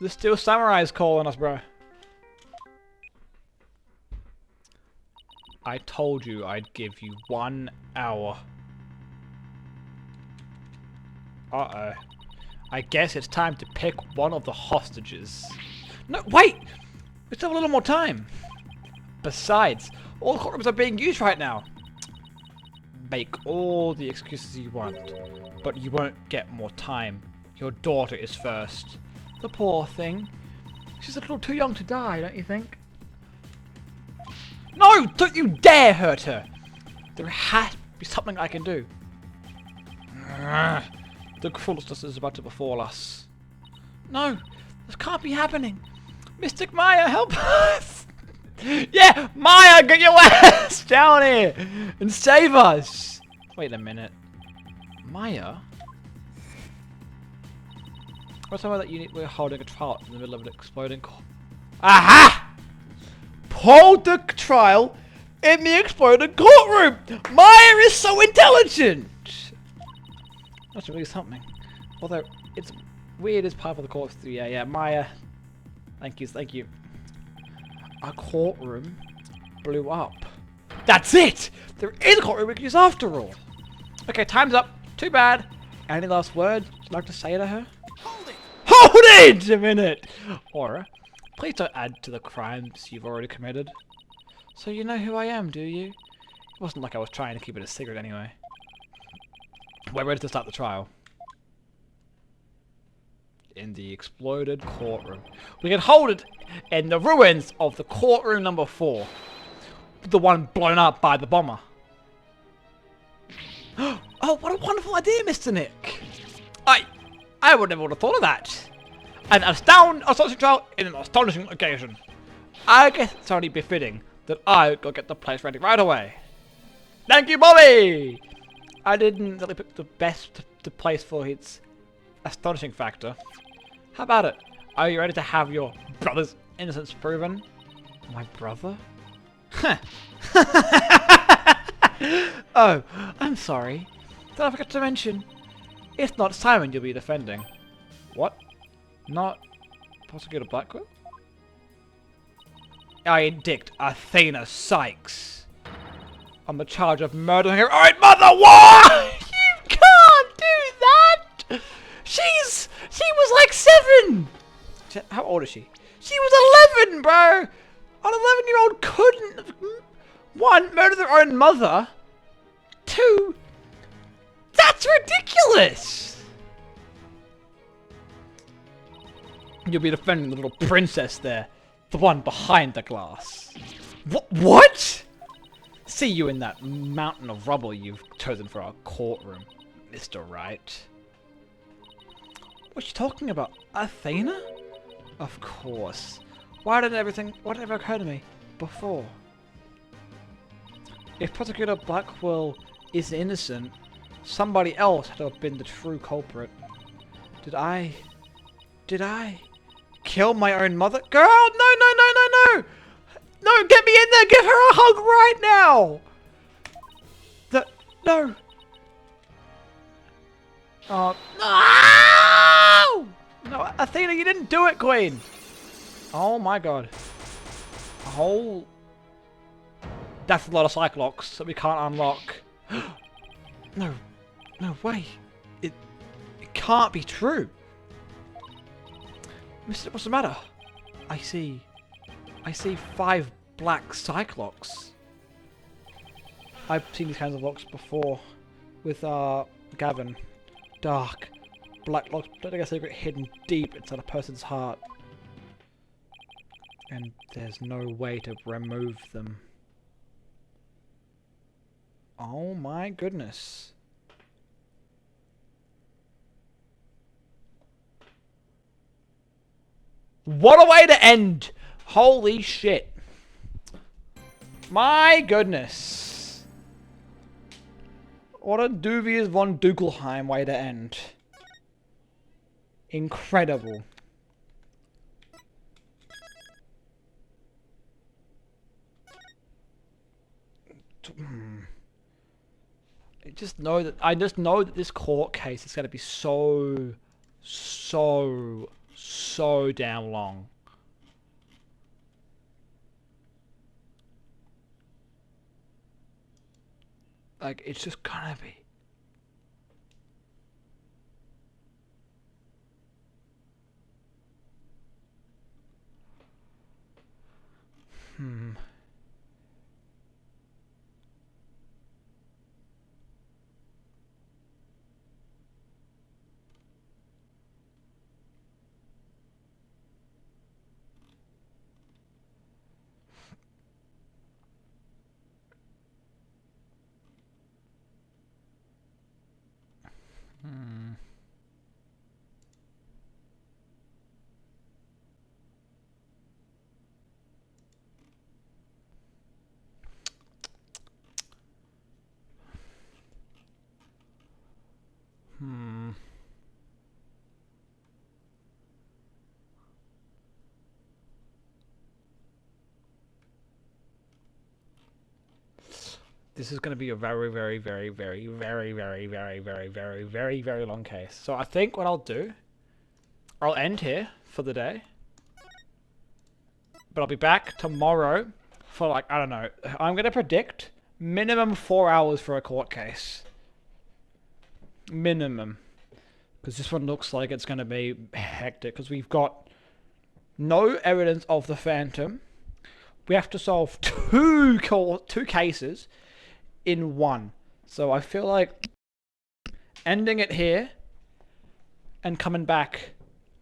The Steel Samurai's calling us, bro. I told you I'd give you 1 hour. Uh-oh. I guess it's time to pick one of the hostages. No, wait! We still have a little more time. Besides, all the courtrooms are being used right now. Make all the excuses you want, but you won't get more time. Your daughter is first. The poor thing. She's a little too young to die, don't you think? No! Don't you dare hurt her! There has to be something I can do. The cruelest is about to befall us. No! This can't be happening! Mystic Maya, help us! Yeah! Maya, get your ass down here! And save us! Wait a minute. Maya? What's the that we're holding a trial in the middle of an exploding Aha! Hold the trial in the exploding courtroom! Maya is so intelligent! That's really something. Although, it's weird as part of the court. Yeah, Maya. Thank you. Our courtroom blew up. That's it! There is a courtroom we can use after all. Okay, time's up. Too bad. Any last words you'd like to say to her? Hold it! Hold it a minute! Aura, please don't add to the crimes you've already committed. So you know who I am, do you? It wasn't like I was trying to keep it a secret anyway. We're ready to start the trial. In the exploded courtroom. We can hold it in the ruins of the courtroom number 4. The one blown up by the bomber. Oh, what a wonderful idea, Mr. Nick! I would never would have thought of that. An astonishing trial in an astonishing occasion. I guess it's only befitting that I go get the place ready right away. Thank you, Bobby! I didn't really pick the best place for its astonishing factor. How about it? Are you ready to have your brother's innocence proven? My brother? Huh. Oh, I'm sorry. Did I forget to mention? It's not Simon you'll be defending. What? Not Prosecutor Blackwell? I indict Athena Sykes on the charge of murdering her own mother. What? You can't do that! She was like 7! How old is she? She was 11, bro! An 11-year-old couldn't, 1, murder their own mother. 2, that's ridiculous! You'll be defending the little princess there. The one behind the glass. What? See you in that mountain of rubble you've chosen for our courtroom, Mr. Wright. What's she talking about? Athena? Of course. Why did what ever occur to me before? If Prosecutor Blackwell is innocent, somebody else had to have been the true culprit. Did I kill my own mother? Girl, no! No, get me in there! Give her a hug right now! No! Oh, no! No, Athena, you didn't do it, Queen! Oh my god. Oh. That's a lot of Cyclops that we can't unlock. No way. It can't be true. Mister, what's the matter? I see 5 black Cyclops. I've seen these kinds of locks before with Gavin. Dark, black locks protecting a secret hidden deep inside a person's heart. And there's no way to remove them. Oh my goodness. What a way to end! Holy shit. My goodness. What a dubious von Dukelheim way to end. Incredible. I just know that this court case is going to be so damn long. Like, it's just gonna be. This is going to be a very long case. So I think what I'll do, I'll end here for the day. But I'll be back tomorrow for, like, I don't know. I'm going to predict minimum 4 hours for a court case. Minimum. Because this one looks like it's going to be hectic. Because we've got no evidence of the Phantom. We have to solve two cases in one. So I feel like ending it here and coming back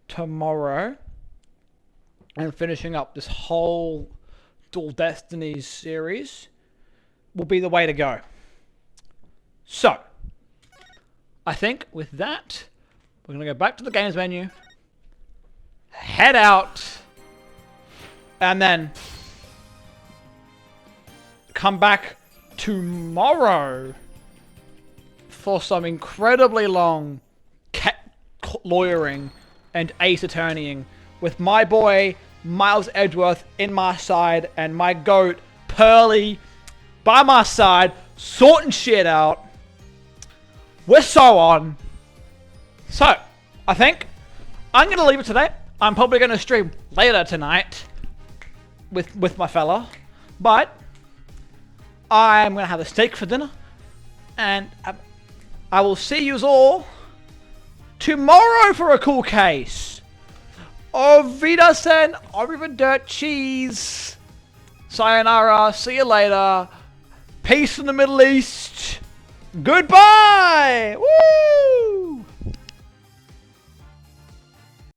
tomorrow and finishing up this whole Dual Destinies series will be the way to go. So I think with that, we're going to go back to the games menu, head out, and then come back tomorrow for some incredibly long lawyering and ace attorneying with my boy Miles Edgeworth in my side and my goat Pearly by my side, sorting shit out. We're so on. So, I think I'm going to leave it today. I'm probably going to stream later tonight with my fella. But I'm going to have a steak for dinner. And I will see you all tomorrow for a cool case. Auf Wiedersehen, arrivederci. Sayonara, see you later. Peace in the Middle East. Goodbye! Woo!